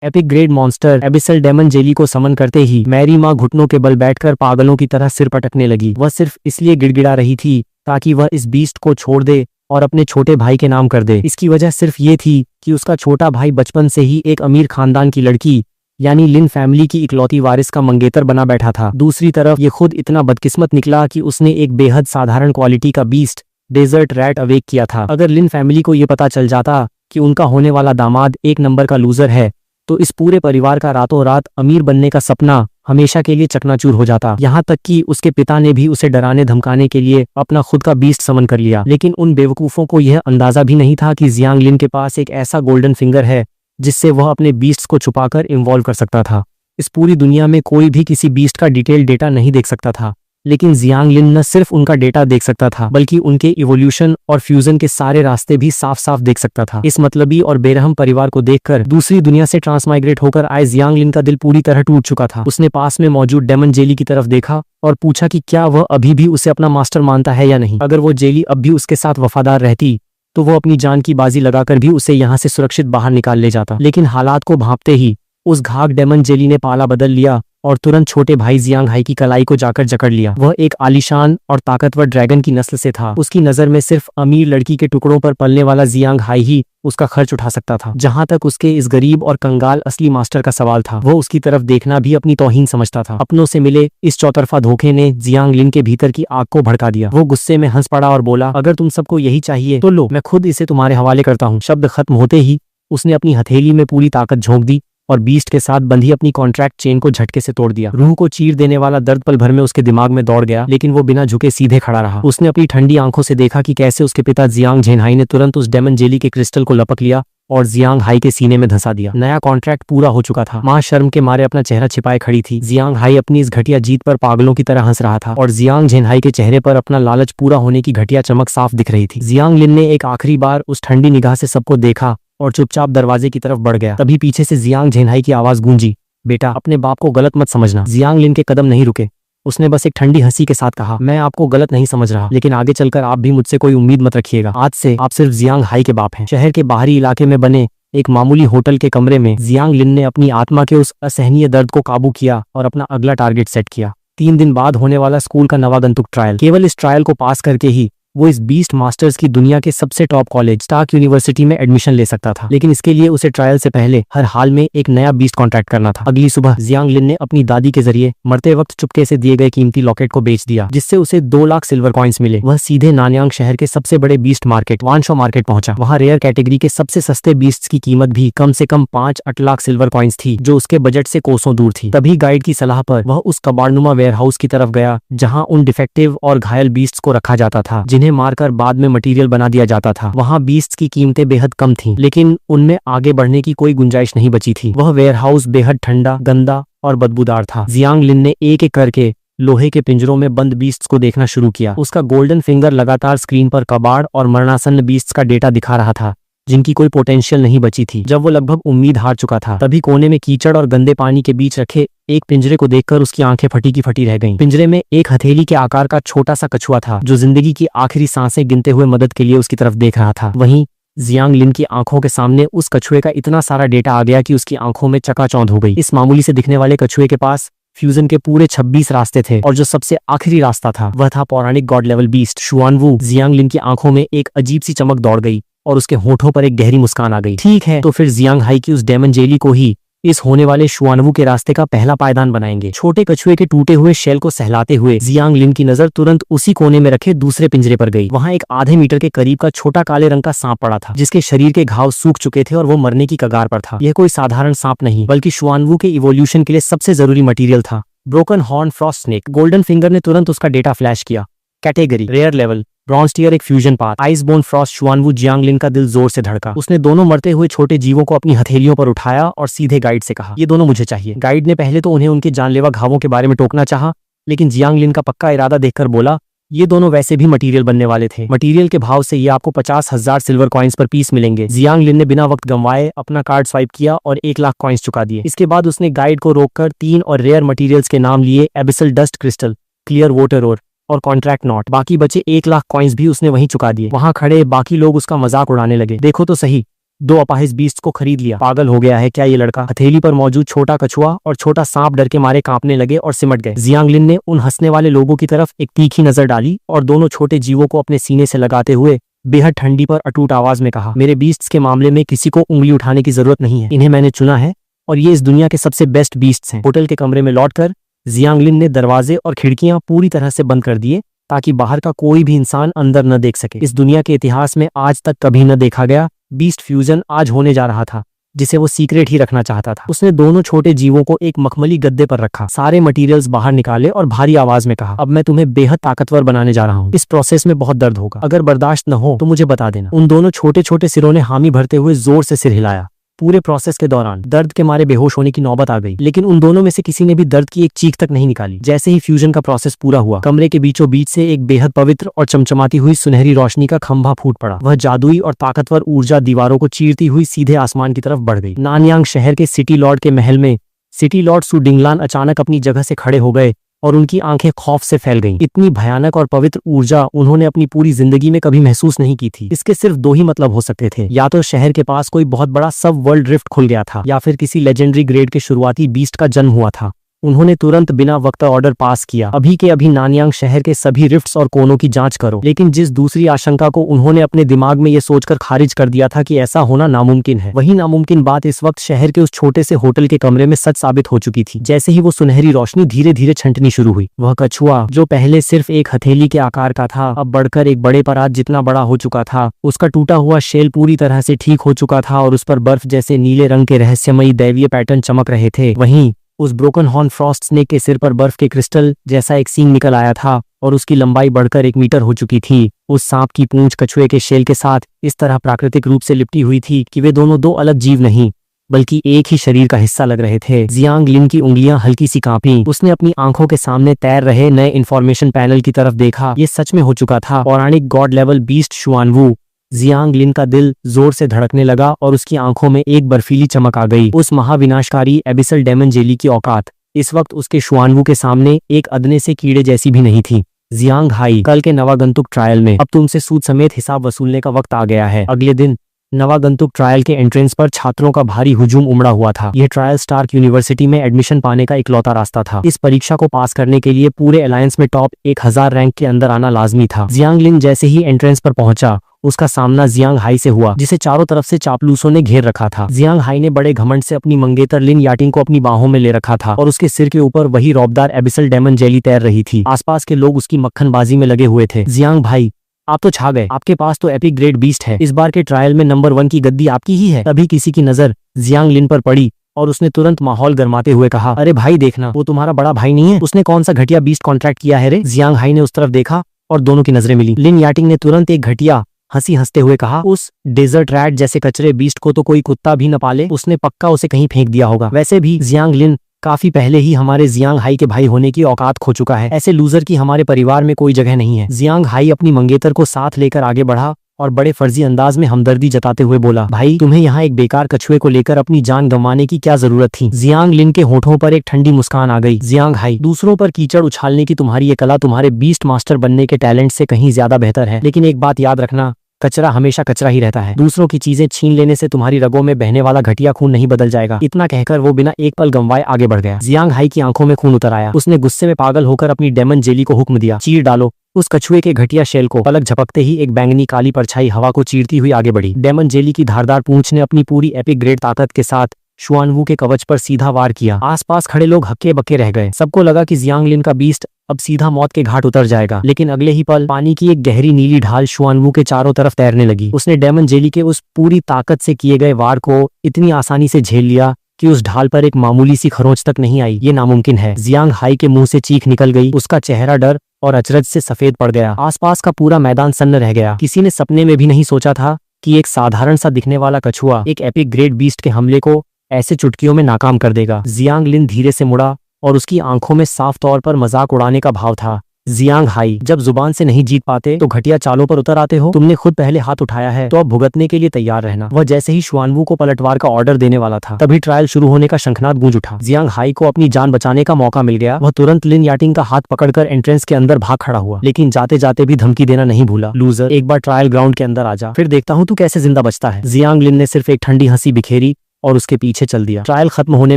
Epic grade monster abyssal demon jelly को summon करते ही Mary माँ घुटनों के बल बैठकर पागलों की तरह सिर पटकने लगी। वह सिर्फ इसलिए गिड़गिड़ा रही थी ताकि वह इस बीस्ट को छोड़ दे और अपने छोटे भाई के नाम कर दे। इसकी वजह सिर्फ ये थी कि उसका छोटा भाई बचपन से ही एक अमीर खानदान की लड़की यानी लिन फैमिली की इकलौती वारिस का मंगेतर बना बैठा था। दूसरी तरफ ये खुद इतना बदकिस्मत निकला कि उसने एक बेहद साधारण क्वालिटी का बीस्ट डेजर्ट रैट अवेक किया था। अगर लिन फैमिली को ये पता चल जाता कि उनका होने वाला दामाद एक नंबर का लूजर है तो इस पूरे परिवार का रातों रात अमीर बनने का सपना हमेशा के लिए चकनाचूर हो जाता। यहाँ तक कि उसके पिता ने भी उसे डराने धमकाने के लिए अपना खुद का बीस्ट समन कर लिया। लेकिन उन बेवकूफों को यह अंदाजा भी नहीं था कि जियांग लिन के पास एक ऐसा गोल्डन फिंगर है जिससे वह अपने बीस्ट्स को छुपाकर इन्वॉल्व कर सकता था। इस पूरी दुनिया में कोई भी किसी बीस्ट का डिटेल डेटा नहीं देख सकता था, लेकिन जियांग लिन न सिर्फ उनका डेटा देख सकता था बल्कि उनके इवोल्यूशन और फ्यूजन के सारे रास्ते भी साफ साफ देख सकता था। इस मतलबी और बेरहम परिवार को देखकर दूसरी दुनिया से ट्रांसमाइग्रेट होकर आए जियांग लिन का दिल पूरी तरह टूट चुका था। उसने पास में मौजूद डेमन जेली की तरफ देखा और पूछा कि क्या वह अभी भी उसे अपना मास्टर मानता है या नहीं। अगर वो जेली अब भी उसके साथ वफादार रहती तो वो अपनी जान की बाजी लगाकर भी उसे यहाँ से सुरक्षित बाहर निकाल ले जाता। लेकिन हालात को भांपते ही उस घाघ डेमन जेली ने पाला बदल लिया और तुरंत छोटे भाई जियांग हाई की कलाई को जाकर जकड़ लिया। वह एक आलीशान और ताकतवर ड्रैगन की नस्ल से था। उसकी नजर में सिर्फ अमीर लड़की के टुकड़ों पर पलने वाला जियांग हाई ही उसका खर्च उठा सकता था। जहां तक उसके इस गरीब और कंगाल असली मास्टर का सवाल था, वो उसकी तरफ देखना भी अपनी तौहीन समझता था। अपनों से मिले इस चौतरफा धोखे ने जियांग लिन के भीतर की आग को भड़का दिया। वो गुस्से में हंस पड़ा और बोला, अगर तुम सबको यही चाहिए तो लो, मैं खुद इसे तुम्हारे हवाले करता हूँ। शब्द खत्म होते ही उसने अपनी हथेली में पूरी ताकत झोंक दी और बीस्ट के साथ बंधी अपनी कॉन्ट्रैक्ट चेन को झटके से तोड़ दिया। रूह को चीर देने वाला दर्द पल भर में उसके दिमाग में दौड़ गया, लेकिन वो बिना झुके सीधे खड़ा रहा। उसने अपनी ठंडी आंखों से देखा कि कैसे उसके पिता जियांग झेनहाई ने तुरंत उस डेमन जेली के क्रिस्टल को लपक लिया और जियांग हाई के सीने में धंसा दिया। नया कॉन्ट्रैक्ट पूरा हो चुका था। मां शर्म के मारे अपना चेहरा छिपाए खड़ी थी। जियांग हाई अपनी इस घटिया जीत पर पागलों की तरह हंस रहा था और जियांग झेनहाई के चेहरे पर अपना लालच पूरा होने की घटिया चमक साफ दिख रही थी। जियांग लिन ने एक आखिरी बार उस ठंडी निगाह से सबको देखा और चुपचाप दरवाजे की तरफ बढ़ गया। तभी पीछे से जियांग झेनहाई की आवाज गूंजी, बेटा अपने बाप को गलत मत समझना। जियांग लिन के कदम नहीं रुके। उसने बस एक ठंडी हंसी के साथ कहा, मैं आपको गलत नहीं समझ रहा, लेकिन आगे चलकर आप भी मुझसे कोई उम्मीद मत रखिएगा। आज से आप सिर्फ जियांग हाई के बाप हैं। शहर के बाहरी इलाके में बने एक मामूली होटल के कमरे में जियांग लिन ने अपनी आत्मा के उस असहनीय दर्द को काबू किया और अपना अगला टारगेट सेट किया। 3 दिन बाद होने वाला स्कूल का नवागंतुक ट्रायल। केवल इस ट्रायल को पास करके ही वो इस बीस्ट मास्टर्स की दुनिया के सबसे टॉप कॉलेज स्टार्क यूनिवर्सिटी में एडमिशन ले सकता था। लेकिन इसके लिए उसे ट्रायल से पहले हर हाल में एक नया बीस्ट कॉन्ट्रैक्ट करना था। अगली सुबह जियांग लिन ने अपनी दादी के जरिए मरते वक्त चुपके से दिए गए कीमती लॉकेट को बेच दिया, जिससे उसे 2 लाख सिल्वर कॉइन्स मिले। वह सीधे नानयांग शहर के सबसे बड़े बीस्ट मार्केट वानशो मार्केट पहुंचा। वहाँ रेयर कैटेगरी के सबसे सस्ते बीस्ट्स की कीमत भी कम से कम 5 लाख सिल्वर कॉइन्स थी, जो उसके बजट से कोसों दूर थी। तभी गाइड की सलाह पर वह उस कबाड़नुमा वेयरहाउस की तरफ गया जहाँ उन डिफेक्टिव और घायल बीस्ट्स को रखा जाता था, जिन्हें मारकर बाद में मटेरियल बना दिया जाता था। वहाँ बीस्ट्स की कीमतें बेहद कम थीं, लेकिन उनमें आगे बढ़ने की कोई गुंजाइश नहीं बची थी। वह वेयरहाउस बेहद ठंडा, गंदा और बदबूदार था। जियांग लिन ने एक एक करके लोहे के पिंजरों में बंद बीस्ट्स को देखना शुरू किया। उसका गोल्डन फिंगर लगातार स्क्रीन पर कबाड़ और मरणासन्न बीस्ट्स का डेटा दिखा रहा था, जिनकी कोई पोटेंशियल नहीं बची थी। जब वो लगभग उम्मीद हार चुका था, तभी कोने में कीचड़ और गंदे पानी के बीच रखे एक पिंजरे को देखकर उसकी आंखें फटी की फटी रह गईं। पिंजरे में एक हथेली के आकार का छोटा सा कछुआ था, जो जिंदगी की आखिरी सांसें गिनते हुए मदद के लिए उसकी तरफ देख रहा था। वहीं जियांग लिन की आंखों के सामने उस कछुए का इतना सारा डेटा आ गया कि उसकी आंखों में चकाचौंध हो गई। इस मामूली से दिखने वाले कछुए के पास फ्यूजन के पूरे 26 रास्ते थे और जो सबसे आखिरी रास्ता था वह था पौराणिक गॉड लेवल बीस्ट शुआनवू। जियांग लिन की आंखों में एक अजीब सी चमक दौड़ गई और उसके होठों पर एक गहरी मुस्कान आ गई। ठीक है, तो फिर जियांग हाई की उस डेमन जेली को ही इस होने वाले शुआनवू के रास्ते का पहला पायदान बनाएंगे। छोटे कछुए के टूटे हुए शेल को सहलाते हुए जियांग लिन की नजर तुरंत उसी कोने में रखे दूसरे पिंजरे पर गई। वहाँ एक आधे मीटर के करीब का छोटा काले रंग का सांप पड़ा था, जिसके शरीर के घाव सूख चुके थे और वो मरने की कगार पर था। यह कोई साधारण सांप नहीं, बल्कि शुआनवू के इवोल्यूशन के लिए सबसे जरूरी मटीरियल था, broken horn frost snake. Golden finger ने तुरंत उसका डेटा फ्लैश किया। Category rare level, bronze tier, एक fusion path, icebone frost. Xuanwu Jiang Lin का दिल जोर से धड़का। उसने दोनों मरते हुए छोटे जीवों को अपनी हथेलियों पर उठाया और सीधे गाइड से कहा, ये दोनों मुझे चाहिए। गाइड ने पहले तो उन्हें उनके जानलेवा घावों के बारे में टोकना चाहा, लेकिन जियांग लिन का पक्का इरादा देखकर बोला, ये दोनों वैसे भी मटेरियल बनने वाले थे। मटेरियल के भाव से ये आपको 50,000 सिल्वर कॉइन्स पर पीस मिलेंगे। जियांग लिन ने बिना वक्त गंवाए अपना कार्ड स्वाइप किया और 1 लाख कॉइन्स चुका दिए। इसके बाद उसने गाइड को रोककर 3 और रेयर मटेरियल्स के नाम लिए, abyssal dust crystal, clear water or और कॉन्ट्रैक्ट नॉट। बाकी बचे 1 लाख कॉइन्स भी उसने वहीं चुका दिए। वहां खड़े बाकी लोग उसका मजाक उड़ाने लगे। देखो तो सही, दो अपाहिज बीस्ट को खरीद लिया। पागल हो गया है क्या ये लड़का? हथेली पर मौजूद छोटा कछुआ और छोटा सांप डर के मारे कांपने लगे और सिमट गए। जियांग लिन ने उन हंसने वाले लोगों की तरफ एक तीखी नजर डाली और दोनों छोटे जीवों को अपने सीने से लगाते हुए बेहद ठंडी पर अटूट आवाज में कहा, मेरे बीस्ट्स के मामले में किसी को उंगली उठाने की जरूरत नहीं है। इन्हें मैंने चुना है और ये इस दुनिया के सबसे बेस्ट बीस्ट्स हैं। होटल के कमरे में लौटकर जियांग लिन ने दरवाजे और खिड़कियां पूरी तरह से बंद कर दिए ताकि बाहर का कोई भी इंसान अंदर न देख सके। इस दुनिया के इतिहास में आज तक कभी न देखा गया बीस्ट फ्यूजन आज होने जा रहा था, जिसे वो सीक्रेट ही रखना चाहता था। उसने दोनों छोटे जीवों को एक मखमली गद्दे पर रखा, सारे मटेरियल्स बाहर निकाले और भारी आवाज में कहा, अब मैं तुम्हें बेहद ताकतवर बनाने जा रहा हूँ। इस प्रोसेस में बहुत दर्द होगा, अगर बर्दाश्त न हो तो मुझे बता देना। उन दोनों छोटे छोटे सिरों ने हामी भरते हुए जोर से सिर हिलाया। पूरे प्रोसेस के दौरान दर्द के मारे बेहोश होने की नौबत आ गई, लेकिन उन दोनों में से किसी ने भी दर्द की एक चीख तक नहीं निकाली। जैसे ही फ्यूजन का प्रोसेस पूरा हुआ, कमरे के बीचों बीच से एक बेहद पवित्र और चमचमाती हुई सुनहरी रोशनी का खंभा फूट पड़ा। वह जादुई और ताकतवर ऊर्जा दीवारों को चीरती हुई सीधे आसमान की तरफ बढ़ गई। नानयांग शहर के सिटी लॉर्ड के महल में सिटी लॉर्ड सु डिंगलान अचानक अपनी जगह से खड़े हो गए और उनकी आंखें खौफ से फैल गईं। इतनी भयानक और पवित्र ऊर्जा उन्होंने अपनी पूरी जिंदगी में कभी महसूस नहीं की थी। इसके सिर्फ दो ही मतलब हो सकते थे, या तो शहर के पास कोई बहुत बड़ा सब वर्ल्ड रिफ्ट खुल गया था, या फिर किसी लेजेंडरी ग्रेड के शुरुआती बीस्ट का जन्म हुआ था। उन्होंने तुरंत बिना वक्त ऑर्डर पास किया, अभी के अभी नानयांग शहर के सभी रिफ्ट्स और कोनों की जांच करो। लेकिन जिस दूसरी आशंका को उन्होंने अपने दिमाग में ये सोचकर खारिज कर दिया था कि ऐसा होना नामुमकिन है, वही नामुमकिन बात इस वक्त शहर के उस छोटे से होटल के कमरे में सच साबित हो चुकी थी। जैसे ही वो सुनहरी रोशनी धीरे धीरे छंटनी शुरू हुई, वह कछुआ जो पहले सिर्फ एक हथेली के आकार का था, अब बढ़कर एक बड़े परात जितना बड़ा हो चुका था। उसका टूटा हुआ शेल पूरी तरह से ठीक हो चुका था और उस पर बर्फ जैसे नीले रंग के रहस्यमयी दैवीय पैटर्न चमक रहे थे। वहीं उस ब्रोकन हॉर्न फ्रॉस्ट स्नेक के सिर पर बर्फ के क्रिस्टल जैसा एक सींग निकल आया था और उसकी लंबाई बढ़कर 1 मीटर हो चुकी थी। उस सांप की पूंछ कछुए के शेल के साथ इस तरह प्राकृतिक रूप से लिपटी हुई थी कि वे दोनों दो अलग जीव नहीं बल्कि एक ही शरीर का हिस्सा लग रहे थे। जियांग लिन की उंगलियां हल्की सी कांपी। उसने अपनी आंखों के सामने तैर रहे नए इंफॉर्मेशन पैनल की तरफ देखा। ये सच में हो चुका था। पौराणिक God level beast शुआनवू। Jiang Lin का दिल जोर से धड़कने लगा और उसकी आंखों में एक बर्फीली चमक आ गई। उस महाविनाशकारी एबिसल डेमन जेली की औकात इस वक्त उसके शुआनवू के सामने एक अदने से कीड़े जैसी भी नहीं थी। जियांग हाई, कल के नवागंतुक ट्रायल में अब तुमसे सूद समेत हिसाब वसूलने का वक्त आ गया है। अगले दिन नवागंतुक ट्रायल के एंट्रेंस पर छात्रों का भारी हुजूम उमड़ा हुआ था। यह ट्रायल स्टार्क यूनिवर्सिटी में एडमिशन पाने का इकलौता रास्ता था। इस परीक्षा को पास करने के लिए पूरे अलायंस में टॉप 1000 रैंक के अंदर आना लाजमी था। जियांग लिन जैसे ही एंट्रेंस पर पहुंचा, उसका सामना जियांग हाई से हुआ, जिसे चारों तरफ से चापलूसों ने घेर रखा था। जियांग हाई ने बड़े घमंड से अपनी मंगेतर लिन याटिंग को अपनी बाहों में ले रखा था और उसके सिर के ऊपर वही रौबदार एबिसल डेमन जेली तैर रही थी। आसपास के लोग उसकी मक्खनबाजी में लगे हुए थे। जियांग भाई, आप तो छा गए, आपके पास तो एपिक ग्रेड बीस्ट है। इस बार के ट्रायल में नंबर 1 की गद्दी आपकी ही है। तभी किसी की नजर जियांग लिन पर पड़ी और उसने तुरंत माहौल गरमाते हुए कहा, अरे भाई देखना, वो तुम्हारा बड़ा भाई नहीं है? उसने कौन सा घटिया बीस्ट कॉन्ट्रैक्ट किया है रे? जियांग हाई ने उस तरफ देखा और दोनों की नजरें मिली। लिन याटिंग ने तुरंत एक घटिया हंसी हंसते हुए कहा, उस डेजर्ट रैट जैसे कचरे बीस्ट को तो कोई कुत्ता भी न पाले, उसने पक्का उसे कहीं फेंक दिया होगा। वैसे भी जियांग लिन काफी पहले ही हमारे जियांग हाई के भाई होने की औकात खो चुका है। ऐसे लूजर की हमारे परिवार में कोई जगह नहीं है। जियांग हाई अपनी मंगेतर को साथ लेकर आगे बढ़ा और बड़े फर्जी अंदाज में हमदर्दी जताते हुए बोला, भाई तुम्हें यहाँ एक बेकार कछुए को लेकर अपनी जान गंवाने की क्या जरूरत थी? जियांग लिन के होठों पर एक ठंडी मुस्कान आ गई। जियांग हाई, दूसरों पर कीचड़ उछालने की तुम्हारी ये कला तुम्हारे बीस्ट मास्टर बनने के टैलेंट से कहीं ज्यादा बेहतर है। लेकिन एक बात याद रखना, कचरा हमेशा कचरा ही रहता है। दूसरों की चीजें छीन लेने से तुम्हारी रगों में बहने वाला घटिया खून नहीं बदल जाएगा। इतना कहकर वो बिना एक पल गंवाए आगे बढ़ गया। जियांग हाई की आंखों में खून उतर आया। उसने गुस्से में पागल होकर अपनी डेमन जेली को हुक्म दिया, चीर डालो उस कछुए के घटिया शेल को। पलक झपकते ही एक बैंगनी काली परछाई हवा को चीरती हुई आगे बढ़ी। डेमन जेली की धारदार पूंछ ने अपनी पूरी एपिक ग्रेड ताकत के साथ शुआनवू के कवच पर सीधा वार किया। आसपास खड़े लोग हक्के बक्के रह गए। सबको लगा कि जियांग लिन का बीस्ट अब सीधा मौत के घाट उतर जाएगा। लेकिन अगले ही पल पानी की एक गहरी नीली ढाल शुआनवू के चारों तरफ तैरने लगी। उसने डेमन जेली के उस पूरी ताकत से किए गए वार को इतनी आसानी से झेल लिया कि उस ढाल पर एक मामूली सी खरोंच तक नहीं आई। ये नामुमकिन है। जियांग हाई के मुंह से चीख निकल गई। उसका चेहरा डर और अचरज से सफेद पड़ गया। आसपास का पूरा मैदान सन्न रह गया। किसी ने सपने में भी नहीं सोचा था कि एक साधारण सा दिखने वाला कछुआ एक एपिक ग्रेड बीस्ट के हमले को ऐसे चुटकियों में नाकाम कर देगा। जियांग लिन धीरे से मुड़ा और उसकी आंखों में साफ तौर पर मजाक उड़ाने का भाव था। जियांग हाई, जब जुबान से नहीं जीत पाते तो घटिया चालों पर उतर आते हो। तुमने खुद पहले हाथ उठाया है तो अब भुगतने के लिए तैयार रहना। वह जैसे ही शुआनवू को पलटवार का ऑर्डर देने वाला था तभी ट्रायल शुरू होने का शंखनाद गूंज उठा। जियांग हाई को अपनी जान बचाने का मौका मिल गया। वह तुरंत लिन याटिंग का हाथ पकड़कर एंट्रेंस के अंदर भाग खड़ा हुआ, लेकिन जाते जाते भी धमकी देना नहीं भूला। लूजर, एक बार ट्रायल ग्राउंड के अंदर आ जा, फिर देखता हूँ तू कैसे जिंदा बचता है। जियांग लिन ने सिर्फ एक ठंडी हंसी बिखेरी और उसके पीछे चल दिया। ट्रायल खत्म होने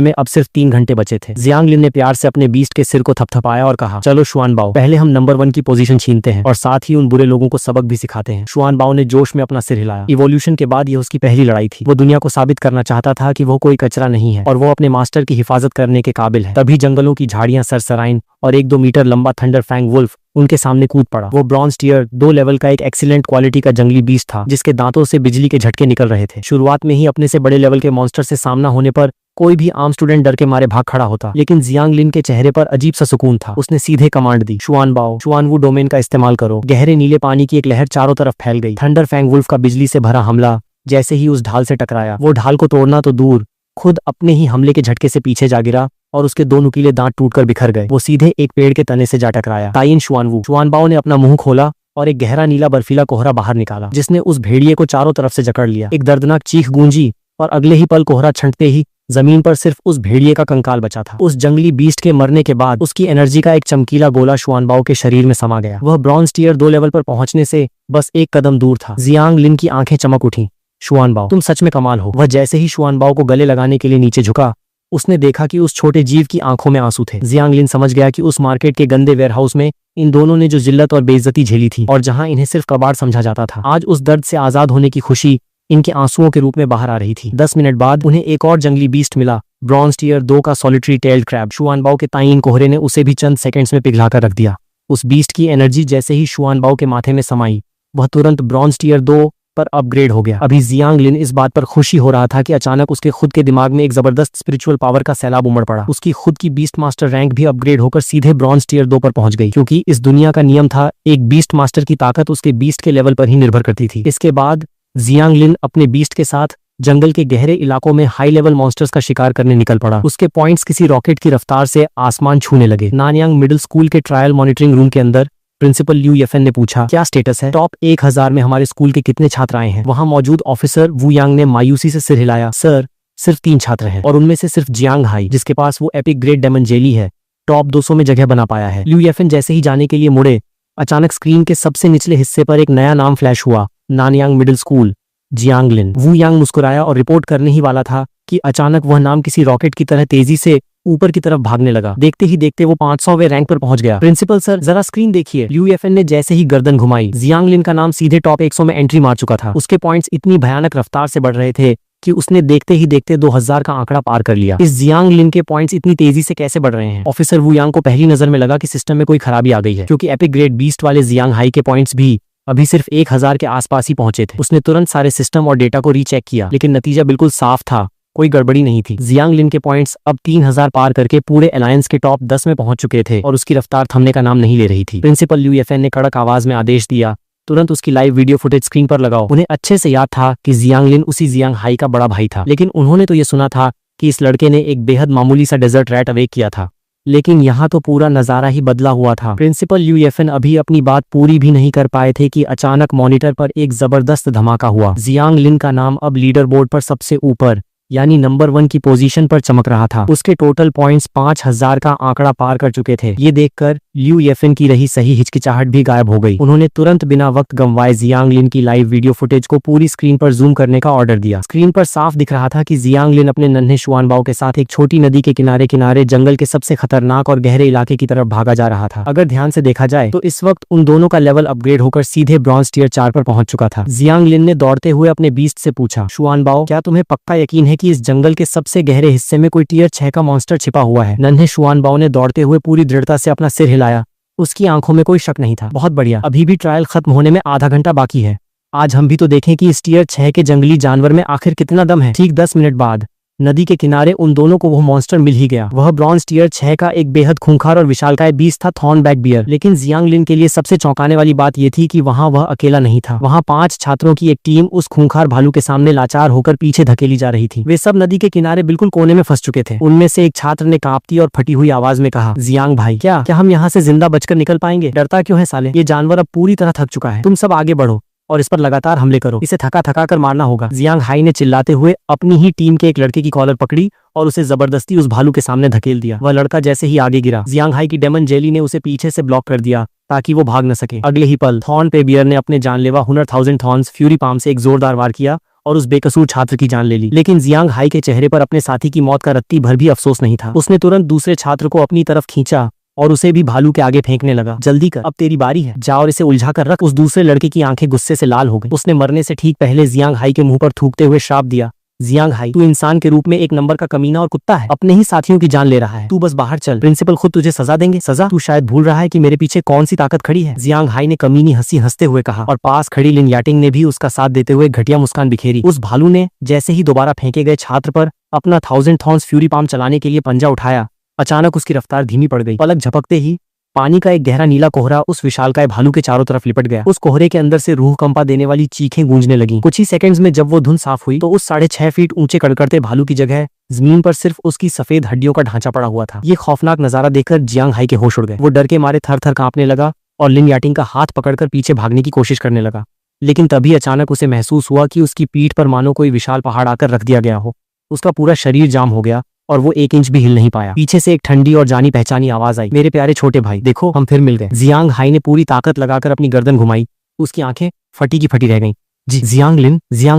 में अब सिर्फ 3 घंटे बचे थे। जियांग लिन ने प्यार से अपने बीस्ट के सिर को थपथपाया और कहा, चलो शुआनबाओ, पहले हम नंबर 1 की पोजीशन छीनते हैं और साथ ही उन बुरे लोगों को सबक भी सिखाते हैं। शुआनबाओ ने जोश में अपना सिर हिलाया। इवोल्यूशन के बाद यह उसकी पहली लड़ाई थी। वो दुनिया को साबित करना चाहता था कि वो कोई कचरा नहीं है और वो अपने मास्टर की हिफाजत करने के काबिल है। तभी जंगलों की झाड़ियां सरसराइन और 1-2 मीटर लंबा थंडर फैंग वुल्फ उनके सामने कूद पड़ा। वो ब्रॉन्ज टियर 2 लेवल का एक एक्सीलेंट क्वालिटी का जंगली बीस्ट था जिसके दांतों से बिजली के झटके निकल रहे थे। शुरुआत में ही अपने से बड़े लेवल के मॉन्स्टर से सामना होने पर कोई भी आम स्टूडेंट डर के मारे भाग खड़ा होता, लेकिन जियांग लिन के चेहरे पर अजीब सा सुकून था। उसने सीधे कमांड दी, शुआनबाओ, शुआनवू डोमेन का इस्तेमाल करो। गहरे नीले पानी की एक लहर चारों तरफ फैल गई। थंडर फैंग वुल्फ का बिजली से भरा हमला जैसे ही उस ढाल से टकराया, वो ढाल को तोड़ना तो दूर, खुद अपने ही हमले के झटके से पीछे जा गिरा और उसके 2 नुकीले दांत टूटकर बिखर गए। वो सीधे एक पेड़ के तने से जा टकराया। ताइन शुआनवू, शुआनबाओ ने अपना मुंह खोला और एक गहरा नीला बर्फीला कोहरा बाहर निकाला जिसने उस भेड़िए को चारों तरफ से जकड़ लिया। एक दर्दनाक चीख गूंजी और अगले ही पल कोहरा छंटते ही जमीन पर सिर्फ उस भेड़िए का कंकाल बचा था। उस जंगली बीस्ट के मरने के बाद उसकी एनर्जी का एक चमकीला गोला शुआनबाओ के शरीर में समा गया। वह ब्रॉन्ज टियर 2 लेवल पर पहुंचने से बस एक कदम दूर था। जियांग लिन की आंखें चमक उठी। शुआनबाओ, तुम सच में कमाल हो। वह जैसे ही शुआनबाओ को गले लगाने के लिए नीचे झुका, उसने देखा कि उस छोटे जीव की आंखों में आंसू थे। जियांग लिन समझ गया कि उस मार्केट के गंदे वेयरहाउस में इन दोनों ने जो जिल्लत और बेइज्जती झेली थी और जहां इन्हें सिर्फ कबाड़ समझा जाता था, आज उस दर्द से आजाद होने की खुशी इनके आंसुओं के रूप में बाहर आ रही थी। 10 मिनट बाद उन्हें एक और जंगली बीस्ट मिला, ब्रॉन्ज टियर 2 का सॉलिटरी टेल्ड क्रैब। शुआनबाओ के ताइन कोहरे ने उसे भी चंद सेकंड्स में पिघलाकर रख दिया। उस बीस्ट की एनर्जी जैसे ही शुआनबाओ के माथे में समाई, वह तुरंत ब्रॉन्ज टियर 2 पर अपग्रेड हो गया। अभी जियांग लिन इस बात पर खुशी हो रहा था कि अचानक उसके खुद के दिमाग में एक जबरदस्त स्पिरिचुअल पावर का सैलाब उमड़ पड़ा। उसकी खुद की बीस्ट मास्टर रैंक भी अपग्रेड होकर सीधे ब्रॉन्ज टियर 2 पर पहुंच गई, क्योंकि इस दुनिया का नियम था एक बीस्ट मास्टर की ताकत उसके बीस्ट के लेवल पर ही निर्भर करती थी। इसके बाद जियांग लिन अपने बीस्ट के साथ जंगल के गहरे इलाकों में हाई लेवल मॉन्स्टर्स का शिकार करने निकल पड़ा। उसके पॉइंट्स किसी रॉकेट की रफ्तार से आसमान छूने लगे। नानयांग मिडिल स्कूल के ट्रायल मॉनिटरिंग रूम के अंदर प्रिंसिपल ल्यू येफेन ने पूछा, क्या स्टेटस है? टॉप 1000 में हमारे स्कूल के कितने छात्र आए हैं? वहां मौजूद ऑफिसर वू यांग ने मायूसी से सिर हिलाया। सर, सिर्फ 3 छात्र हैं और उनमें से सिर्फ जियांग हाई, जिसके पास वो एपिक ग्रेट डेमन जेली है, टॉप 200 में जगह बना पाया है। ल्यू येफेन जैसे ही जाने के लिए मुड़े, अचानक स्क्रीन के सबसे निचले हिस्से पर एक नया नाम फ्लैश हुआ, नानयांग मिडिल स्कूल, जियांग लिन। वू यांग मुस्कुराया और रिपोर्ट करने ही वाला था कि अचानक वह नाम किसी रॉकेट की तरह तेजी से ऊपर की तरफ भागने लगा। देखते ही देखते वो 500वें रैंक पर पहुंच गया। प्रिंसिपल सर, जरा स्क्रीन देखिए। ल्यू येफेन ने जैसे ही गर्दन घुमाई, जियांग लिन का नाम सीधे टॉप 100 में एंट्री मार चुका था। उसके पॉइंट्स इतनी भयानक रफ्तार से बढ़ रहे थे कि उसने देखते ही देखते 2000 का आंकड़ा पार कर लिया। इस जियांग लिन के पॉइंट्स इतनी तेजी से कैसे बढ़ रहे हैं? ऑफिसर वू यांग को पहली नजर में लगा कि सिस्टम में कोई खराबी आ गई है, क्योंकि एपिक ग्रेड बीस्ट वाले जियांग हाई के पॉइंट्स भी अभी सिर्फ 1000 के आसपास ही पहुंचे थे। उसने तुरंत सारे सिस्टम और डेटा को रीचेक किया, लेकिन नतीजा बिल्कुल साफ था, कोई गड़बड़ी नहीं थी। जियांग लिन के पॉइंट्स अब 3000 पार करके पूरे अलायंस के टॉप 10 में पहुंच चुके थे और उसकी रफ्तार थमने का नाम नहीं ले रही थी। प्रिंसिपल ल्यू येफेन ने कड़क आवाज में आदेश दिया, तुरंत उसकी लाइव वीडियो फुटेज स्क्रीन पर लगाओ। उन्हें अच्छे से याद था कि जियांग लिन उसी जियांग हाई का बड़ा भाई था, लेकिन उन्होंने तो ये सुना था कि इस लड़के ने एक बेहद मामूली सा डेजर्ट रैट अवेक किया था, लेकिन यहाँ तो पूरा नजारा ही बदला हुआ था। प्रिंसिपल ल्यू येफेन अभी अपनी बात पूरी भी नहीं कर पाए थे कि अचानक मॉनिटर पर एक जबरदस्त धमाका हुआ। जियांग लिन का नाम अब लीडर बोर्ड पर सबसे ऊपर, यानी नंबर 1 की पोजीशन पर चमक रहा था। उसके टोटल पॉइंट्स 5000 का आंकड़ा पार कर चुके थे। ये देखकर ल्यू येफेन की रही सही हिचकिचाहट भी गायब हो गई। उन्होंने तुरंत बिना वक्त गंवाए जियांग लिन की लाइव वीडियो फुटेज को पूरी स्क्रीन पर जूम करने का ऑर्डर दिया। स्क्रीन पर साफ दिख रहा था कि जियांग लिन अपने नन्हे शुआनबाओ के साथ एक छोटी नदी के किनारे किनारे जंगल के सबसे खतरनाक और गहरे इलाके की तरफ भागा जा रहा था। अगर ध्यान से देखा जाए तो इस वक्त उन दोनों का लेवल अपग्रेड होकर सीधे ब्रॉन्ज टियर 4 पर पहुंच चुका था। जियांग लिन ने दौड़ते हुए अपने बीस्ट से पूछा, शुआनबाओ, क्या तुम्हें पक्का यकीन है कि इस जंगल के सबसे गहरे हिस्से में कोई टियर 6 का मॉन्स्टर छिपा हुआ है? नन्हे शुआनबाओ ने दौड़ते हुए पूरी दृढ़ता से अपना सिर हिलाया। उसकी आंखों में कोई शक नहीं था। बहुत बढ़िया, अभी भी ट्रायल खत्म होने में आधा घंटा बाकी है। आज हम भी तो देखें कि इस टियर 6 के जंगली जानवर में आखिर कितना दम है। ठीक 10 मिनट बाद नदी के किनारे उन दोनों को वो मॉन्स्टर मिल ही गया। वह ब्रॉन्ज टियर 6 का एक बेहद खूंखार और विशालकाय बीस्ट था, थॉर्नबैक बियर। लेकिन जियांग लिन के लिए सबसे चौंकाने वाली बात यह थी कि वहां वह अकेला नहीं था। वहां 5 छात्रों की एक टीम उस खूंखार भालू के सामने लाचार होकर पीछे धकेली जा रही थी। वे सब नदी के किनारे बिल्कुल कोने में फंस चुके थे। उनमें से एक छात्र ने कांपती और फटी हुई आवाज में कहा, जियांग भाई, क्या हम यहाँ से जिंदा बचकर निकल पाएंगे? डरता क्यों है साले? ये जानवर अब पूरी तरह थक चुका है। तुम सब आगे बढ़ो और इस पर लगातार हमले करो। इसे थका थका कर मारना होगा। जियांग हाई ने चिल्लाते हुए अपनी ही टीम के एक लड़के की कॉलर पकड़ी और उसे जबरदस्ती उस भालू के सामने धकेल दिया। वह लड़का जैसे ही आगे गिरा, जियांग हाई की डेमन जेली ने उसे पीछे से ब्लॉक कर दिया ताकि वो भाग न सके। अगले ही पल थॉर्न पे बियर ने अपने जानलेवा हुनर 1000 थॉर्न्स फ्यूरी पाम से एक जोरदार वार किया और उस बेकसूर छात्र की जान ले ली। लेकिन जियांग हाई के चेहरे पर अपने साथी की मौत का रत्ती भर भी अफसोस नहीं था। उसने तुरंत दूसरे छात्र को अपनी तरफ खींचा और उसे भी भालू के आगे फेंकने लगा। जल्दी कर, अब तेरी बारी है, जा और इसे उलझा कर रख। उस दूसरे लड़के की आंखें गुस्से से लाल हो गई। उसने मरने से ठीक पहले जियांग हाई के मुंह पर थूकते हुए श्राप दिया, जियांग हाई, तू इंसान के रूप में एक नंबर का कमीना और कुत्ता है। अपने ही साथियों की जान ले रहा है। तू बस बाहर चल, प्रिंसिपल खुद तुझे सजा देंगे। सजा? तू शायद भूल रहा है कि मेरे पीछे कौन सी ताकत खड़ी है। जियांग हाई ने कमीनी हंसी हंसते हुए कहा और पास खड़ी लिन याटिंग ने भी उसका साथ देते हुए घटिया मुस्कान बिखेरी। उस भालू ने जैसे ही दोबारा फेंके गए छात्र पर अपना 1000 थॉर्न्स फ्यूरी पाम चलाने के लिए पंजा उठाया, अचानक उसकी रफ्तार धीमी पड़ गई। पलक झपकते ही पानी का एक गहरा नीला कोहरा उस विशालकाय भालू के चारों तरफ लिपट गया। उस कोहरे के अंदर से रूह कंपा देने वाली चीखें गूंजने लगीं। कुछ ही सेकंड्स में जब वो धुंध साफ हुई तो उस 6.5 फीट ऊंचे कड़कड़ते भालू की जगह जमीन पर सिर्फ उसकी सफेद हड्डियों का ढांचा पड़ा हुआ था। ये खौफनाक नजारा देखकर जियांग हाई के होश उड़ गए। वो डर के मारे थर थर कांपने लगा और लिन याटिंग का हाथ पकड़कर पीछे भागने की कोशिश करने लगा। लेकिन तभी अचानक उसे महसूस हुआ कि उसकी पीठ पर मानो कोई विशाल पहाड़ आकर रख दिया गया हो। उसका पूरा शरीर जाम हो गया और वो 1 इंच भी हिल नहीं पाया। पीछे से एक ठंडी और जानी पहचानी आवाज आई, मेरे प्यारे छोटे भाई, देखो हम फिर मिल गए। जियांग हाई ने पूरी ताकत लगाकर अपनी गर्दन घुमाई। उसकी आंखें फटी की फटी रह गईं। जी जियांग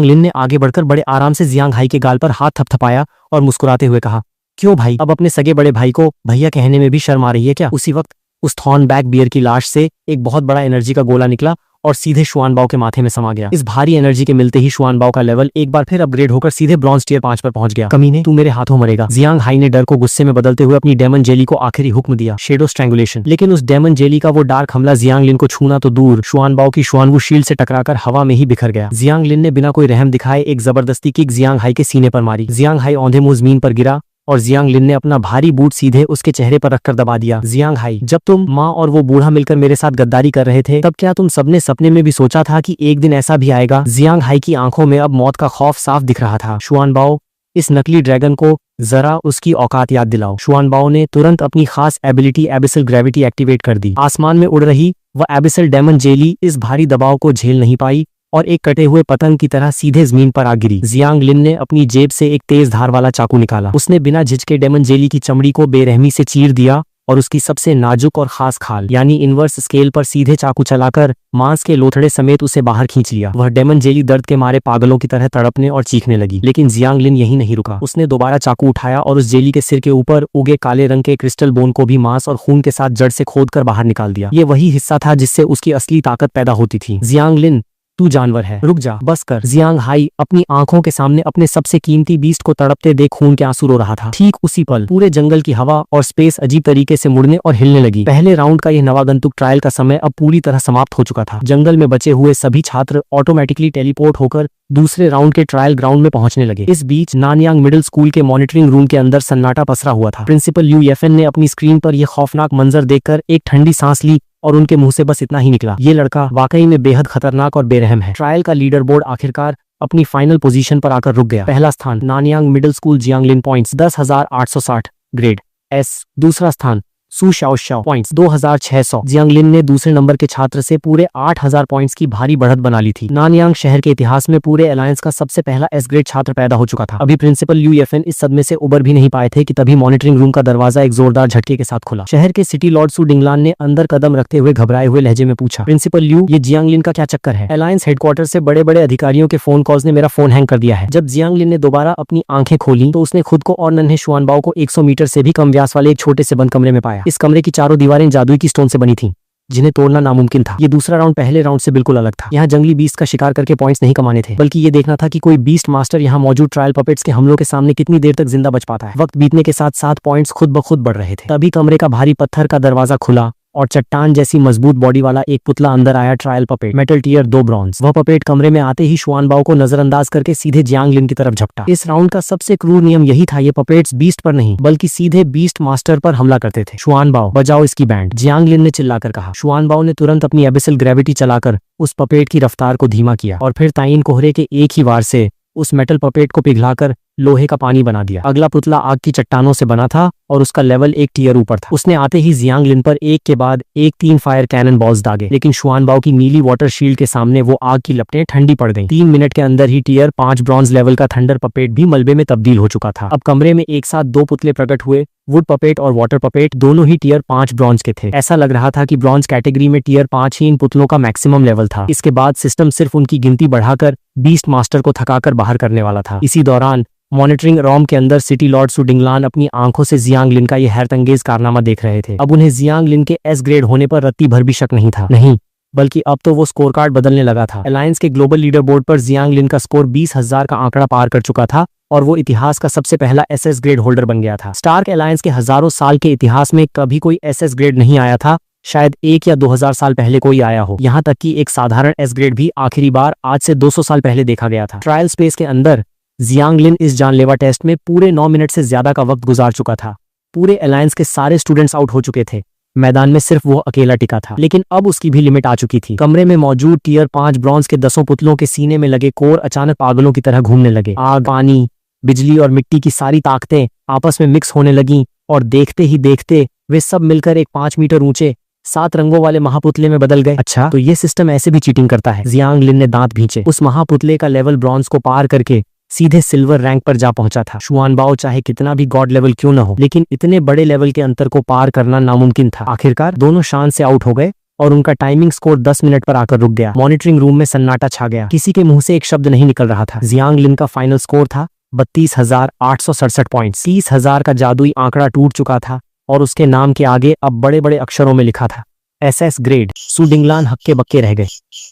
लिन ने आगे बढ़कर बड़े आराम से जियांग हाई के गाल पर हाथ थपथपाया और मुस्कुराते हुए कहा, क्यों भाई, अब अपने सगे बड़े भाई को भैया कहने में भी शर्म आ रही है क्या? उसी वक्त उस थॉर्नबैक बियर की लाश से एक बहुत बड़ा एनर्जी का गोला निकला और सीधे शुआनबाओ के माथे में समा गया। इस भारी एनर्जी के मिलते ही शुआनबाओ का लेवल एक बार फिर अपग्रेड होकर सीधे ब्रॉन्ज टियर 5 पर पहुंच गया। कमीने, तू मेरे हाथों मरेगा। जियांग हाई ने डर को गुस्से में बदलते हुए अपनी डेमन जेली को आखिरी हुक्म दिया, शेडो स्ट्रैंगुलेशन। लेकिन उस डेमन जेली का वो डार्क हमला जियांग लिन को छूना तो दूर, शुआनबाओ की शुआनवू शील्ड से टकराकर हवा में ही बिखर गया। जियांग लिन ने बिना कोई रहम दिखाए एक जबरदस्ती किक जियांग हाई के सीने पर मारी। जियांग हाई औंधे मुंह जमीन पर गिरा और जियांग लिन ने अपना भारी बूट सीधे उसके चेहरे पर रखकर दबा दिया। जियांग हाई, जब तुम, माँ और वो बूढ़ा मिलकर मेरे साथ गद्दारी कर रहे थे, तब क्या तुम सबने सपने में भी सोचा था कि एक दिन ऐसा भी आएगा? जियांग हाई की आंखों में अब मौत का खौफ साफ दिख रहा था। शुआनबाओ, इस नकली ड्रैगन को जरा उसकी औकात याद दिलाओ। शुआनबाओ ने तुरंत अपनी खास एबिलिटी एबिसल ग्रेविटी एक्टिवेट कर दी। आसमान में उड़ रही वह एबिसल डेमन जेली इस भारी दबाव को झेल नहीं पाई और एक कटे हुए पतंग की तरह सीधे जमीन पर आ गिरी। जियांग लिन ने अपनी जेब से एक तेज धार वाला चाकू निकाला। उसने बिना झिझके डेमन जेली की चमड़ी को बेरहमी से चीर दिया और उसकी सबसे नाजुक और खास खाल यानी इनवर्स स्केल पर सीधे चाकू चलाकर मांस के लोथड़े समेत उसे बाहर खींच लिया। वह डेमन जेली दर्द के मारे पागलों की तरह तड़पने और चीखने लगी। लेकिन जियांग लिन यही नहीं रुका। उसने दोबारा चाकू उठाया और उस जेली के सिर के ऊपर उगे काले रंग के क्रिस्टल बोन को भी मांस और खून के साथ जड़ से खोदकर बाहर निकाल दिया। ये वही हिस्सा था जिससे उसकी असली ताकत पैदा होती थी। जियांग लिन, तू जानवर है, रुक जा, बस कर। जियांग हाई अपनी आंखों के सामने अपने सबसे कीमती बीस्ट को तड़पते देख खून के आंसू रो रहा था। ठीक उसी पल पूरे जंगल की हवा और स्पेस अजीब तरीके से मुड़ने और हिलने लगी। पहले राउंड का यह नवागंतुक ट्रायल का समय अब पूरी तरह समाप्त हो चुका था। जंगल में बचे हुए सभी छात्र ऑटोमेटिकली टेलीपोर्ट होकर दूसरे राउंड के ट्रायल ग्राउंड में पहुंचने लगे। इस बीच नानयांग मिडिल स्कूल के मॉनिटरिंग रूम के अंदर सन्नाटा पसरा हुआ था। प्रिंसिपल यू एफएन ने अपनी स्क्रीन पर यह खौफनाक मंजर देखकर एक ठंडी सांस ली और उनके मुंह से बस इतना ही निकला, ये लड़का वाकई में बेहद खतरनाक और बेरहम है। ट्रायल का लीडर बोर्ड आखिरकार अपनी फाइनल पोजीशन पर आकर रुक गया। पहला स्थान नानयांग मिडिल स्कूल जियांग लिन पॉइंट्स 10,860 ग्रेड एस। दूसरा स्थान सु शाओ पॉइंट्स 2,600। जियांग लिन ने दूसरे नंबर के छात्र से पूरे 8,000 पॉइंट्स की भारी बढ़त बना ली थी। नानयांग शहर के इतिहास में पूरे अलायंस का सबसे पहला एस ग्रेड छात्र पैदा हो चुका था। अभी प्रिंसिपल यूएफएन इस सदमे से उबर भी नहीं पाए थे कि तभी मॉनिटरिंग रूम का दरवाजा एक जोरदार झटके के साथ खुला। शहर के सिटी लॉर्ड सु डिंगलान ने अंदर कदम रखते हुए घबराए हुए लहजे में पूछा, प्रिंसिपल यू, ये जियांग लिन का क्या चक्कर है? अलायंस हेडक्वार्टर से बड़े बड़े अधिकारियों के फोन कॉल्स ने मेरा फोन हैंग कर दिया है। जब जियांग लिन ने दोबारा अपनी आंखें खोली तो उसने खुद को और नन्हे शुआनबाओ को 100 मीटर से भी कम व्यास वाले एक छोटे से बंद कमरे में पाया। इस कमरे की चारों दीवारें जादुई की स्टोन से बनी थीं, जिन्हें तोड़ना नामुमकिन था। ये दूसरा राउंड पहले राउंड से बिल्कुल अलग था। यहाँ जंगली बीस्ट का शिकार करके पॉइंट्स नहीं कमाने थे, बल्कि ये देखना था कि कोई बीस्ट मास्टर यहाँ मौजूद ट्रायल पपेट्स के हमलों के सामने कितनी देर तक जिंदा बच पाता है। वक्त बीतने के साथ साथ पॉइंट्स खुद ब खुद बढ़ रहे थे। तभी कमरे का भारी पत्थर का दरवाजा खुला और चट्टान जैसी मजबूत बॉडी वाला एक पुतला अंदर आया। Trial puppet, metal tier 2 bronze. वह पपेट कमरे में आते ही शुआनबाओ को नजरअंदाज करके सीधे जियांग लिन की तरफ झपटा। इस राउंड का सबसे क्रूर नियम यही था, ये पपेट्स बीस्ट पर नहीं बल्कि सीधे बीस्ट मास्टर पर हमला करते थे। शुआनबाओ, बजाओ इसकी बैंड, जियांग लिन ने चिल्लाकर कहा। शुआनबाओ ने तुरंत अपनी एबिसल ग्रेविटी चलाकर उस पपेट की रफ्तार को धीमा किया और फिर ताइन कोहरे के एक ही वार से उस मेटल पपेट को पिघलाकर लोहे का पानी बना दिया। अगला पुतला आग की चट्टानों से बना था और उसका लेवल एक टीयर ऊपर था। उसने आते ही जियांग लिन पर एक के बाद एक 3 फायर कैनन बॉल्स दागे, लेकिन शुआनबाओ की नीली वाटर शील्ड के सामने वो आग की लपटें ठंडी पड़ गईं। 3 मिनट के अंदर ही टीयर 5 ब्रॉन्ज लेवल का थंडर पपेट भी मलबे में तब्दील हो चुका था। अब कमरे में एक साथ 2 पुतले प्रकट हुए, वुड पपेट और वाटर पपेट, दोनों ही टीयर 5 ब्रॉन्ज के थे। ऐसा लग रहा था कि ब्रॉन्ज कैटेगरी में टीयर 5 ही इन पुतलों का मैक्सिमम लेवल था। इसके बाद सिस्टम सिर्फ उनकी गिनती बढ़ाकर बीस्ट मास्टर को थकाकर बाहर करने वाला था। इसी दौरान मॉनिटरिंग रॉम के अंदर सिटी लॉर्ड सु डिंगलान अपनी आंखों से जियांग लिन का यह हैरतअंगेज कारनामा देख रहे थे। अब उन्हें जियांग लिन के एस ग्रेड होने पर रत्ती भर भी शक नहीं था, नहीं बल्कि अब तो वो स्कोर कार्ड बदलने लगा था। अलायंस के ग्लोबल लीडर बोर्ड पर जियांग लिन का स्कोर 20,000 का आंकड़ा पार कर चुका था और वो इतिहास का सबसे पहला एसएस ग्रेड होल्डर बन गया था। स्टार्क अलायंस के हजारों साल के इतिहास में कभी कोई एसएस ग्रेड नहीं आया था, शायद 1 या 2000 साल पहले कोई आया हो। यहाँ तक कि एक साधारण एस ग्रेड भी आखिरी बार आज से 200 साल पहले देखा गया था। ट्रायल स्पेस के अंदर जियांग लिन इस जानलेवा टेस्ट में पूरे 9 मिनट से ज्यादा का वक्त गुजार चुका था। पूरे अलायंस के सारे स्टूडेंट्स आउट हो चुके थे, मैदान में सिर्फ वो अकेला टिका था। लेकिन अब उसकी भी लिमिट आ चुकी थी। कमरे में मौजूद टीयर 5 ब्रॉन्ज के 10 पुतलों के सीने में लगे कोर अचानक पागलों की तरह घूमने लगे। आग, पानी, बिजली और मिट्टी की सारी ताकतें आपस में मिक्स होने लगीं और देखते ही देखते वे सब मिलकर एक 5 मीटर ऊंचे 7 रंगों वाले महापुतले में बदल गए। अच्छा, तो ये सिस्टम ऐसे भी चीटिंग करता है। जियांग लिन ने दांत भींचे। उस महापुतले का लेवल ब्रॉन्ज को पार करके सीधे सिल्वर रैंक पर जा पहुंचा था। शुआनबाओ चाहे कितना भी गॉड लेवल क्यों न हो, लेकिन इतने बड़े लेवल के अंतर को पार करना नामुमकिन था। आखिरकार दोनों शान से आउट हो गए और उनका टाइमिंग स्कोर 10 मिनट पर आकर रुक गया। मॉनिटरिंग रूम में सन्नाटा छा गया, किसी के मुंह से एक शब्द नहीं निकल रहा था। जियांग लिन का फाइनल स्कोर था 32,867 पॉइंट्स। 30,000 का जादुई आंकड़ा टूट चुका था और उसके नाम के आगे अब बड़े बड़े अक्षरों में लिखा था एसएस ग्रेड। सु डिंगलान हक्के बक्के रह गए।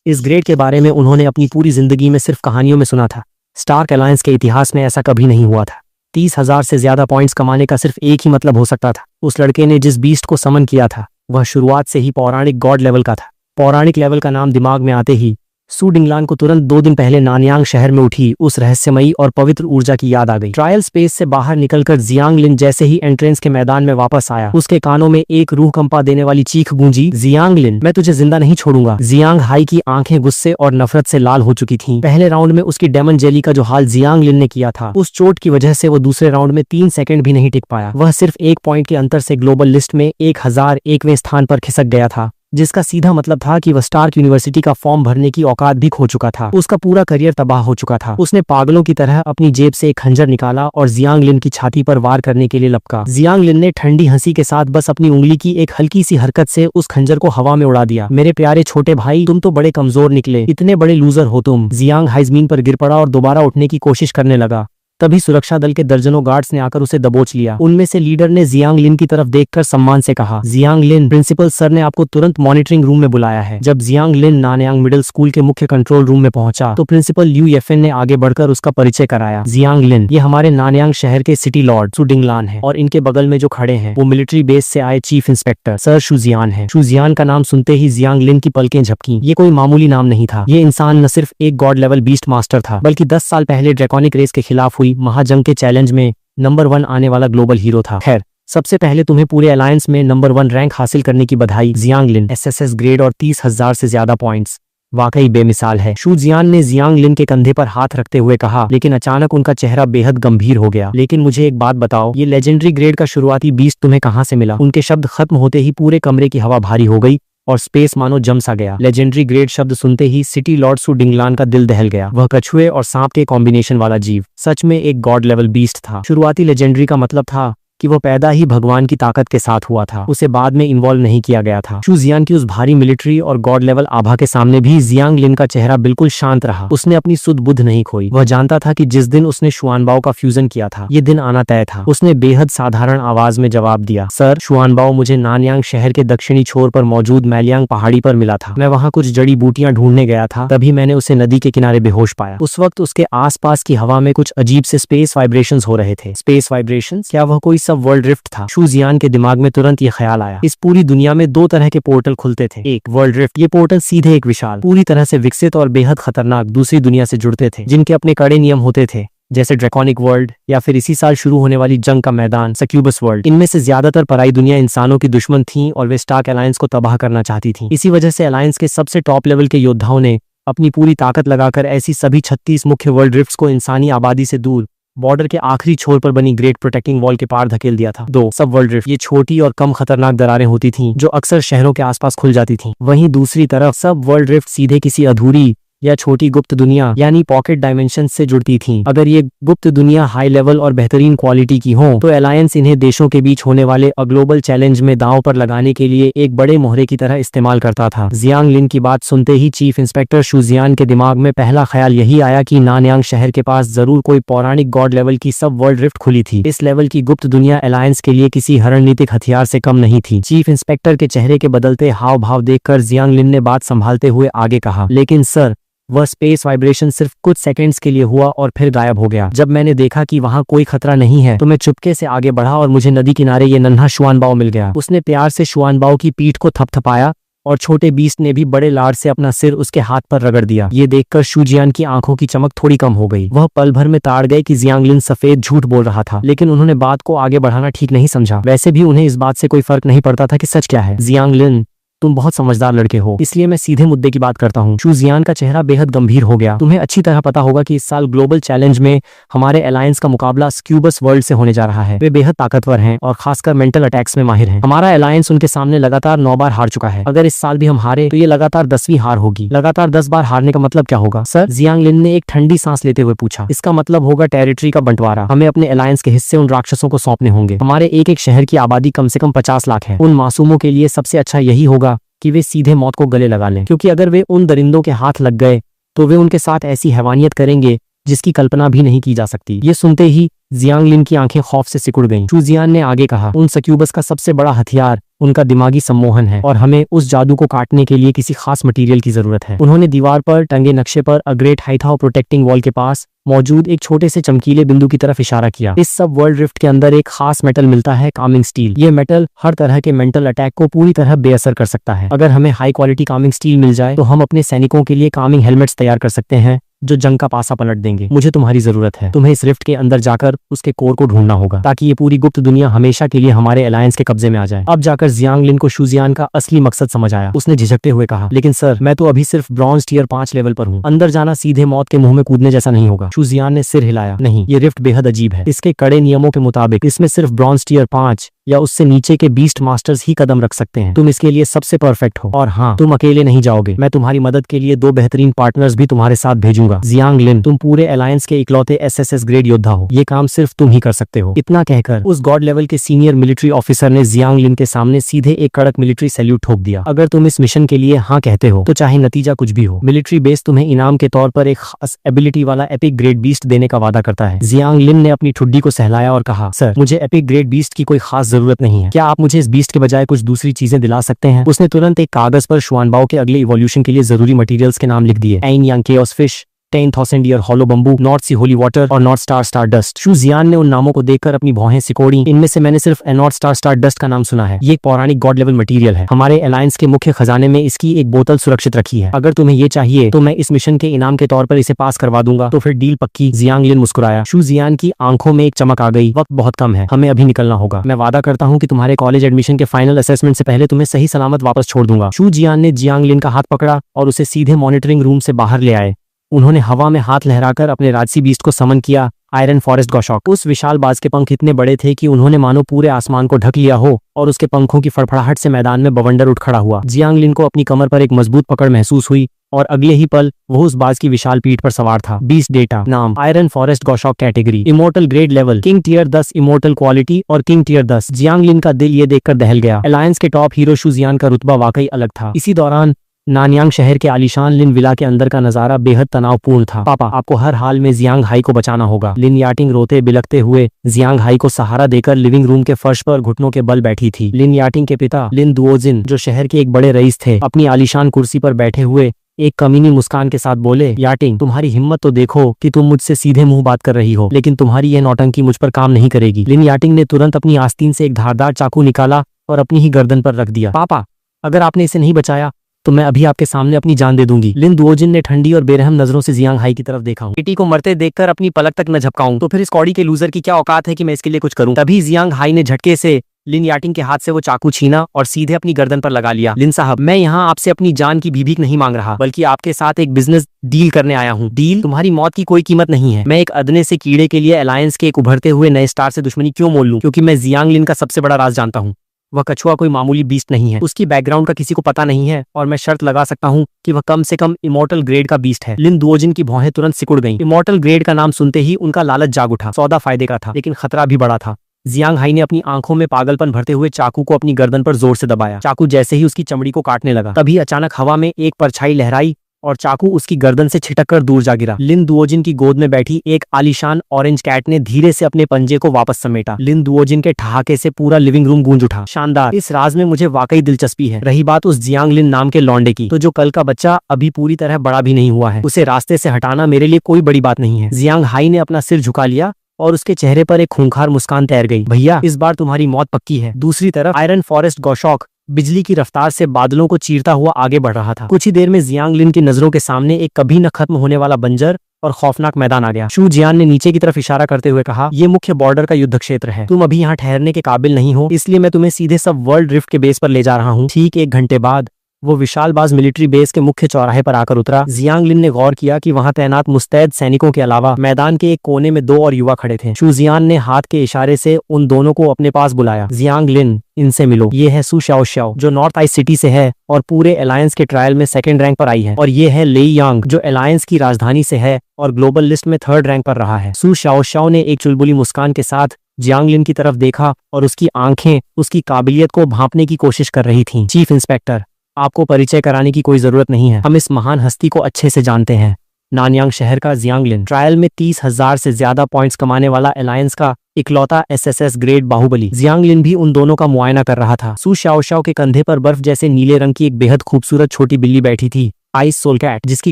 इस ग्रेड के बारे में उन्होंने अपनी पूरी जिंदगी में सिर्फ कहानियों में सुना था। स्टार्क अलायंस के इतिहास में ऐसा कभी नहीं हुआ था। 30,000 से ज्यादा पॉइंट्स कमाने का सिर्फ एक ही मतलब हो सकता था। उस लड़के ने जिस बीस्ट को समन किया था वह शुरुआत से ही पौराणिक गॉड लेवल का था। पौराणिक लेवल का नाम दिमाग में आते ही सु डिंगलान को तुरंत 2 दिन पहले नानयांग शहर में उठी उस रहस्यमयी और पवित्र ऊर्जा की याद आ गई। ट्रायल स्पेस से बाहर निकलकर जियांग लिन जैसे ही एंट्रेंस के मैदान में वापस आया, उसके कानों में एक रूह कंपा देने वाली चीख गूंजी, जियांग लिन, मैं तुझे जिंदा नहीं छोड़ूंगा। जियांग हाई की आंखें गुस्से और नफरत से लाल हो चुकी थीं। पहले राउंड में उसकी डेमन जेली का जो हाल जियांग लिन ने किया था, उस चोट की वजह से वो दूसरे राउंड में 3 सेकंड भी नहीं टिक पाया। वह सिर्फ 1 पॉइंट के अंतर से ग्लोबल लिस्ट में 1001वें स्थान पर खिसक गया था, जिसका सीधा मतलब था कि वह स्टार्क यूनिवर्सिटी का फॉर्म भरने की औकात भी खो चुका था। उसका पूरा करियर तबाह हो चुका था। उसने पागलों की तरह अपनी जेब से एक खंजर निकाला और जियांग लिन की छाती पर वार करने के लिए लपका। जियांग लिन ने ठंडी हंसी के साथ बस अपनी उंगली की एक हल्की सी हरकत से उस खंजर को हवा में उड़ा दिया। मेरे प्यारे छोटे भाई, तुम तो बड़े कमजोर निकले, इतने बड़े लूजर हो तुम। जियांग हाई जमीन पर गिर पड़ा और दोबारा उठने की कोशिश करने लगा। तभी सुरक्षा दल के दर्जनों गार्ड्स ने आकर उसे दबोच लिया। उनमें से लीडर ने जियांग लिन की तरफ देखकर सम्मान से कहा, जियांग लिन, प्रिंसिपल सर ने आपको तुरंत मॉनिटरिंग रूम में बुलाया है। जब जियांग लिन नानयांग मिडिल स्कूल के मुख्य कंट्रोल रूम में पहुंचा तो प्रिंसिपल लिu येफेन ने आगे बढ़कर उसका परिचय कराया। जियांग लिन, ये हमारे नानयांग शहर के सिटी लॉर्ड सु डिंगलान है और इनके बगल में जो खड़े हैं वो मिलिट्री बेस से आए चीफ इंस्पेक्टर सर शुजियान है। शुजियान का नाम सुनते ही जियांग लिन की पलकें झपकी। ये कोई मामूली नाम नहीं था। ये इंसान न सिर्फ एक गॉड लेवल बीस्ट मास्टर था, बल्कि 10 साल पहले ड्रैकोनिक रेस के खिलाफ हुई महाजंग के चैलेंज में नंबर 1 आने वाला ग्लोबल हीरो था। खैर, सबसे पहले तुम्हें पूरे अलायंस में नंबर 1 रैंक हासिल करने की बधाई जियांग लिन। एसएसएस ग्रेड और 30,000 से ज्यादा पॉइंट्स, वाकई बेमिसाल है। शुजियान ने जियांग लिन के कंधे पर हाथ रखते हुए कहा, लेकिन अचानक उनका चेहरा बेहद गंभीर हो गया। लेकिन मुझे एक बात बताओ, ये लेजेंडरी ग्रेड का शुरुआती बीस्ट तुम्हें कहाँ से मिला? उनके शब्द खत्म होते ही पूरे कमरे की हवा भारी हो गई और स्पेस मानो जम सा गया। लेजेंडरी ग्रेड शब्द सुनते ही सिटी लॉर्ड सु डिंगलान का दिल दहल गया। वह कछुए और सांप के कॉम्बिनेशन वाला जीव सच में एक गॉड लेवल बीस्ट था। शुरुआती लेजेंडरी का मतलब था कि वो पैदा ही भगवान की ताकत के साथ हुआ था, उसे बाद में इन्वॉल्व नहीं किया गया था। शुजियान की उस भारी मिलिट्री और गॉड लेवल आभा के सामने भी जियांग लिन का चेहरा बिल्कुल शांत रहा। उसने अपनी सुध बुद्ध नहीं खोई। वह जानता था कि जिस दिन उसने शुआनबाओ का फ्यूजन किया था, ये दिन आना तय था। उसने बेहद साधारण आवाज में जवाब दिया, सर, शुआनबाओ मुझे नानयांग शहर के दक्षिणी छोर पर मौजूद मैलियांग पहाड़ी पर मिला था। मैं वहाँ कुछ जड़ी बूटियां ढूंढने गया था, तभी मैंने उसे नदी के किनारे बेहोश पाया। उस वक्त उसके आसपास की हवा में कुछ अजीब से स्पेस वाइब्रेशंस हो रहे थे। Space vibrations? क्या वह कोई सब वर्ल्ड रिफ्ट था। शू जियान के दिमाग में तुरंत ये ख्याल आया, इस पूरी दुनिया में दो तरह के पोर्टल खुलते थे। एक वर्ल्ड रिफ्ट, ये पोर्टल सीधे एक विशाल, पूरी तरह से विकसित और बेहद खतरनाक दूसरी दुनिया से जुड़ते थे, जिनके अपने कड़े नियम होते थे, जैसे ड्रैकोनिक वर्ल्ड या फिर इसी साल शुरू होने वाली जंग का मैदान सक्यूबस वर्ल्ड। इनमें से ज्यादातर पराई दुनिया इंसानों की दुश्मन थी और वे स्टार्क अलायंस को तबाह करना चाहती थी। इसी वजह से अलायंस के सबसे टॉप लेवल के योद्धाओं ने अपनी पूरी ताकत लगाकर ऐसी सभी 36 मुख्य वर्ल्ड रिफ्ट्स को इंसानी आबादी से दूर बॉर्डर के आखिरी छोर पर बनी ग्रेट प्रोटेक्टिंग वॉल के पार धकेल दिया था। दो सब वर्ल्ड रिफ्ट, ये छोटी और कम खतरनाक दरारें होती थीं जो अक्सर शहरों के आसपास खुल जाती थीं। वहीं दूसरी तरफ सब वर्ल्ड रिफ्ट सीधे किसी अधूरी या छोटी गुप्त दुनिया यानी पॉकेट डायमेंशन से जुड़ती थीं। अगर ये गुप्त दुनिया हाई लेवल और बेहतरीन क्वालिटी की हो तो अलायंस इन्हें देशों के बीच होने वाले ग्लोबल चैलेंज में दांव पर लगाने के लिए एक बड़े मोहरे की तरह इस्तेमाल करता था। जियांग लिन की बात सुनते ही चीफ इंस्पेक्टर शू जियान के दिमाग में पहला ख्याल यही आया कि नानयांग शहर के पास जरूर कोई पौराणिक गॉड लेवल की सब वर्ल्ड रिफ्ट खुली थी। इस लेवल की गुप्त दुनिया अलायंस के लिए किसी रणनीतिक हथियार से कम नहीं थी। चीफ इंस्पेक्टर के चेहरे के बदलते हाव भाव देखकर जियांग लिन ने बात संभालते हुए आगे कहा, लेकिन सर, वह स्पेस वाइब्रेशन सिर्फ कुछ सेकंड्स के लिए हुआ और फिर गायब हो गया। जब मैंने देखा कि वहाँ कोई खतरा नहीं है तो मैं चुपके से आगे बढ़ा और मुझे नदी किनारे ये नन्हा शुआनबाओ मिल गया। उसने प्यार से शुआनबाओ की पीठ को थपथपाया और छोटे बीस्ट ने भी बड़े लाड से अपना सिर उसके हाथ पर रगड़ दिया। ये देखकर शू जियान की आंखों की चमक थोड़ी कम हो गई। वह पल भर में ताड़ गए कि जियांग लिन सफेद झूठ बोल रहा था, लेकिन उन्होंने बात को आगे बढ़ाना ठीक नहीं समझा। वैसे भी उन्हें इस बात से कोई फर्क नहीं पड़ता था कि सच क्या है। जियांग लिन, तुम बहुत समझदार लड़के हो, इसलिए मैं सीधे मुद्दे की बात करता हूँ। शू जियान का चेहरा बेहद गंभीर हो गया। तुम्हें अच्छी तरह पता होगा कि इस साल ग्लोबल चैलेंज में हमारे अलायंस का मुकाबला स्क्यूबस वर्ल्ड से होने जा रहा है। वे बेहद ताकतवर हैं और खासकर मेंटल अटैक्स में माहिर हैं। हमारा अलायंस उनके सामने लगातार 9 बार हार चुका है। अगर इस साल भी हम हारे तो ये लगातार 10वीं हार होगी। लगातार 10 बार हारने का मतलब क्या होगा सर? जियांग लिन ने एक ठंडी सांस लेते हुए पूछा। इसका मतलब होगा टेरिटरी का बंटवारा। हमें अपने अलायंस के हिस्से उन राक्षसों को सौंपने होंगे। हमारे एक शहर की आबादी कम से कम 50 लाख है। उन मासूमों के लिए सबसे अच्छा यही होगा कि वे सीधे मौत को गले लगा लें, क्योंकि अगर वे उन दरिंदों के हाथ लग गए तो वे उनके साथ ऐसी हैवानियत करेंगे जिसकी कल्पना भी नहीं की जा सकती। ये सुनते ही जियांग लिन की आंखें खौफ से सिकुड़ गईं। शू जियान ने आगे कहा, उन सक्यूबस का सबसे बड़ा हथियार उनका दिमागी सम्मोहन है और हमें उस जादू को काटने के लिए किसी खास मटेरियल की जरूरत है। उन्होंने दीवार पर टंगे नक्शे पर अ ग्रेट हाइथाओ प्रोटेक्टिंग वॉल के पास मौजूद एक छोटे से चमकीले बिंदु की तरफ इशारा किया। इस सब वर्ल्ड रिफ्ट के अंदर एक खास मेटल मिलता है, कामिंग स्टील। ये मेटल हर तरह के मेंटल अटैक को पूरी तरह बेअसर कर सकता है। अगर हमें high quality Kameng steel mill जाए तो हम अपने सैनिकों के लिए कामिंग हेलमेट्स तैयार कर सकते हैं जो जंग का पासा पलट देंगे। मुझे तुम्हारी जरूरत है। तुम्हें इस रिफ्ट के अंदर जाकर उसके कोर को ढूंढना होगा ताकि ये पूरी गुप्त दुनिया हमेशा के लिए हमारे अलायंस के कब्जे में आ जाए। अब जाकर जियांग लिन को शू जियान का असली मकसद समझ आया। उसने झिझकते हुए कहा, लेकिन सर, मैं तो अभी सिर्फ ब्रॉन्ज टियर 5 लेवल पर हूँ। अंदर जाना सीधे मौत के मुंह में कूदने जैसा नहीं होगा। शू जियान ने सिर हिलाया। नहीं, ये रिफ्ट बेहद अजीब है। इसके कड़े नियमों के मुताबिक इसमें सिर्फ ब्रॉन्ज टियर 5 या उससे नीचे के बीस्ट मास्टर्स ही कदम रख सकते हैं। तुम इसके लिए सबसे परफेक्ट हो। और हाँ, तुम अकेले नहीं जाओगे। मैं तुम्हारी मदद के लिए 2 बेहतरीन पार्टनर्स भी तुम्हारे साथ भेजूंगा। जियांग लिन, तुम पूरे अलायंस के इकलौते एसएसएस ग्रेड योद्धा हो। ये काम सिर्फ तुम ही कर सकते हो। इतना कहकर उस गॉड लेवल के सीनियर मिलिट्री ऑफिसर ने जियांग लिन के सामने सीधे एक कड़क मिलिट्री सैल्यूट ठोक दिया। अगर तुम इस मिशन के लिए हाँ कहते हो तो चाहे नतीजा कुछ भी हो, मिलिट्री बेस तुम्हें इनाम के तौर पर एक खास एबिलिटी वाला एपिक ग्रेड बीस्ट देने का वादा करता है। जियांग लिन ने अपनी ठुड्डी को सहलाया और कहा, सर, मुझे एपिक ग्रेड बीस्ट की कोई खास जरूरत नहीं है। क्या आप मुझे इस बीस्ट के बजाय कुछ दूसरी चीजें दिला सकते हैं? उसने तुरंत एक कागज पर शुआनबाओ के अगले इवोल्यूशन के लिए जरूरी मटेरियल्स के नाम लिख दिए। एन यांग chaos fish, 10,000 year hollow bamboo, north sea holy water और north star dust. Xu Jian ने उन नामों को देखकर अपनी भौहें सिकोड़ी। इनमें से मैंने सिर्फ नॉर्थ स्टार डस्ट का नाम सुना है। ये एक पौराणिक गॉड लेवल मटेरियल है। हमारे अलायंस के मुख्य खजाने में इसकी एक बोतल सुरक्षित रखी है। अगर तुम्हें ये चाहिए तो मैं इस मिशन के इनाम के तौर पर इसे पास करवा दूंगा। तो फिर डील पक्की। जियांग लिन मुस्कुराया। शू जियान की आंखों में एक चमक आ गई। वक्त बहुत कम है, हमें अभी निकलना होगा। मैं वादा करता हूँ कि तुम्हारे कॉलेज एडमिशन के फाइनल असेसमेंट से पहले तुम्हें सही सलामत वापस छोड़ दूंगा। शू जियान ने जियांग लिन का हाथ पकड़ा और उसे सीधे मॉनिटरिंग रूम से बाहर ले आए। उन्होंने हवा में हाथ लहराकर अपने राजसी बीस्ट को समन किया। Iron forest goshawk. उस विशाल बाज के पंख इतने बड़े थे कि उन्होंने मानो पूरे आसमान को ढक लिया हो और उसके पंखों की फड़फड़ाहट से मैदान में बवंडर उठ खड़ा हुआ। जियांग लिन को अपनी कमर पर एक मजबूत पकड़ महसूस हुई और अगले ही पल वो उस बाज की विशाल पीठ पर सवार था। बीस्ट डेटा, नाम iron forest goshawk, category immortal grade level, king tier 10 immortal quality और किंग टियर 10। जियांग लिन का दिल ये देखकर दहल गया। अलायंस के टॉप हीरो शू जियान का रुतबा वाकई अलग था। इसी दौरान नानयांग शहर के आलीशान लिन विला के अंदर का नजारा बेहद तनावपूर्ण था। पापा, आपको हर हाल में जियांग हाई को बचाना होगा। लिन याटिंग रोते बिलखते हुए जियांग हाई को सहारा देकर लिविंग रूम के फर्श पर घुटनों के बल बैठी थी। लिन याटिंग के पिता लिन दुओजिन, जो शहर के एक बड़े रईस थे, अपनी आलीशान कुर्सी पर बैठे हुए एक कमीनी मुस्कान के साथ बोले, याटिंग तुम्हारी हिम्मत तो देखो कि तुम मुझसे सीधे मुंह बात कर रही हो, लेकिन तुम्हारी यह नौटंकी मुझ पर काम नहीं करेगी। लिन याटिंग ने तुरंत अपनी आस्तीन से एक धारदार चाकू निकाला और अपनी ही गर्दन पर रख दिया। पापा, अगर आपने इसे नहीं बचाया तो मैं अभी आपके सामने अपनी जान दे दूंगी। लिन दुओजिन ने ठंडी और बेरहम नजरों से जियांग हाई की तरफ देखा। बेटी को मरते देखकर अपनी पलक तक न झपकाऊं तो फिर इस कौड़ी के लूजर की क्या औकात है कि मैं इसके लिए कुछ करूं। तभी जियांग हाई ने झटके से लिन याटिंग के हाथ से वो चाकू छीना और सीधे अपनी गर्दन पर लगा लिया। लिन साहब, मैं यहाँ आपसे अपनी जान की भीख नहीं मांग रहा, बल्कि आपके साथ एक बिजनेस डील करने आया हूँ। डील? तुम्हारी मौत की कोई कीमत नहीं है। मैं एक अदने से कीड़े के लिए अलायंस के एक उभरते हुए नए स्टार से दुश्मनी क्यों मोल लूं? क्योंकि मैं जियांग लिन का सबसे बड़ा राज जानता हूँ। वह कछुआ कोई मामूली बीस्ट नहीं है, उसकी बैकग्राउंड का किसी को पता नहीं है, और मैं शर्त लगा सकता हूँ कि वह कम से कम इमॉर्टल ग्रेड का बीस्ट है। लिन दुओजिन की भौहें तुरंत सिकुड़ गईं। इमॉर्टल ग्रेड का नाम सुनते ही उनका लालच जाग उठा। सौदा फायदे का था, लेकिन खतरा भी बड़ा था। जियांग हाई ने अपनी आंखों में पागलपन भरते हुए चाकू को अपनी गर्दन पर जोर से दबाया। चाकू जैसे ही उसकी चमड़ी को काटने लगा, तभी अचानक हवा में एक परछाई लहराई और चाकू उसकी गर्दन से छिटककर दूर जा गिरा। लिन दुओजिन की गोद में बैठी एक आलीशान ऑरेंज कैट ने धीरे से अपने पंजे को वापस समेटा। लिन दुओजिन के ठहाके से पूरा लिविंग रूम गूंज उठा। शानदार, इस राज में मुझे वाकई दिलचस्पी है। रही बात उस जियांग लिन नाम के लौंडे की, तो जो कल का बच्चा अभी पूरी तरह बड़ा भी नहीं हुआ है, उसे रास्ते से हटाना मेरे लिए कोई बड़ी बात नहीं है। जियांग हाई ने अपना सिर झुका लिया और उसके चेहरे पर एक खूंखार मुस्कान तैर गई। भैया, इस बार तुम्हारी मौत पक्की है। दूसरी तरफ आयरन फॉरेस्ट गौशौक बिजली की रफ्तार से बादलों को चीरता हुआ आगे बढ़ रहा था। कुछ ही देर में जियांग लिन की नजरों के सामने एक कभी न खत्म होने वाला बंजर और खौफनाक मैदान आ गया। शू जियान ने नीचे की तरफ इशारा करते हुए कहा, ये मुख्य बॉर्डर का युद्ध क्षेत्र है। तुम अभी यहाँ ठहरने के काबिल नहीं हो, इसलिए मैं तुम्हें सीधे सब वर्ल्ड रिफ्ट के बेस पर ले जा रहा हूँ। ठीक 1 घंटे बाद वो विशालबाज मिलिट्री बेस के मुख्य चौराहे पर आकर उतरा। जियांग लिन ने गौर किया कि वहां तैनात मुस्तैद सैनिकों के अलावा मैदान के एक कोने में 2 और युवा खड़े थे। शू जियान ने हाथ के इशारे से उन दोनों को अपने पास बुलाया। जियांग लिन, इनसे मिलो। ये है सू शाओ, जो नॉर्थ आइस सिटी से है और पूरे अलायंस के ट्रायल में 2nd रैंक पर आई है। और ये है लेई यांग, जो अलायंस की राजधानी से है और ग्लोबल लिस्ट में 3rd रैंक पर रहा है। सू शाओ ने एक चुलबुली मुस्कान के साथ जियांग लिन की तरफ देखा और उसकी आंखें उसकी काबिलियत को भांपने की कोशिश कर रही थीं। चीफ इंस्पेक्टर, आपको परिचय कराने की कोई जरूरत नहीं है, हम इस महान हस्ती को अच्छे से जानते हैं। नानयांग शहर का जियांग लिन, ट्रायल में 30,000 से ज्यादा पॉइंट्स कमाने वाला अलायंस का इकलौता SSS ग्रेड बाहुबली। जियांग लिन भी उन दोनों का मुआयना कर रहा था। सू शाओ के कंधे पर बर्फ जैसे नीले रंग की एक बेहद खूबसूरत छोटी बिल्ली बैठी थी, आइस सोल कैट, जिसकी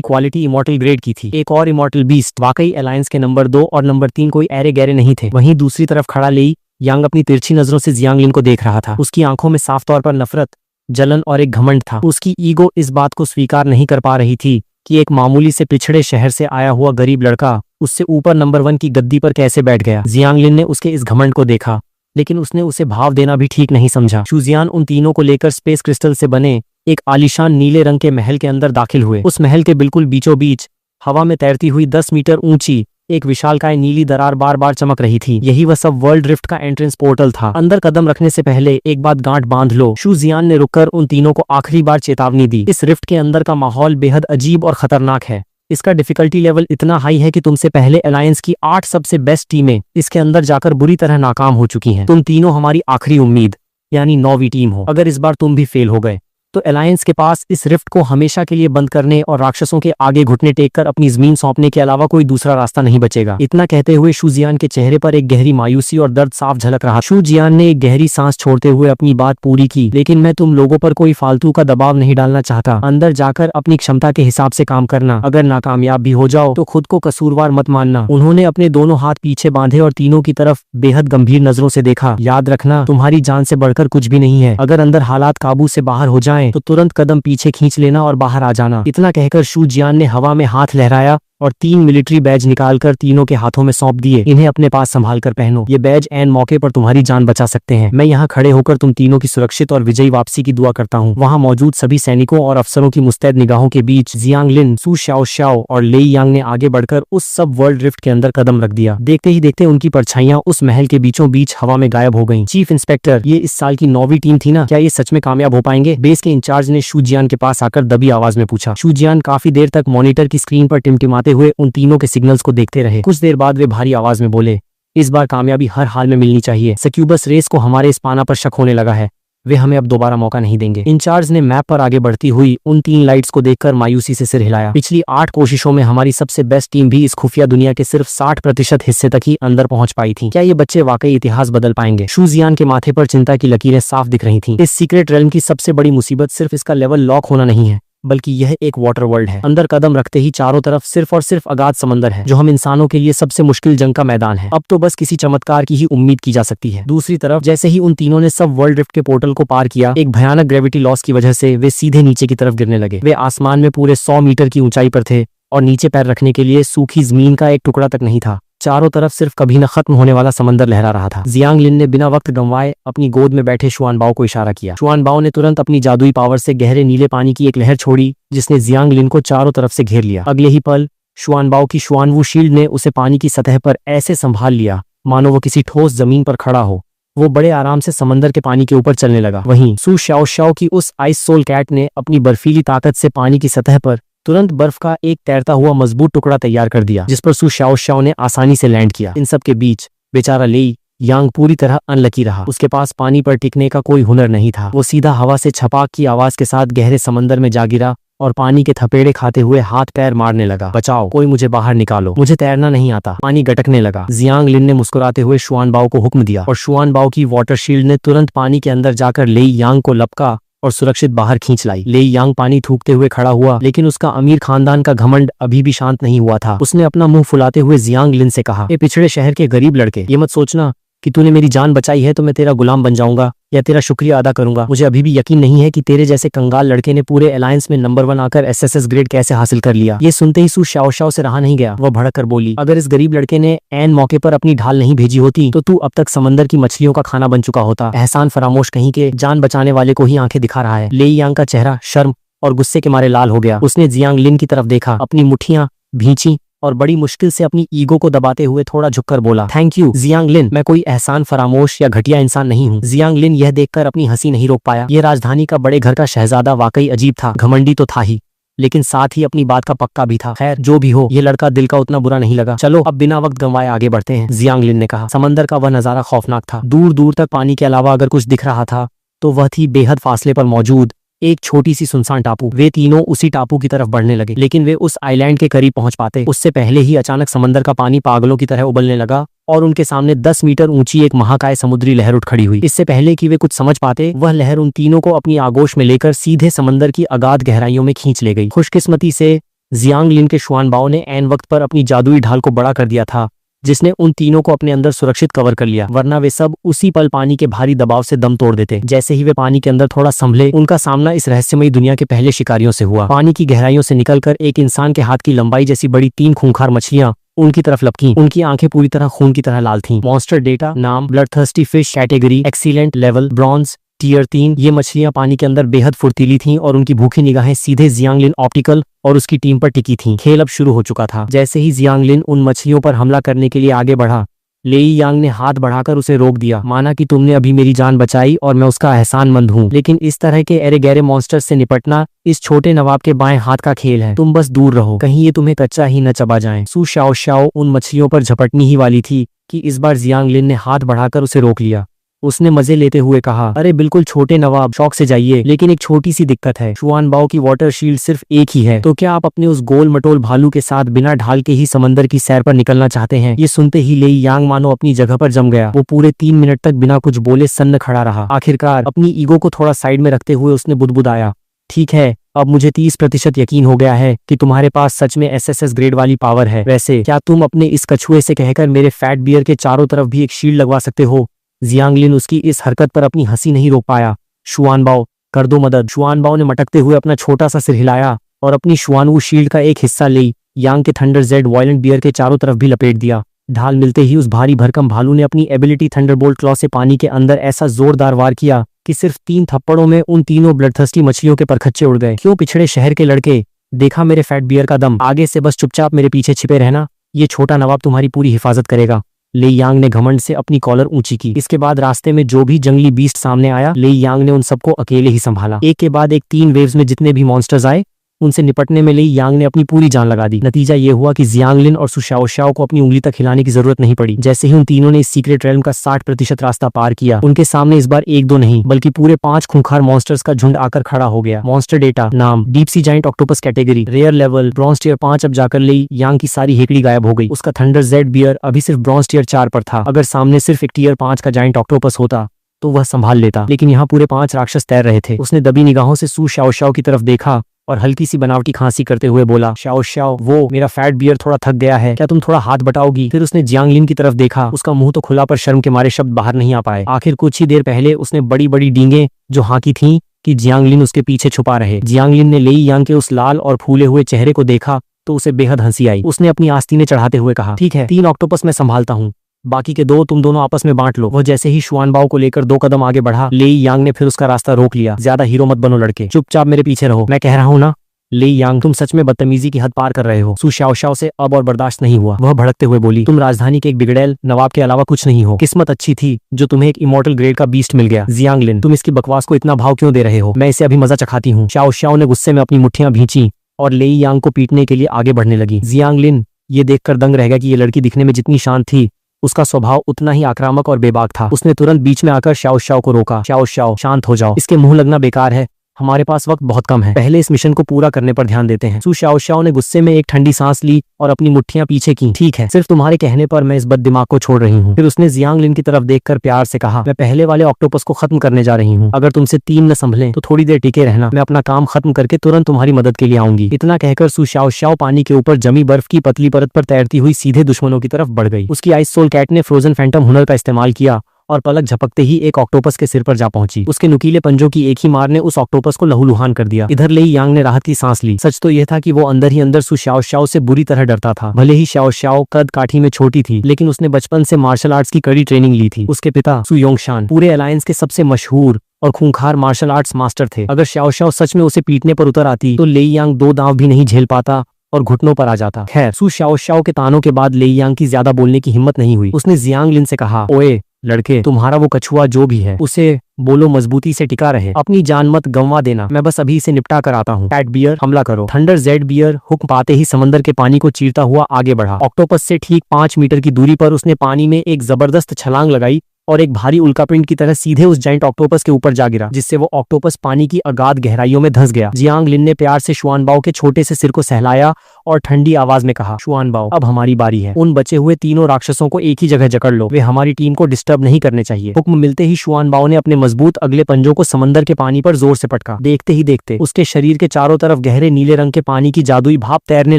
क्वालिटी इमॉर्टल ग्रेड की थी। एक और इमॉर्टल बीस्ट, वाकई अलायंस के नंबर 2 और नंबर 3 कोई ऐरे गहरे नहीं थे। वहीं दूसरी तरफ खड़ा लेई यांग अपनी तिरछी नजरों से जियांग लिन को देख रहा था। उसकी आंखों में साफ तौर पर नफरत, जलन और एक घमंड था। उसकी ईगो इस बात को स्वीकार नहीं कर पा रही थी कि एक मामूली से पिछड़े शहर से आया हुआ गरीब लड़का उससे ऊपर नंबर 1 की गद्दी पर कैसे बैठ गया। जियांग लिन ने उसके इस घमंड को देखा, लेकिन उसने उसे भाव देना भी ठीक नहीं समझा। शूजियान उन तीनों को लेकर स्पेस क्रिस्टल से बने एक आलीशान नीले रंग के महल के अंदर दाखिल हुए। उस महल के बिल्कुल बीचों बीच हवा में तैरती हुई 10 मीटर ऊंची एक विशालकाय नीली दरार बार बार चमक रही थी। यही वह सब वर्ल्ड रिफ्ट का एंट्रेंस पोर्टल था। अंदर कदम रखने से पहले एक बात गांठ बांध लो, शू जियान ने रुककर उन तीनों को आखिरी बार चेतावनी दी। इस रिफ्ट के अंदर का माहौल बेहद अजीब और खतरनाक है। इसका डिफिकल्टी लेवल इतना हाई है कि तुमसे पहले अलायंस की 8 सबसे बेस्ट टीमें इसके अंदर जाकर बुरी तरह नाकाम हो चुकी हैं। तुम तीनों हमारी आखिरी उम्मीद यानी 9वीं टीम हो। अगर इस बार तुम भी फेल हो गए तो अलायंस के पास इस रिफ्ट को हमेशा के लिए बंद करने और राक्षसों के आगे घुटने टेक कर अपनी जमीन सौंपने के अलावा कोई दूसरा रास्ता नहीं बचेगा। इतना कहते हुए शू जियान के चेहरे पर एक गहरी मायूसी और दर्द साफ झलक रहा। शू जियान ने एक गहरी सांस छोड़ते हुए अपनी बात पूरी की, लेकिन मैं तुम लोगों पर कोई फालतू का दबाव नहीं डालना चाहता। अंदर जाकर अपनी क्षमता के हिसाब से काम करना। अगर नाकामयाब भी हो जाओ तो खुद को कसूरवार मत मानना। उन्होंने अपने दोनों हाथ पीछे बांधे और तीनों की तरफ बेहद गंभीर नजरों से देखा। याद रखना, तुम्हारी जान से बढ़कर कुछ भी नहीं है। अगर अंदर हालात काबू से बाहर हो जाएं तो तुरंत कदम पीछे खींच लेना और बाहर आ जाना। इतना कहकर शू जियान ने हवा में हाथ लहराया और 3 मिलिट्री बैज निकालकर तीनों के हाथों में सौंप दिए। इन्हें अपने पास संभाल कर पहनो। ये बैज ऐन मौके पर तुम्हारी जान बचा सकते हैं। मैं यहाँ खड़े होकर तुम तीनों की सुरक्षित और विजयी वापसी की दुआ करता हूँ। वहाँ मौजूद सभी सैनिकों और अफसरों की मुस्तैद निगाहों के बीच जियांग लिन, सू शाओ और लेई यांग ने आगे बढ़कर उस सब वर्ल्ड रिफ्ट के अंदर कदम रख दिया। देखते ही देखते उनकी परछाइयां उस महल के बीचों बीच हवा में गायब हो गयी। चीफ इंस्पेक्टर, ये इस साल की 9वीं टीम थी ना? क्या ये सच में कामयाब हो पाएंगे? बेस के इंचार्ज ने शू जियान के पास आकर दबी आवाज में पूछा। शू जियान काफी देर तक मॉनिटर की स्क्रीन पर टिमटिमाते हुए उन तीनों के सिग्नल्स को देखते रहे। कुछ देर बाद वे भारी आवाज में बोले, इस बार कामयाबी हर हाल में मिलनी चाहिए। सक्यूबस रेस को हमारे इस पाना पर शक होने लगा है। वे हमें अब दोबारा मौका नहीं देंगे। इंचार्ज ने मैप पर आगे बढ़ती हुई उन 3 लाइट्स को देखकर मायूसी से सिर हिलाया। पिछली 8 कोशिशों में हमारी सबसे बेस्ट टीम भी इस खुफिया दुनिया के सिर्फ 60% हिस्से तक ही अंदर पहुंच पाई थी। क्या ये बच्चे वाकई इतिहास बदल पाएंगे? शू जियान के माथे पर चिंता की लकीरें साफ दिख रही थीं। इस सीक्रेट रेल्म की सबसे बड़ी मुसीबत सिर्फ इसका लेवल लॉक होना नहीं है, बल्कि यह एक वाटर वर्ल्ड है। अंदर कदम रखते ही चारों तरफ सिर्फ और सिर्फ अगाध समंदर है, जो हम इंसानों के लिए सबसे मुश्किल जंग का मैदान है। अब तो बस किसी चमत्कार की ही उम्मीद की जा सकती है। दूसरी तरफ जैसे ही उन तीनों ने सब वर्ल्ड रिफ्ट के पोर्टल को पार किया, एक भयानक ग्रेविटी लॉस की वजह से वे सीधे नीचे की तरफ गिरने लगे। वे आसमान में पूरे 100 मीटर की ऊंचाई पर थे और नीचे पैर रखने के लिए सूखी जमीन का एक टुकड़ा तक नहीं था। चारों तरफ सिर्फ कभी न खत्म होने वाला समंदर लहरा रहा था। जियांग लिन ने बिना वक्त गंवाए अपनी गोद में बैठे शुआनबाओ को इशारा किया। शुआनबाओ ने तुरंत अपनी जादुई पावर से गहरे नीले पानी की एक लहर छोड़ी, जिसने जियांग लिन को चारों तरफ से घेर लिया। अगले ही पल शुआनबाओ की शुआनवू शील्ड ने उसे पानी की सतह पर ऐसे संभाल लिया मानो वो किसी ठोस जमीन पर खड़ा हो। वो बड़े आराम से समंदर के पानी के ऊपर चलने लगा। वहीं सू शाओ शाओ की उस आइस सोल कैट ने अपनी बर्फीली ताकत से पानी की सतह पर तुरंत बर्फ का एक तैरता हुआ मजबूत टुकड़ा तैयार कर दिया, जिस पर सू शाओ शाओ ने आसानी से लैंड किया। इन सब के बीच बेचारा लेई यांग पूरी तरह अनलकी रहा। उसके पास पानी पर टिकने का कोई हुनर नहीं था। वो सीधा हवा से छपाक की आवाज के साथ गहरे समंदर में जा गिरा और पानी के थपेड़े खाते हुए हाथ पैर मारने लगा। बचाओ, कोई मुझे बाहर निकालो, मुझे तैरना नहीं आता। पानी गटकने लगा। जियांग लिन ने मुस्कुराते हुए शुआनबाओ को हुक्म दिया और शुआनबाओ की वाटर शील्ड ने तुरंत पानी के अंदर जाकर लेई यांग को लपका और सुरक्षित बाहर खींच लाई। लेई यांग पानी थूकते हुए खड़ा हुआ, लेकिन उसका अमीर खानदान का घमंड अभी भी शांत नहीं हुआ था। उसने अपना मुंह फुलाते हुए जियांग लिन से कहा, ए पिछड़े शहर के गरीब लड़के, ये मत सोचना कि तूने मेरी जान बचाई है तो मैं तेरा गुलाम बन जाऊंगा या तेरा शुक्रिया अदा करूंगा। मुझे अभी भी यकीन नहीं है कि तेरे जैसे कंगाल लड़के ने पूरे अलायंस में नंबर 1 आकर एसएसएस ग्रेड कैसे हासिल कर लिया। ये सुनते ही सू शाओ शाओ से रहा नहीं गया। वह भड़क कर बोली, अगर इस गरीब लड़के ने ऐन मौके पर अपनी ढाल नहीं भेजी होती तो तू अब तक समंदर की मछलियों का खाना बन चुका होता। एहसान फरामोश कहीं के, जान बचाने वाले को ही आंखें दिखा रहा है। लेई यांग का चेहरा शर्म और गुस्से के मारे लाल हो गया। उसने जियांग लिन की तरफ देखा, अपनी मुट्ठियां भींची और बड़ी मुश्किल से अपनी ईगो को दबाते हुए थोड़ा झुककर बोला, थैंक यू जियांग लिन, मैं कोई एहसान फरामोश या घटिया इंसान नहीं हूँ। जियांग लिन यह देखकर अपनी हंसी नहीं रोक पाया। ये राजधानी का बड़े घर का शहजादा वाकई अजीब था। घमंडी तो था ही, लेकिन साथ ही अपनी बात का पक्का भी था। खैर जो भी हो, ये लड़का दिल का उतना बुरा नहीं लगा। चलो अब बिना वक्त गंवाए आगे बढ़ते हैं, जियांग लिन ने कहा। समंदर का वह नजारा खौफनाक था। दूर दूर तक पानी के अलावा अगर कुछ दिख रहा था तो वह थी बेहद फासले पर मौजूद एक छोटी सी सुनसान टापू। वे तीनों उसी टापू की तरफ बढ़ने लगे, लेकिन वे उस आइलैंड के करीब पहुंच पाते उससे पहले ही अचानक समंदर का पानी पागलों की तरह उबलने लगा और उनके सामने 10 मीटर ऊंची एक महाकाय समुद्री लहर उठ खड़ी हुई। इससे पहले कि वे कुछ समझ पाते, वह लहर उन तीनों को अपनी आगोश में लेकर सीधे समंदर की अगाध गहराइयों में खींच ले गई। खुशकिस्मती से जियांग लिन के शुआनबाओ ने ऐन वक्त पर अपनी जादुई ढाल को बड़ा कर दिया था, जिसने उन तीनों को अपने अंदर सुरक्षित कवर कर लिया, वरना वे सब उसी पल पानी के भारी दबाव से दम तोड़ देते। जैसे ही वे पानी के अंदर थोड़ा संभले, उनका सामना इस रहस्यमयी दुनिया के पहले शिकारियों से हुआ। पानी की गहराइयों से निकलकर एक इंसान के हाथ की लंबाई जैसी बड़ी 3 खूंखार मछलियां उनकी तरफ लपकी। उनकी आंखें पूरी तरह खून की तरह लाल थीं। मॉन्स्टर डेटा नाम bloodthirsty fish, category excellent, level bronze tier 3। ये मछलियां पानी के अंदर बेहद फुर्तीली थीं और उनकी भूखी निगाहें सीधे जियांग लिन ऑप्टिकल और उसकी टीम पर टिकी थीं। खेल अब शुरू हो चुका था। जैसे ही जियांग लिन उन मछलियों पर हमला करने के लिए आगे बढ़ा, लेई यांग ने हाथ बढ़ाकर उसे रोक दिया, माना कि तुमने अभी मेरी जान बचाई और मैं उसका एहसानमंद हूँ, लेकिन इस तरह के एरे गहरे मॉन्स्टर से निपटना इस छोटे नवाब के बाएं हाथ का खेल है। तुम बस दूर रहो, कहीं ये तुम्हें कच्चा ही न चबा जाएं। सू शाओ शाओ उन मछलियों पर झपटनी ही वाली थी कि इस बार जियांग लिन ने हाथ बढ़ाकर उसे रोक लिया। उसने मजे लेते हुए कहा, अरे बिल्कुल छोटे नवाब, शौक से जाइए, लेकिन एक छोटी सी दिक्कत है। शुआनबाओ की वाटर शील्ड सिर्फ एक ही है, तो क्या आप अपने उस गोल मटोल भालू के साथ बिना ढाल के ही समंदर की सैर पर निकलना चाहते हैं? ये सुनते ही लेई यांग मानो अपनी जगह पर जम गया। वो पूरे 3 मिनट तक बिना कुछ बोले सन्न खड़ा रहा। आखिरकार अपनी ईगो को थोड़ा साइड में रखते हुए उसने बुदबुदाया, ठीक है, अब मुझे 30% यकीन हो गया है कि तुम्हारे पास सच में एसएसएस ग्रेड वाली पावर है। वैसे क्या तुम अपने इस कछुए से कहकर मेरे फैट बियर के चारों तरफ भी एक शील्ड लगवा सकते हो? जियांग लिन उसकी इस हरकत पर अपनी हंसी नहीं रोक पाया। शुआनबाओ, कर दो मदद। शुआनबाओ ने मटकते हुए अपना छोटा सा सिर हिलाया और अपनी शुआनवू शील्ड का एक हिस्सा लेई यांग के थंडर जेड वायलेंट बियर के चारों तरफ भी लपेट दिया। ढाल मिलते ही उस भारी भरकम भालू ने अपनी एबिलिटी थंडरबोल्ट क्लॉ से पानी के अंदर ऐसा जोरदार वार किया कि सिर्फ 3 थप्पड़ों में उन तीनों ब्लडथर्स्टी मछलियों के परखच्चे उड़ गए। क्यों पिछड़े शहर के लड़के, देखा मेरे फैट बियर का दम? आगे से बस चुपचाप मेरे पीछे छिपे रहना, ये छोटा नवाब तुम्हारी पूरी हिफाजत करेगा। लेई यांग ने घमंड से अपनी कॉलर ऊंची की। इसके बाद रास्ते में जो भी जंगली बीस्ट सामने आया, लेई यांग ने उन सबको अकेले ही संभाला। एक के बाद एक 3 वेव्स में जितने भी मॉन्स्टर्स आए, उनसे निपटने में लेई यांग ने अपनी पूरी जान लगा दी। नतीजा ये हुआ कि जियांग लिन और सू शाओ शाओ को अपनी उंगली तक हिलाने की जरूरत नहीं पड़ी। जैसे ही उन तीनों ने इस सीक्रेट रेल्म का 60% रास्ता पार किया, उनके सामने इस बार 1-2 नहीं बल्कि पूरे 5 खूंखार मॉन्स्टर्स का झुंड आकर खड़ा हो गया। मॉन्स्टर डेटा नाम deep sea giant octopus, category rare, level bronze tier 5। अब जाकर लेई यांग की सारी हेकड़ी गायब हो गई। उसका थंडर जेड बियर अभी सिर्फ ब्रॉन्ज टियर 4 पर था। अगर सामने सिर्फ एक टियर 5 का जाइंट ऑक्टोपस होता तो वह संभाल लेता, लेकिन यहाँ पूरे 5 राक्षस तैर रहे थे। उसने दबी निगाहों से सू शाओ शाओ की तरफ देखा और हल्की सी बनावटी खांसी करते हुए बोला, शाओ शाओ, वो मेरा फैट बियर थोड़ा थक गया है, क्या तुम थोड़ा हाथ बटाओगी? फिर उसने जियांगलिन की तरफ देखा। उसका मुंह तो खुला पर शर्म के मारे शब्द बाहर नहीं आ पाए। आखिर कुछ ही देर पहले उसने बड़ी बड़ी डींगे जो हाकी थीं कि जियांगलिन उसके पीछे छुपा रहे। जियांगलिन ने लेई यांग के उस लाल और फूले हुए चेहरे को देखा तो उसे बेहद हंसी आई। उसने अपनी आस्तीनें चढ़ाते हुए कहा, ठीक है, 3 ऑक्टोपस मैं संभालता हूँ, बाकी के 2 तुम दोनों आपस में बांट लो। वह जैसे ही शुआनबाओ को लेकर 2 कदम आगे बढ़ा, लेई यांग ने फिर उसका रास्ता रोक लिया। ज्यादा हीरो मत बनो लड़के, चुपचाप मेरे पीछे रहो, मैं कह रहा हूँ ना। लेई यांग, तुम सच में बदतमीजी की हद पार कर रहे हो। सु शाओ से अब और बर्दाश्त नहीं हुआ। वह भड़कते हुए बोली, तुम राजधानी के एक बिगड़ैल नवाब के अलावा कुछ नहीं हो। किस्मत अच्छी थी जो तुम्हें एक इमॉर्टल ग्रेड का बीस्ट मिल गया। जियांगलिन, तुम इसकी बकवास को इतना भाव क्यों दे रहे हो? मैं इसे अभी मजा चखाती हूँ। शाओ ने गुस्से में अपनी मुट्ठियां भींची और लेई यांग को पीटने के लिए आगे बढ़ने लगी। जियांगलिन ये देखकर दंग रह गया कि ये लड़की दिखने में जितनी शांत थी, उसका स्वभाव उतना ही आक्रामक और बेबाक था। उसने तुरंत बीच में आकर शाओ को रोका। शाओ, शांत हो जाओ, इसके मुंह लगना बेकार है, हमारे पास वक्त बहुत कम है, पहले इस मिशन को पूरा करने पर ध्यान देते हैं। सु शाओ ने गुस्से में एक ठंडी सांस ली और अपनी मुट्ठियां पीछे की। ठीक है, सिर्फ तुम्हारे कहने पर मैं इस बद दिमाग को छोड़ रही हूँ। फिर उसने जियांगलिन की तरफ देखकर प्यार से कहा, मैं पहले वाले ऑक्टोपस को खत्म करने जा रही हूँ। अगर तुमसे 3 न संभले तो थोड़ी देर टिके रहना, मैं अपना काम खत्म करके तुरंत तुम्हारी मदद के लिए आऊंगी। इतना कहकर सु शाओ पानी के ऊपर जमी बर्फ की पतली परत पर तैरती हुई सीधे दुश्मनों की तरफ बढ़ गई। उसकी आइस सोल कैट ने फ्रोजन फैंटम हुनर का इस्तेमाल किया और पलक झपकते ही एक ऑक्टोपस के सिर पर जा पहुंची। उसके नुकीले पंजों की एक ही मार ने उस ऑक्टोपस को लहूलुहान कर दिया। इधर लेई यांग ने राहत की सांस ली। सच तो यह था कि वो अंदर ही अंदर सु शाओ से बुरी तरह डरता था। भले ही शाओ कद काठी में छोटी थी, लेकिन उसने बचपन से मार्शल आर्ट्स की कड़ी ट्रेनिंग ली थी। उसके पिता सु योंगशान पूरे अलायंस के सबसे मशहूर और खूंखार मार्शल आर्ट्स मास्टर थे। अगर शाओ सच में उसे पीटने पर उतर आती तो लेई यांग 2 दांव भी नहीं झेल पाता और घुटनों पर आ जाता। खैर, सु शाओ के तानों के बाद लेई यांग की ज्यादा बोलने की हिम्मत नहीं हुई। उसने जियांगलिन से कहा, ओए लड़के, तुम्हारा वो कछुआ जो भी है उसे बोलो मजबूती से टिका रहे, अपनी जान मत गंवा देना, मैं बस अभी इसे निपटा कर आता हूँ। फैट बियर, हमला करो। थंडर जेड बियर हुक्म पाते ही समंदर के पानी को चीरता हुआ आगे बढ़ा। ऑक्टोपस से ठीक 5 मीटर की दूरी पर उसने पानी में एक जबरदस्त छलांग लगाई और एक भारी उल्कापिंड की तरह सीधे उस जाइंट ऑक्टोपस के ऊपर जा गिरा, जिससे वो ऑक्टोपस पानी की अगाध गहराइयों में धंस गया। जियांगलिन ने प्यार से शुआनबाओ के छोटे से सिर को सहलाया और ठंडी आवाज में कहा, शुआनबाओ, अब हमारी बारी है। उन बचे हुए 3 राक्षसों को एक ही जगह जकड़ लो, वे हमारी टीम को डिस्टर्ब नहीं करने चाहिए। हुक्म मिलते ही शुआनबाओ ने अपने मजबूत अगले पंजों को समंदर के पानी पर जोर से पटका। देखते ही देखते उसके शरीर के चारों तरफ गहरे नीले रंग के पानी की जादुई भाप तैरने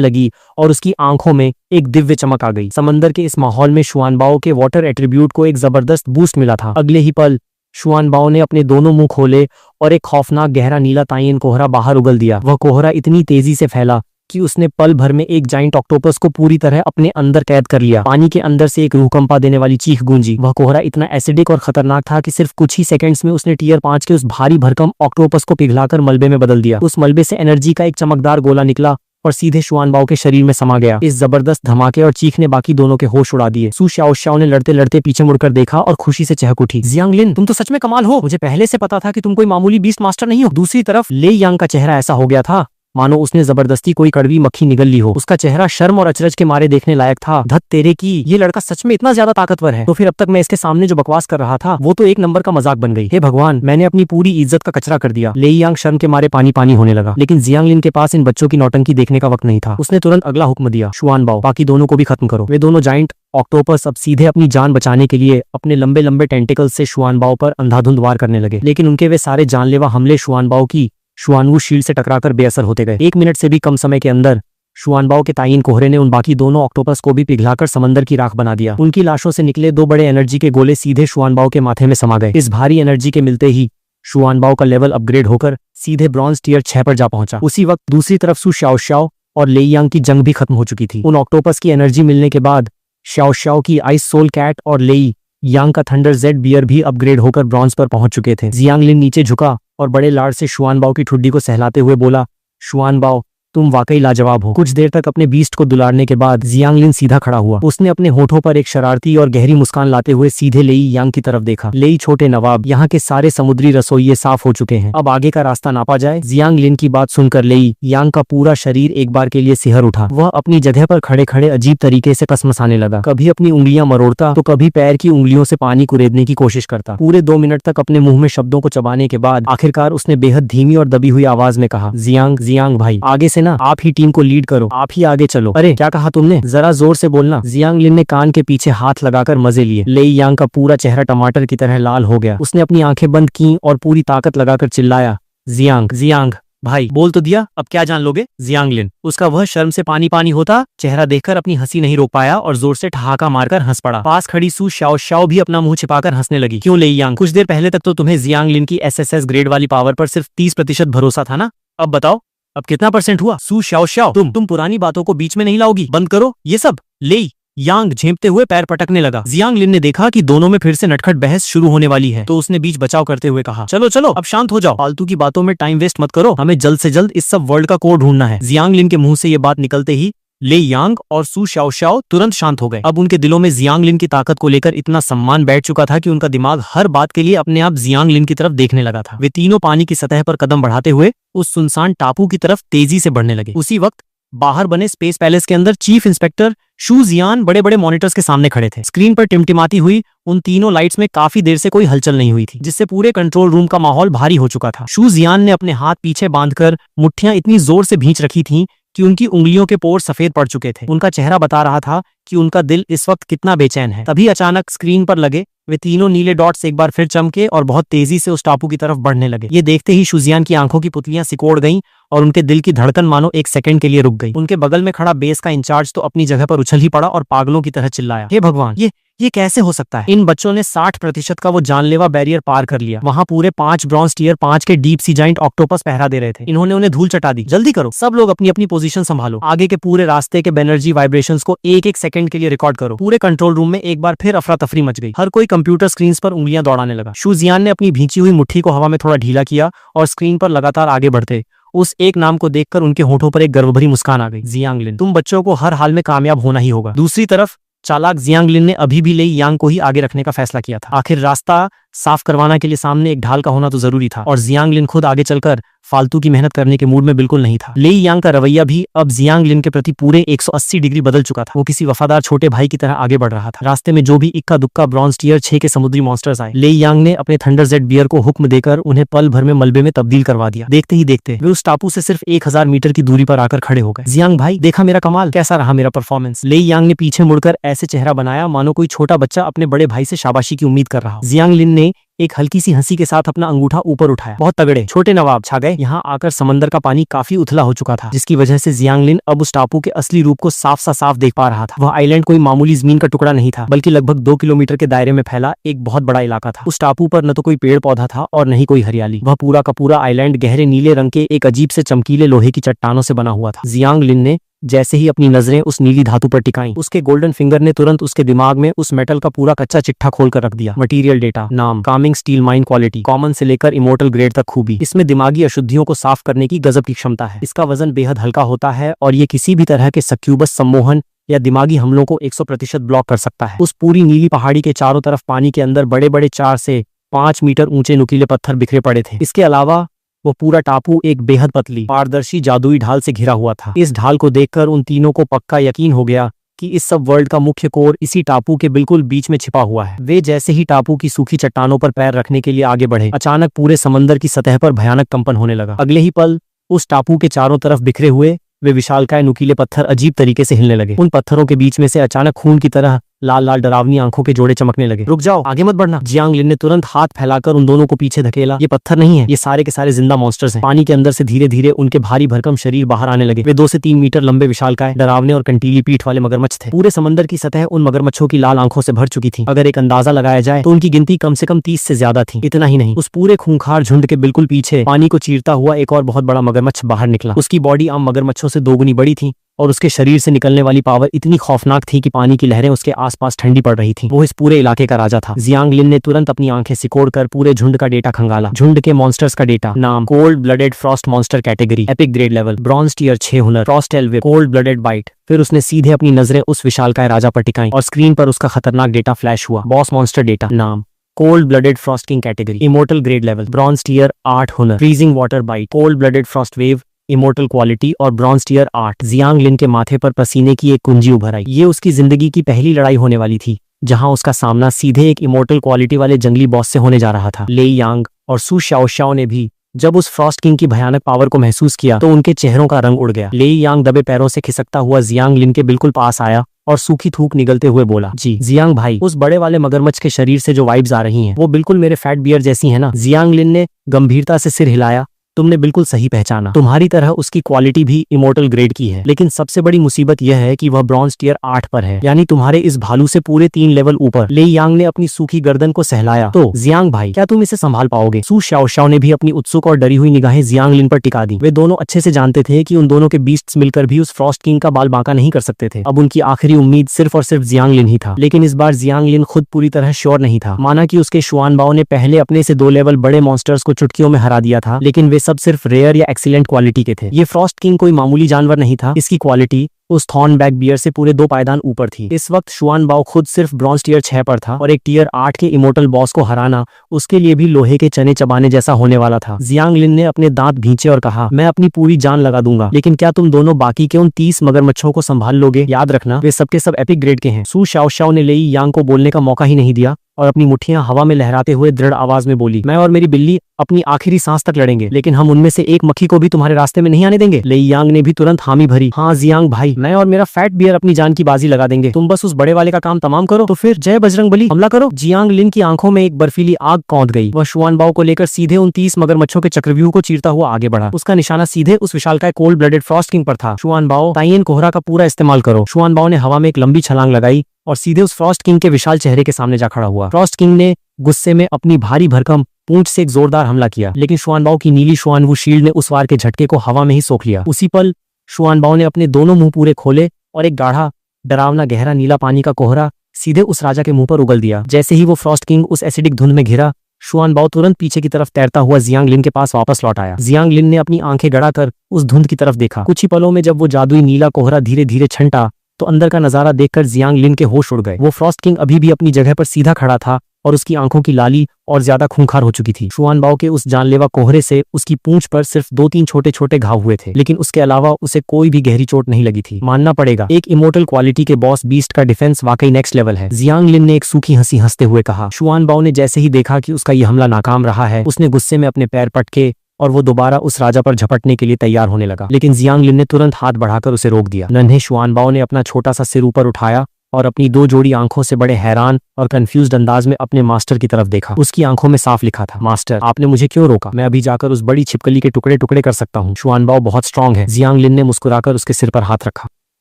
लगी और उसकी आंखों में एक दिव्य चमक आ गई। समंदर के इस माहौल में शुआनबाओ के वाटर एट्रीब्यूट को एक जबरदस्त बूस्ट मिला था। अगले ही पल शुआनबाओ ने अपने दोनों मुंह खोले और एक खौफनाक गहरा नीला ताइन कोहरा बाहर उगल दिया। वह कोहरा इतनी तेजी से फैला कि उसने पल भर में एक जाइंट ऑक्टोपस को पूरी तरह अपने अंदर कैद कर लिया। पानी के अंदर से एक रूह कंपा देने वाली चीख गूंजी। वह कोहरा इतना एसिडिक और खतरनाक था कि सिर्फ कुछ ही सेकंड्स में उसने टियर 5 के उस भारी भरकम ऑक्टोपस को पिघलाकर मलबे में बदल दिया। उस मलबे से एनर्जी का एक चमकदार गोला निकला और सीधे शुआनबाओ के शरीर में समा गया। इस जबरदस्त धमाके और चीख ने बाकी दोनों के होश उड़ा दिए। सु शाओ ने लड़ते लड़ते पीछे मुड़कर देखा और खुशी से चहक उठी, जियांगलिन, तुम तो सच में कमाल हो, मुझे पहले से पता था कि तुम कोई मामूली बीस्ट मास्टर नहीं हो। दूसरी तरफ लेई यांग का चेहरा ऐसा हो गया था मानो उसने जबरदस्ती कोई कड़वी मक्खी निगल ली हो। उसका चेहरा शर्म और अचरज के मारे देखने लायक था। धत तेरे की, ये लड़का सच में इतना ज्यादा ताकतवर है। तो फिर अब तक मैं इसके सामने जो बकवास कर रहा था वो तो एक नंबर का मजाक बन गई। हे भगवान, मैंने अपनी पूरी इज्जत का कचरा कर दिया। लेई यांग शर्म के मारे पानी पानी होने लगा, लेकिन जियांगलिन के पास इन बच्चों की नौटंकी देखने का वक्त नहीं था। उसने तुरंत अगला हुक्म दिया, शुआनबाओ, बाकी दोनों को भी खत्म करो। वे दोनों जाइंट ऑक्टोपस अब सीधे अपनी जान बचाने के लिए अपने लंबे लंबे टेंटिकल्स से शुआनबाओ पर अंधाधुंध वार करने लगे, लेकिन उनके वे सारे जानलेवा हमले शुआनबाओ की शुआनवू शील्ड से टकराकर बेअसर होते गए। 1 मिनट से भी कम समय के अंदर शुआनबाओ के ताइन कोहरे ने उन बाकी दोनों ऑक्टोपस को भी पिघलाकर समंदर की राख बना दिया। उनकी लाशों से निकले 2 बड़े एनर्जी के गोले सीधे शुआनबाओ के माथे में समा गए। इस भारी एनर्जी के मिलते ही शुआनबाओ का लेवल अपग्रेड होकर सीधे ब्रॉन्ज टियर 6 पर जा पहुंचा। उसी वक्त दूसरी तरफ सु शाओ और लेई यांग की जंग भी खत्म हो चुकी थी। उन ऑक्टोपस की एनर्जी मिलने के बाद शाओ की आइस सोल कैट और लेई यांग का थंडर जेड बियर भी अपग्रेड होकर ब्रॉन्ज पर पहुंच चुके थे। जियांगलिन नीचे झुका और बड़े लाड़ से शुआनबाओ की ठुड्डी को सहलाते हुए बोला, शुआनबाओ, तुम वाकई लाजवाब हो। कुछ देर तक अपने बीस्ट को दुलारने के बाद जियांगलिन सीधा खड़ा हुआ। उसने अपने होठों पर एक शरारती और गहरी मुस्कान लाते हुए सीधे लेई यांग की तरफ देखा। लेई छोटे नवाब, यहाँ के सारे समुद्री रसोइये साफ हो चुके हैं, अब आगे का रास्ता नापा जाए। जियांगलिन की बात सुनकर लेई यांग का पूरा शरीर एक बार के लिए सिहर उठा। वह अपनी जगह पर खड़े खड़े अजीब तरीके से कसमसाने लगा, कभी अपनी उंगलियां मरोड़ता तो कभी पैर की उंगलियों से पानी कुरेदने की कोशिश करता। पूरे 2 मिनट तक अपने मुंह में शब्दों को चबाने के बाद आखिरकार उसने बेहद धीमी और दबी हुई आवाज में कहा, जियांग भाई, आगे से ना आप ही टीम को लीड करो, आप ही आगे चलो। अरे क्या कहा तुमने, जरा जोर से बोलना। जियांगलिन ने कान के पीछे हाथ लगाकर मजे लिए। लेई यांग का पूरा चेहरा टमाटर की तरह लाल हो गया। उसने अपनी आंखें बंद की और पूरी ताकत लगाकर चिल्लाया, जियांग, भाई बोल तो दिया, अब क्या जान लोगे? जियांग लिन। उसका वह शर्म से पानी पानी होता चेहरा देखकर अपनी हंसी नहीं रोक पाया और जोर से ठहाका मारकर हंस पड़ा। पास खड़ी सू शाओ शाओ भी अपना मुंह छिपाकर हंसने लगी। क्यों लेई यांग, कुछ देर पहले तक तो तुम्हें जियांग लिन की एसएसएस ग्रेड वाली पावर पर सिर्फ 30% भरोसा था ना? अब बताओ अब कितना % हुआ? सू शाओ शाओ, तुम पुरानी बातों को बीच में नहीं लाओगी, बंद करो ये सब। लेई यांग झेंपते हुए पैर पटकने लगा। जियांग लिन ने देखा कि दोनों में फिर से नटखट बहस शुरू होने वाली है, तो उसने बीच बचाव करते हुए कहा, चलो चलो अब शांत हो जाओ, फालतू की बातों में टाइम वेस्ट मत करो, हमें जल्द से जल्द इस सब वर्ल्ड का कोड ढूंढना है। जियांग लिन के मुंह से ये बात निकलते ही ले यांग और सू शाओ शाओ तुरंत शांत हो गए। अब उनके दिलों में जियांग लिन की ताकत को लेकर इतना सम्मान बैठ चुका था कि उनका दिमाग हर बात के लिए अपने आप जियांग लिन की तरफ देखने लगा था। वे तीनों पानी की सतह पर कदम बढ़ाते हुए उस सुनसान टापू की तरफ तेजी से बढ़ने लगे। उसी वक्त बाहर बने स्पेस पैलेस के अंदर चीफ इंस्पेक्टर शू जियान बड़े बड़े मॉनिटर्स के सामने खड़े थे। स्क्रीन पर टिमटिमाती हुई उन तीनों लाइट्स में काफी देर से कोई हलचल नहीं हुई थी, जिससे पूरे कंट्रोल रूम का माहौल भारी हो चुका था। शू जियान ने अपने हाथ पीछे बांधकर मुट्ठियां इतनी जोर से भींच रखी थीं कि उनकी उंगलियों के पोर सफेद पड़ चुके थे। उनका चेहरा बता रहा था कि उनका दिल इस वक्त कितना बेचैन है। तभी अचानक स्क्रीन पर लगे वे तीनों नीले डॉट्स एक बार फिर चमके और बहुत तेजी से उस टापू की तरफ बढ़ने लगे। ये देखते ही शुजियान की आंखों की पुतलियां सिकोड़ गईं और उनके दिल की धड़कन मानो एक सेकंड के लिए रुक गई। उनके बगल में खड़ा बेस का इंचार्ज तो अपनी जगह पर उछल ही पड़ा और पागलों की तरह चिल्लाया, हे भगवान, ये कैसे हो सकता है? इन बच्चों ने 60% का वो जानलेवा बैरियर पार कर लिया। वहां पूरे 5 ब्रॉन्ज टियर 5 के डीप सी जाइंट ऑक्टोपस पहरा दे रहे थे। इन्होंने उन्हें धूल चटा दी। जल्दी करो, सब लोग अपनी अपनी पोजीशन संभालो। आगे के पूरे रास्ते के बेनर्जी वाइब्रेशंस को एक एक सेकंड के लिए रिकॉर्ड करो। पूरे कंट्रोल रूम में एक बार फिर अफरा तफरी मच गई। हर कोई कंप्यूटर स्क्रीन पर उंगलियां दौड़ाने लगा। शू जियान ने अपनी भींची हुई मुट्ठी को हवा में थोड़ा ढीला किया और स्क्रीन पर लगातार आगे बढ़ते उस एक नाम को देखकर उनके होठों पर एक गर्वभरी मुस्कान आ गई, जियांग लिन। तुम बच्चों को हर हाल में कामयाब होना ही होगा। दूसरी तरफ चालाक जियांग लिन ने अभी भी लेई यांग को ही आगे रखने का फैसला किया था। आखिर रास्ता साफ करवाना के लिए सामने एक ढाल का होना तो जरूरी था और जियांग लिन खुद आगे चलकर फालतू की मेहनत करने के मूड में बिल्कुल नहीं था। लेई यांग का रवैया भी अब जियांग लिन के प्रति पूरे 180 डिग्री बदल चुका था। वो किसी वफादार छोटे भाई की तरह आगे बढ़ रहा था। रास्ते में जो भी इक्का दुक्का ब्रॉन्ज टियर 6 के समुद्री मॉन्स्टर्स आए, लेई यांग ने अपने थंडर जेट बियर को हुक्म देकर उन्हें पल भर में मलबे में तब्दील करवा दिया। देखते ही देखते वे उस टापू से सिर्फ 1000 मीटर की दूरी पर आकर खड़े हो गए। जियांग भाई, देखा मेरा कमाल? कैसा रहा मेरा परफॉर्मेंस? लेई यांग ने पीछे मुड़कर ऐसे चेहरा बनाया मानो कोई छोटा बच्चा अपने बड़े भाई से शाबाशी की उम्मीद कर रहा हो। जियांग लिन ने एक हल्की सी हंसी के साथ अपना अंगूठा ऊपर उठाया। बहुत तगड़े छोटे नवाब छा गए। यहाँ आकर समंदर का पानी काफी उथला हो चुका था, जिसकी वजह से जियांग लिन अब उस टापू के असली रूप को साफ देख पा रहा था। वह आइलैंड कोई मामूली जमीन का टुकड़ा नहीं था, बल्कि लगभग 2 किलोमीटर के दायरे में फैला एक बहुत बड़ा इलाका था। उस टापू पर न तो कोई पेड़ पौधा था और न ही कोई हरियाली। वह पूरा का पूरा आइलैंड गहरे नीले रंग के एक अजीब से चमकीले लोहे की चट्टानों से बना हुआ था। जियांग लिन ने जैसे ही अपनी नजरें उस नीली धातु पर टिकाईं, उसके गोल्डन फिंगर ने तुरंत उसके दिमाग में उस मेटल का पूरा कच्चा चिट्ठा खोलकर रख दिया। मटेरियल डेटा, नाम, Kameng steel mine quality, common से लेकर इमोर्टल ग्रेड तक खूबी। इसमें दिमागी अशुद्धियों को साफ करने की गजब की क्षमता है। इसका वजन बेहद हल्का होता है और ये किसी भी तरह के सक्यूबस सम्मोहन या दिमागी हमलों को 100% ब्लॉक कर सकता है। उस पूरी नीली पहाड़ी के चारों तरफ पानी के अंदर बड़े बड़े 4 से 5 मीटर ऊंचे नुकीले पत्थर बिखरे पड़े थे। इसके अलावा वो पूरा टापू एक बेहद पतली पारदर्शी जादुई ढाल से घिरा हुआ था। इस ढाल को देखकर उन तीनों को पक्का यकीन हो गया कि इस सब वर्ल्ड का मुख्य कोर इसी टापू के बिल्कुल बीच में छिपा हुआ है। वे जैसे ही टापू की सूखी चट्टानों पर पैर रखने के लिए आगे बढ़े, अचानक पूरे समंदर की सतह पर भयानक कंपन होने लगा। अगले ही पल उस टापू के चारों तरफ बिखरे हुए वे विशालकाय नुकीले पत्थर अजीब तरीके से हिलने लगे। उन पत्थरों के बीच में से अचानक खून की तरह लाल लाल डरावनी आंखों के जोड़े चमकने लगे। रुक जाओ, आगे मत बढ़ना। जियांग लिन ने तुरंत हाथ फैलाकर उन दोनों को पीछे धकेला। ये पत्थर नहीं है, ये सारे के सारे जिंदा मॉन्स्टर्स हैं। पानी के अंदर से धीरे धीरे उनके भारी भरकम शरीर बाहर आने लगे। वे 2 से 3 मीटर लंबे विशालकाय डरावने और कंटीली पीठ वाले मगरमच्छ थे। पूरे समंदर की सतह उन मगरमच्छों की लाल आंखों से भर चुकी थी। अगर एक अंदाजा लगाया जाए तो उनकी गिनती कम से कम 30 से ज्यादा थी। इतना ही नहीं, उस पूरे खूंखार झुंड के बिल्कुल पीछे पानी को चीरता हुआ एक और बहुत बड़ा मगरमच्छ बाहर निकला। उसकी बॉडी आम मगरमच्छों से 2 गुनी बड़ी थी और उसके शरीर से निकलने वाली पावर इतनी खौफनाक थी कि पानी की लहरें उसके आसपास ठंडी पड़ रही थीं। वो इस पूरे इलाके का राजा था। जियांग लिन ने तुरंत अपनी आंखें सिकोड़कर पूरे झुंड का डेटा खंगाला। झुंड के मॉन्स्टर्स का डेटा, नाम, cold blooded frost monster category, epic grade level, bronze tier 6 हुनर, फ्रॉस्ट एल्वे, कोल्ड ब्लडेड बाइट। फिर उसने सीधे अपनी नजरें उस विशालकाय राजा पर टिकाई और स्क्रीन पर उसका खतरनाक डेटा फ्लैश हुआ। बॉस मॉन्स्टर डेटा, नाम, cold blooded frost king category, immortal grade level, bronze tier 8 हुनर, freezing water bite, cold blooded frost wave, immortal quality और ब्रॉन्ज टियर 8। जियांग लिन के माथे पर पसीने की एक कुंजी उभर आई। ये उसकी जिंदगी की पहली लड़ाई होने वाली थी, जहां उसका सामना सीधे एक इमोर्टल क्वालिटी वाले जंगली बॉस से होने जा रहा था। लेई यांग और सू शाओ शाओ ने भी जब उस फ्रॉस्ट किंग की भयानक पावर को महसूस किया तो उनके चेहरों का रंग उड़ गया। लेई यांग दबे पैरों से खिसकता हुआ जियांग लिन के बिल्कुल पास आया और सूखी थूक निगलते हुए बोला, जी जियांग भाई, उस बड़े वाले मगरमच्छ के शरीर से जो वाइब्स आ रही हैं वो बिल्कुल मेरे फैट बियर जैसी है ना? जियांग लिन ने गंभीरता से सिर हिलाया तुमने बिल्कुल सही पहचाना। तुम्हारी तरह उसकी क्वालिटी भी इमोर्टल ग्रेड की है, लेकिन सबसे बड़ी मुसीबत यह है कि वह ब्रॉन्ज टियर 8 पर है, यानी तुम्हारे इस भालू से पूरे 3 लेवल ऊपर। ले यांग ने अपनी सूखी गर्दन को सहलाया। तो जियांग भाई, क्या तुम इसे संभाल पाओगे? सू शाओ ने भी अपनी उत्सुक और डरी हुई निगाहें जियांग लिन पर टिका दी। वे दोनों अच्छे से जानते थे कि उन दोनों के बीस्ट्स मिलकर भी उस फ्रॉस्ट किंग का बाल बांका नहीं कर सकते थे। अब उनकी आखिरी उम्मीद सिर्फ और सिर्फ जियांग लिन ही था। लेकिन इस बार जियांग लिन खुद पूरी तरह श्योर नहीं था। माना कि उसके शुआन बाओ ने पहले अपने से 2 लेवल बड़े मॉन्स्टर्स को चुटकियों में हरा दिया था, लेकिन वे सब सिर्फ रेयर या एक्सीलेंट क्वालिटी के थे। ये फ्रॉस्ट किंग कोई मामूली जानवर नहीं था। इसकी क्वालिटी उस थॉर्नबैक बियर से पूरे 2 पायदान ऊपर थी। इस वक्त शुआन बाओ खुद सिर्फ ब्रॉन्ज टियर 6 पर था और एक टियर 8 के इमोर्टल बॉस को हराना उसके लिए भी लोहे के चने चबाने जैसा होने वाला था। जियांग लिन ने अपने दांत भींचे और कहा, मैं अपनी पूरी जान लगा दूंगा, लेकिन क्या तुम दोनों बाकी के उन 30 मगरमच्छों को संभाल लोगे? याद रखना, वे सबके सब एपिक ग्रेड के हैं। सू शाओ ने लेई यांग को बोलने का मौका ही नहीं दिया और अपनी मुट्ठियां हवा में लहराते हुए दृढ़ आवाज में बोली, मैं और मेरी बिल्ली अपनी आखिरी सांस तक लड़ेंगे, लेकिन हम उनमें से एक मक्खी को भी तुम्हारे रास्ते में नहीं आने देंगे। लेई यांग ने भी तुरंत हामी भरी, हाँ जियांग भाई, मैं और मेरा फैट बियर अपनी जान की बाजी लगा देंगे। तुम बस उस बड़े वाले का काम तमाम करो, तो फिर जय बजरंगबली, हमला करो। जियांग लिन की आंखों में एक बर्फीली आग कौंध गई। वह शुआन बाओ को लेकर सीधे उन 30 मगरमच्छों के चक्रव्यूह को चीरता हुआ आगे बढ़ा। उसका निशाना सीधे उस विशालकाय कोल्ड ब्लडेड फ्रॉस्ट किंग पर था। शुआन बाओ, ताइयन कोहरा का पूरा इस्तेमाल करो। शुआन बाओ ने हवा में एक लंबी छलांग लगाई और सीधे उस फ्रॉस्ट किंग के विशाल चेहरे के सामने जा खड़ा हुआ। फ्रॉस्ट किंग ने गुस्से में अपनी भारी भरकम पूंछ से एक जोरदार हमला किया, लेकिन शुआन बाओ की नीली शुआनवू शील्ड ने उस वार के झटके को हवा में ही सोख लिया। उसी पल शुआन बाओ ने अपने दोनों मुंह पूरे खोले और एक गाढ़ा डरावना गहरा नीला पानी का कोहरा सीधे उस राजा के मुंह पर उगल दिया। जैसे ही वो फ्रॉस्ट किंग उस एसिडिक धुंध में घिरा, शुआन बाओ तुरंत पीछे की तरफ तैरता हुआ जियांग लिन के पास वापस लौट आया। जियांग लिन ने अपनी आंखें गड़ाकर उस धुंध की तरफ देखा। कुछ ही पलों में जब वो जादुई नीला कोहरा धीरे धीरे छंटा तो अंदर का नजारा देखकर जियांग लिन के होश उड़ गए। वो फ्रॉस्ट किंग अभी भी अपनी जगह पर सीधा खड़ा था और उसकी आंखों की लाली और ज्यादा खूंखार हो चुकी थी। शुआन बाओ के उस जानलेवा कोहरे से उसकी पूंछ पर सिर्फ 2-3 छोटे छोटे घाव हुए थे, लेकिन उसके अलावा उसे कोई भी गहरी चोट नहीं लगी थी। मानना पड़ेगा, एक इमोर्टल क्वालिटी के बॉस बीस्ट का डिफेंस वाकई नेक्स्ट लेवल है। जियांग लिन ने एक सूखी हंसी हंसते हुए कहा। शुआन बाओ ने जैसे ही देखा कि उसका यह हमला नाकाम रहा है, उसने गुस्से में अपने पैर पटके और वो दोबारा उस राजा पर झपटने के लिए तैयार होने लगा, लेकिन जियांग लिन ने तुरंत हाथ बढ़ाकर उसे रोक दिया। नन्हे शुआन बाओ ने अपना छोटा सा सिर ऊपर उठाया और अपनी 2 जोड़ी आंखों से बड़े हैरान और कंफ्यूज्ड अंदाज में अपने मास्टर की तरफ देखा। उसकी आंखों में साफ लिखा था, मास्टर आपने मुझे क्यों रोका? मैं अभी जाकर उस बड़ी छिपकली के टुकड़े टुकड़े कर सकता हूँ। शुआन बाओ बहुत स्ट्रांग है। जियांग लिन ने मुस्कुराकर उसके सिर पर हाथ रखा।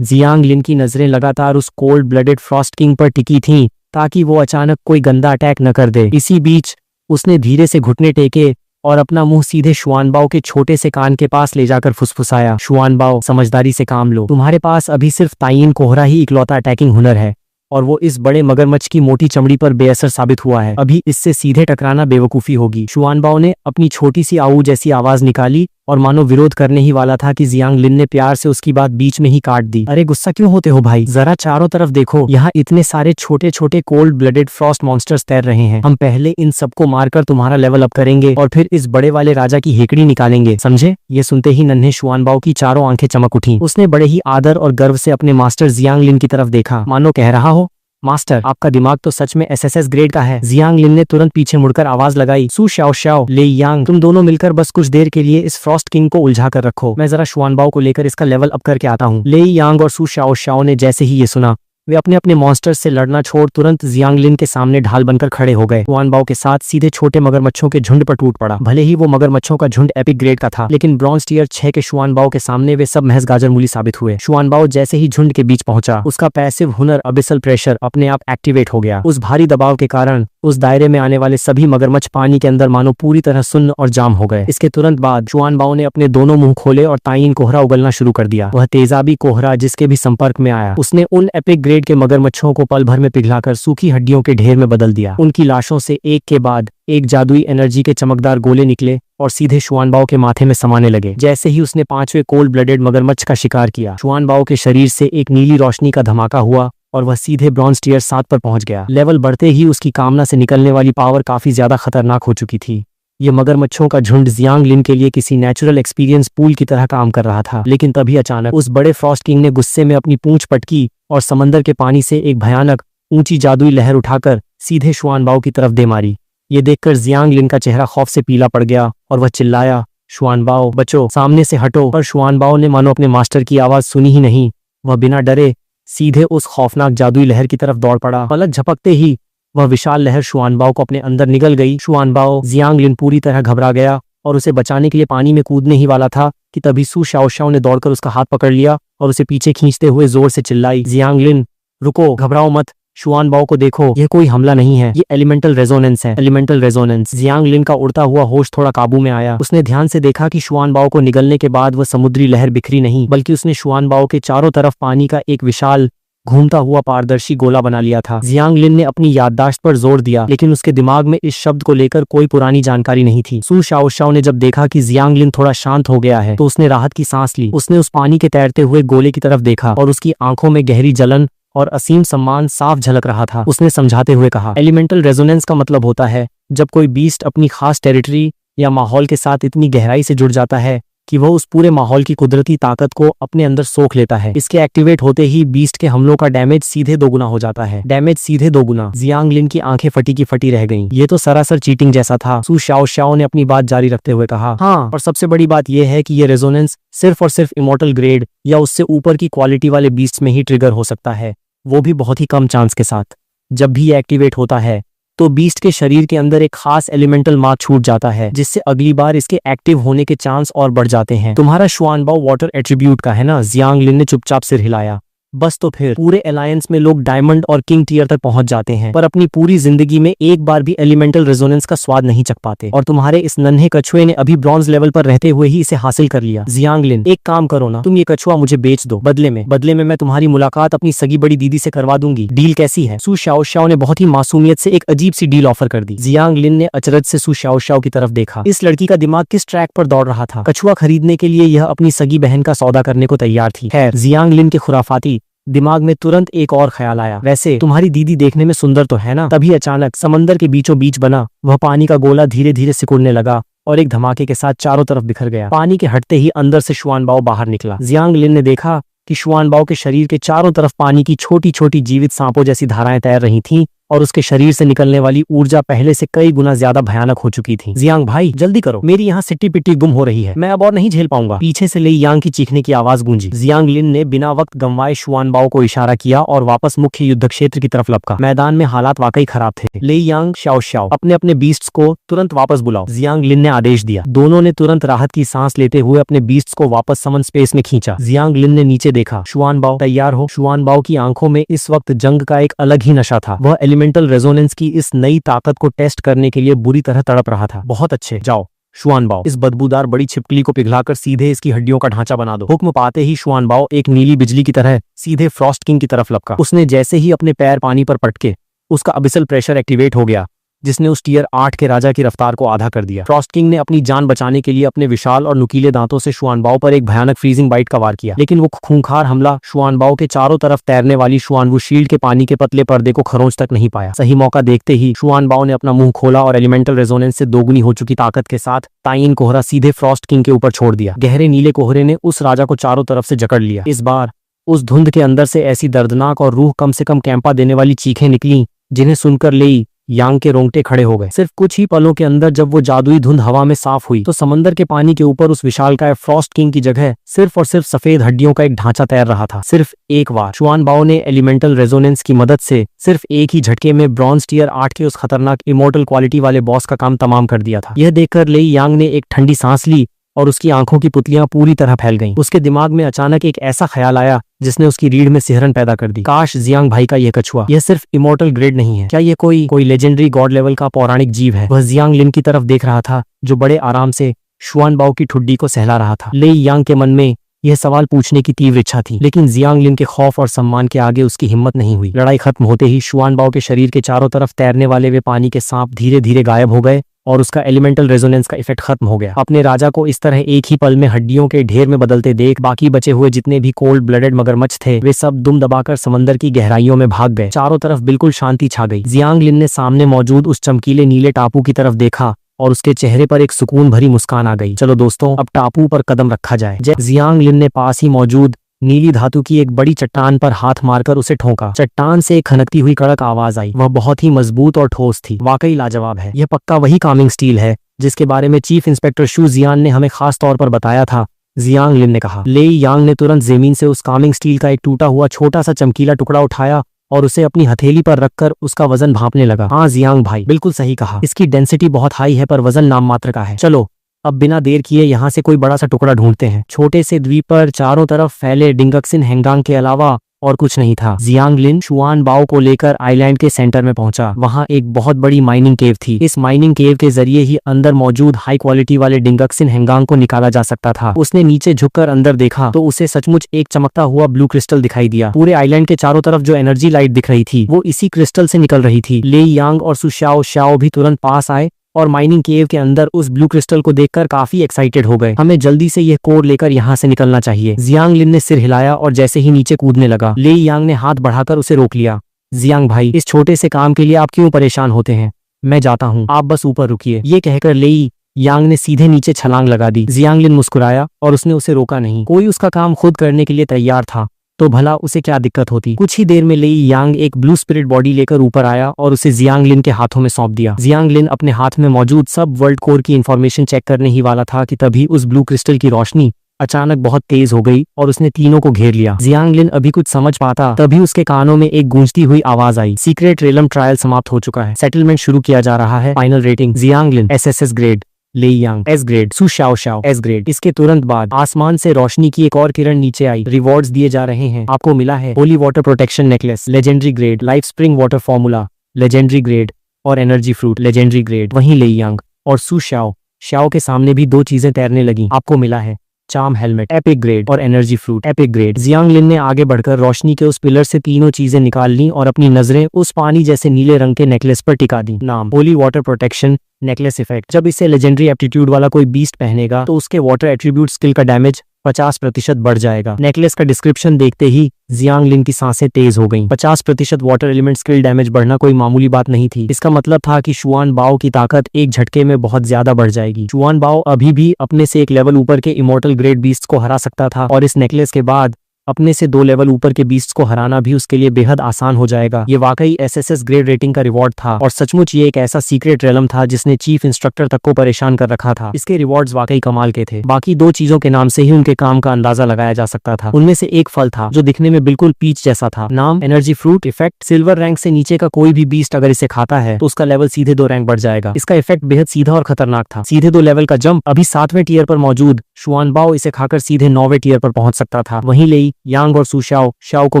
जियांग लिन की नजरें लगातार उस कोल्ड ब्लडेड फ्रॉस्ट किंग पर टिकी थीं ताकि वो अचानक कोई गंदा अटैक न कर दे। इसी बीच उसने धीरे से घुटने टेके और अपना मुंह सीधे शुआन बाओ के छोटे से कान के पास ले जाकर फुसफुसाया, शुआन बाओ समझदारी से काम लो। तुम्हारे पास अभी सिर्फ ताइयन कोहरा ही इकलौता अटैकिंग हुनर है और वो इस बड़े मगरमच्छ की मोटी चमड़ी पर बेअसर साबित हुआ है। अभी इससे सीधे टकराना बेवकूफी होगी। शुआन बाओ ने अपनी छोटी सी आऊ जैसी आवाज निकाली और मानो विरोध करने ही वाला था कि जियांग लिन ने प्यार से उसकी बात बीच में ही काट दी। अरे गुस्सा क्यों होते हो भाई, जरा चारों तरफ देखो, यहाँ इतने सारे छोटे छोटे कोल्ड ब्लडेड फ्रॉस्ट मॉन्स्टर्स तैर रहे हैं। हम पहले इन सबको मारकर तुम्हारा लेवल अप करेंगे और फिर इस बड़े वाले राजा की हेकड़ी निकालेंगे, समझे? ये सुनते ही नन्हे शुआन बाओ की चारों आंखें चमक उठी। उसने बड़े ही आदर और गर्व से अपने मास्टर जियांग लिन की तरफ देखा, मानो कह रहा हो, मास्टर आपका दिमाग तो सच में एसएसएस ग्रेड का है। जियांग लिन ने तुरंत पीछे मुड़कर आवाज लगाई, सू शाओ, ले यांग, तुम दोनों मिलकर बस कुछ देर के लिए इस फ्रॉस्ट किंग को उलझा कर रखो, मैं जरा शुआन बाओ को लेकर इसका लेवल अप करके आता हूँ। ले यांग और सू शाओ ने जैसे ही ये सुना, वे अपने अपने मॉन्स्टर्स से लड़ना छोड़ तुरंत जियांग लिन के सामने ढाल बनकर खड़े हो गए। शुआन बाओ के साथ सीधे छोटे मगरमच्छों के झुंड पर टूट पड़ा। भले ही वो मगरमच्छों का झुंड एपिक ग्रेड का था, लेकिन ब्रॉन्ज टियर 6 के शुआन बाओ के सामने वे सब महज गाजर मूली साबित हुए। शुआन बाओ जैसे ही झुंड के बीच पहुंचा, उसका पैसिव हुनर अबिसल प्रेशर अपने आप एक्टिवेट हो गया। उस भारी दबाव के कारण उस दायरे में आने वाले सभी मगरमच्छ पानी के अंदर मानो पूरी तरह सुन्न और जाम हो गए। इसके तुरंत बाद शुआन बाओ ने अपने दोनों मुंह खोले और ताइयन कोहरा उगलना शुरू कर दिया। वह तेजाबी कोहरा जिसके भी संपर्क में आया, उसने उन एपिक ग्रेड के मगरमच्छों को पल भर में पिघलाकर सूखी हड्डियों के ढेर में बदल दिया। उनकी लाशों से एक के बाद एक जादुई एनर्जी के चमकदार गोले निकले और सीधे शुआन बाओ के माथे में समाने लगे। जैसे ही उसने 5वें कोल्ड ब्लडेड मगरमच्छ का शिकार किया, शुआन बाओ के शरीर से एक नीली रोशनी का धमाका हुआ और वह सीधे ब्रॉन्ज टियर 7 पर पहुंच गया। लेवल बढ़ते ही उसकी कामना से निकलने वाली पावर काफी ज्यादा खतरनाक हो चुकी थी। ये मगरमच्छों का झुंड जियांग लिन के लिए किसी नेचुरल एक्सपीरियंस पूल की तरह काम कर रहा था, लेकिन तभी अचानक उस बड़े फ्रॉस्ट किंग ने गुस्से में अपनी पूंछ पटकी और समंदर के पानी से एक भयानक ऊंची जादुई लहर उठाकर सीधे शुआन बाओ की तरफ दे मारी। ये देखकर जियांग लिन का चेहरा खौफ से पीला पड़ गया और वह चिल्लाया, शुआन बाओ बचो, सामने से हटो। पर शुआन बाओ ने मानो अपने मास्टर की आवाज सुनी ही नहीं। वह बिना डरे सीधे उस खौफनाक जादुई लहर की तरफ दौड़ पड़ा। पलक झपकते ही वह विशाल लहर शुआन बाओ को अपने अंदर निगल गई। शुआन बाओ, जियांग लिन पूरी तरह घबरा गया और उसे बचाने के लिए पानी में कूदने ही वाला था कि तभी सू शाओशाओ ने दौड़कर उसका हाथ पकड़ लिया और उसे पीछे खींचते हुए जोर से चिल्लाई, जियांगलिन रुको, घबराओ मत, शुआनबाओ को देखो, यह कोई हमला नहीं है, ये एलिमेंटल रेजोनेंस है, एलिमेंटल रेजोनेंस। जियांगलिन का उड़ता हुआ होश थोड़ा काबू में आया। उसने ध्यान से देखा कि शुआनबाओ को निगलने के बाद वह समुद्री लहर बिखरी नहीं, बल्कि उसने शुआनबाओ के चारों तरफ पानी का एक विशाल घूमता हुआ पारदर्शी गोला बना लिया था। जियांगलिन ने अपनी याददाश्त पर जोर दिया, लेकिन उसके दिमाग में इस शब्द को लेकर कोई पुरानी जानकारी नहीं थी। सू शाओशाओ ने जब देखा कि जियांगलिन थोड़ा शांत हो गया है तो उसने राहत की सांस ली। उसने उस पानी के तैरते हुए गोले की तरफ देखा और उसकी आंखों में गहरी जलन और असीम सम्मान साफ झलक रहा था। उसने समझाते हुए कहा, एलिमेंटल रेजोनेंस का मतलब होता है जब कोई बीस्ट अपनी खास टेरिटरी या माहौल के साथ इतनी गहराई से जुड़ जाता है कि वह उस पूरे माहौल की कुदरती ताकत को अपने अंदर सोख लेता है। इसके एक्टिवेट होते ही बीस्ट के हमलों का डैमेज सीधे दोगुना हो जाता है। डैमेज सीधे दोगुना। जियांगलिन की आंखें फटी की फटी रह गईं। ये तो सरासर चीटिंग जैसा था। सू शाओशाओ ने अपनी बात जारी रखते हुए कहा, हाँ, और सबसे बड़ी बात यह है कि ये रेजोनेंस सिर्फ और सिर्फ इमॉर्टल ग्रेड या उससे ऊपर की क्वालिटी वाले बीस्ट में ही ट्रिगर हो सकता है, वो भी बहुत ही कम चांस के साथ। जब भी ये एक्टिवेट होता है तो बीस्ट के शरीर के अंदर एक खास एलिमेंटल मार्क छूट जाता है, जिससे अगली बार इसके एक्टिव होने के चांस और बढ़ जाते हैं। तुम्हारा शुआनबाओ वाटर एट्रीब्यूट का है ना? जियांगलिन ने चुपचाप सिर हिलाया। बस तो फिर पूरे अलायंस में लोग डायमंड और किंग टियर तक पहुंच जाते हैं, पर अपनी पूरी जिंदगी में एक बार भी एलिमेंटल रेजोनेंस का स्वाद नहीं चख पाते। और तुम्हारे इस नन्हे कछुए ने अभी ब्रॉन्ज लेवल पर रहते हुए ही इसे हासिल कर लिया। जियांगलिन, एक काम करो ना, तुम ये कछुआ मुझे बेच दो, बदले में मैं तुम्हारी मुलाकात अपनी सगी बड़ी दीदी से करवा दूंगी। डील कैसी है? सू शाओशाओ ने बहुत ही मासूमियत से एक अजीब सी डील ऑफर कर दी। जियांगलिन ने अचरज से सू शाओशाओ की तरफ देखा। इस लड़की का दिमाग किस ट्रैक पर दौड़ रहा था? कछुआ खरीदने के लिए यह अपनी सगी बहन का सौदा करने को तैयार थी। खैर, जियांगलिन के खुराफाती दिमाग में तुरंत एक और ख्याल आया, वैसे तुम्हारी दीदी देखने में सुंदर तो है ना? तभी अचानक समंदर के बीचों बीच बना वह पानी का गोला धीरे धीरे सिकुड़ने लगा और एक धमाके के साथ चारों तरफ बिखर गया। पानी के हटते ही अंदर से शुआनबाओ बाहर निकला। जियांगलिन ने देखा कि शुआनबाओ के शरीर के चारों तरफ पानी की छोटी छोटी जीवित सांपों जैसी धाराएं तैर रही थीं और उसके शरीर से निकलने वाली ऊर्जा पहले से कई गुना ज्यादा भयानक हो चुकी थी। जियांग भाई, जल्दी करो, मेरी यहाँ सिट्टी पिट्टी गुम हो रही है, मैं अब और नहीं झेल पाऊंगा। पीछे से लेई यांग की चीखने की आवाज गूंजी। जियांगलिन ने बिना वक्त गंवाए शुआनबाओ को इशारा किया और वापस मुख्य युद्ध क्षेत्र की तरफ लपका। मैदान में हालात वाकई खराब थे। लेई यांग, शाओशाओ, अपने अपने बीस्ट्स को तुरंत वापस बुलाओ, जियांगलिन ने आदेश दिया। दोनों ने तुरंत राहत की सांस लेते हुए अपने बीस्ट्स को वापस समन स्पेस में खींचा। जियांगलिन ने नीचे देखा। शुआनबाओ, तैयार हो। शुआनबाओ की आंखों में इस वक्त जंग का एक अलग ही नशा था। वह एलिमेंटल रेजोनेंस की इस नई ताकत को टेस्ट करने के लिए बुरी तरह तड़प रहा था। बहुत अच्छे, जाओ शुआनबाओ, इस बदबूदार बड़ी छिपकली को पिघलाकर सीधे इसकी हड्डियों का ढांचा बना दो। हुक्म पाते ही शुआनबाओ एक नीली बिजली की तरह सीधे फ्रॉस्ट किंग की तरफ लपका। उसने जैसे ही अपने पैर पानी पर पटके, उसका अबिसल प्रेशर एक्टिवेट हो गया, जिसने उस टियर 8 के राजा की रफ्तार को आधा कर दिया। फ्रॉस्ट किंग ने अपनी जान बचाने के लिए अपने विशाल और नुकीले दांतों से शुआनबाओ पर एक भयानक फ्रीजिंग बाइट का वार किया, लेकिन वो खूंखार हमला शुआनबाओ के चारों तरफ तैरने वाली शुआनवू शील्ड के पानी के पतले पर्दे को खरोंच तक नहीं पाया। सही मौका देखते ही शुआनबाओ ने अपना मुंह खोला और एलिमेंटल रेजोनेंस से दोगुनी हो चुकी ताकत के साथ ताइन कोहरा सीधे फ्रॉस्ट किंग के ऊपर छोड़ दिया। गहरे नीले कोहरे ने उस राजा को चारों तरफ से जकड़ लिया। इस बार उस धुंध के अंदर से ऐसी दर्दनाक और रूह कम से कम कैंपा देने वाली चीखें निकली, जिन्हें सुनकर लेई यांग के रोंगटे खड़े हो गए। सिर्फ कुछ ही पलों के अंदर जब वो जादुई धुंध हवा में साफ हुई तो समंदर के पानी के ऊपर उस विशालकाय फ्रॉस्ट किंग की जगह सिर्फ और सिर्फ सफेद हड्डियों का एक ढांचा तैर रहा था। सिर्फ एक बार शुआनबाओ ने एलिमेंटल रेजोनेंस की मदद से सिर्फ एक ही झटके में ब्रॉन्ज टियर 8 के उस खतरनाक इमोर्टल क्वालिटी वाले बॉस का काम तमाम कर दिया था। यह देखकर लेई यांग ने एक ठंडी सांस ली और उसकी आंखों की पुतलियां पूरी तरह फैल गईं। उसके दिमाग में अचानक एक ऐसा ख्याल आया जिसने उसकी रीढ़ में सिहरन पैदा कर दी। काश जियांग भाई का यह कछुआ यह सिर्फ इमोर्टल ग्रेड नहीं है, क्या ये कोई लेजेंडरी गॉड लेवल का पौराणिक जीव है? वह जियांगलिन की तरफ देख रहा था, जो बड़े आराम से शुआनबाओ की ठुड्डी को सहला रहा था। लेई यांग के मन में यह सवाल पूछने की तीव्र इच्छा थी, लेकिन जियांगलिन के खौफ और सम्मान के आगे उसकी हिम्मत नहीं हुई। लड़ाई खत्म होते ही शुआनबाओ के शरीर के चारों तरफ तैरने वाले वे पानी के सांप धीरे धीरे गायब हो गए और उसका एलिमेंटल रेजोनेंस का इफेक्ट खत्म हो गया। अपने राजा को इस तरह एक ही पल में हड्डियों के ढेर में बदलते देख बाकी बचे हुए जितने भी कोल्ड ब्लडेड मगरमच्छ थे, वे सब दुम दबाकर समंदर की गहराइयों में भाग गए। चारों तरफ बिल्कुल शांति छा गई। जियांगलिन ने सामने मौजूद उस चमकीले नीले टापू की तरफ देखा और उसके चेहरे पर एक सुकून भरी मुस्कान आ गई। चलो दोस्तों, अब टापू पर कदम रखा जाए। जियांगलिन ने पास ही मौजूद नीली धातु की एक बड़ी चट्टान पर हाथ मारकर उसे ठोका। चट्टान से एक खनकती हुई कड़क आवाज आई। वह बहुत ही मजबूत और ठोस थी। वाकई लाजवाब है, यह पक्का वही कामिंग स्टील है जिसके बारे में चीफ इंस्पेक्टर शू जियान ने हमें खास तौर पर बताया था, जियांगलिन ने कहा। लेई यांग ने तुरंत जमीन से उस कामिंग स्टील का एक टूटा हुआ छोटा सा चमकीला टुकड़ा उठाया और उसे अपनी हथेली पर रखकर उसका वजन भांपने लगा। हाँ जियांग भाई, बिल्कुल सही कहा, इसकी डेंसिटी बहुत हाई है पर वजन नाम मात्र का है। चलो अब बिना देर किए यहाँ से कोई बड़ा सा टुकड़ा ढूंढते हैं। छोटे से द्वीप पर चारों तरफ फैले डिंगक्सिन हैंगांग के अलावा और कुछ नहीं था। जियांग लिन शुआन बाओ को लेकर आइलैंड के सेंटर में पहुंचा। वहां एक बहुत बड़ी माइनिंग केव थी। इस माइनिंग केव के जरिए ही अंदर मौजूद हाई क्वालिटी वाले डिंगक्सिन हैंगांग को निकाला जा सकता था। उसने नीचे झुककर अंदर देखा तो उसे सचमुच एक चमकता हुआ ब्लू क्रिस्टल दिखाई दिया। पूरे आइलैंड के चारों तरफ जो एनर्जी लाइट दिख रही थी वो इसी क्रिस्टल से निकल रही थी। ले यांग और सुशाओ भी तुरंत पास आए और माइनिंग केव के अंदर उस ब्लू क्रिस्टल को देखकर काफी एक्साइटेड हो गए। हमें जल्दी से यह कोर लेकर यहाँ से निकलना चाहिए। जियांग लिन ने सिर हिलाया और जैसे ही नीचे कूदने लगा, ले यांग ने हाथ बढ़ाकर उसे रोक लिया। जियांग भाई, इस छोटे से काम के लिए आप क्यों परेशान होते हैं? मैं जाता हूँ, आप बस ऊपर रुकिए। ये कहकर ले यांग ने सीधे नीचे छलांग लगा दी। जियांग लिन मुस्कुराया और उसने उसे रोका नहीं। कोई उसका काम खुद करने के लिए तैयार था तो भला उसे क्या दिक्कत होती। कुछ ही देर में ले यांग एक ब्लू स्पिरिट बॉडी लेकर ऊपर आया और उसे जियांग लिन के हाथों में सौंप दिया। जियांग लिन अपने हाथ में मौजूद सब वर्ल्ड कोर की इंफॉर्मेशन चेक करने ही वाला था कि तभी उस ब्लू क्रिस्टल की रोशनी अचानक बहुत तेज हो गई और उसने तीनों को घेर लिया। जियांग लिन अभी कुछ समझ पाता तभी उसके कानों में एक गूंजती हुई आवाज आई। सीक्रेट रेलम ट्रायल समाप्त हो चुका है, सेटलमेंट शुरू किया जा रहा है। फाइनल रेटिंग जियांग लिन SSS ग्रेड, ले यांग एस ग्रेड, सुशाओ एस ग्रेड। इसके तुरंत बाद आसमान से रोशनी की एक और किरण नीचे आई। रिवॉर्ड्स दिए जा रहे हैं। आपको मिला है holy water protection necklace legendary grade, life spring water formula legendary grade और एनर्जी फ्रूट लेजेंडरी ग्रेड। वहीं ले यांग और सुशाओ के सामने भी दो चीजें तैरने लगी। आपको मिला है चार्म हेलमेट एपिक ग्रेड और energy fruit epic grade. Jiang Lin ने आगे बढ़कर रोशनी के उस पिलर से तीनों चीजें निकाल ली और अपनी नजरें उस पानी जैसे नीले रंग के नेकलेस पर टिका दी। नाम holy water protection necklace effect. जब इसे लेजेंडरी एप्टीट्यूड वाला कोई बीस्ट पहनेगा तो उसके वाटर एट्रीब्यूट स्किल का डैमेज 50% बढ़ जाएगा। नेकलेस का डिस्क्रिप्शन देखते ही जियांग लिन की सांसें तेज हो गईं। 50% वाटर एलिमेंट स्किल डैमेज बढ़ना कोई मामूली बात नहीं थी। इसका मतलब था कि शुआन बाओ की ताकत एक झटके में बहुत ज्यादा बढ़ जाएगी। शुआन बाओ अभी भी अपने से एक लेवल ऊपर के इमोर्टल ग्रेड बीस्ट को हरा सकता था और इस नेकलेस के बाद अपने से 2 लेवल ऊपर के बीस्ट्स को हराना भी उसके लिए बेहद आसान हो जाएगा। ये वाकई SSS ग्रेड रेटिंग का रिवॉर्ड था और सचमुच ये एक ऐसा सीक्रेट रेलम था जिसने चीफ इंस्ट्रक्टर तक को परेशान कर रखा था। इसके रिवॉर्ड्स वाकई कमाल के थे। बाकी 2 चीजों के नाम से ही उनके काम का अंदाजा लगाया जा सकता था। उनमें से एक फल था जो दिखने में बिल्कुल पीच जैसा था। नाम energy fruit. Effect silver rank से नीचे का कोई भी बीस्ट अगर इसे खाता है तो उसका लेवल सीधे 2 रैंक बढ़ जाएगा। इसका इफेक्ट बेहद सीधा और खतरनाक था। सीधे 2 लेवल का जंप। अभी 7वें टियर पर मौजूद शुआन बाओ इसे खाकर सीधे 9वें टियर पर पहुंच सकता था। वहीं ले यांग और सुशाओ को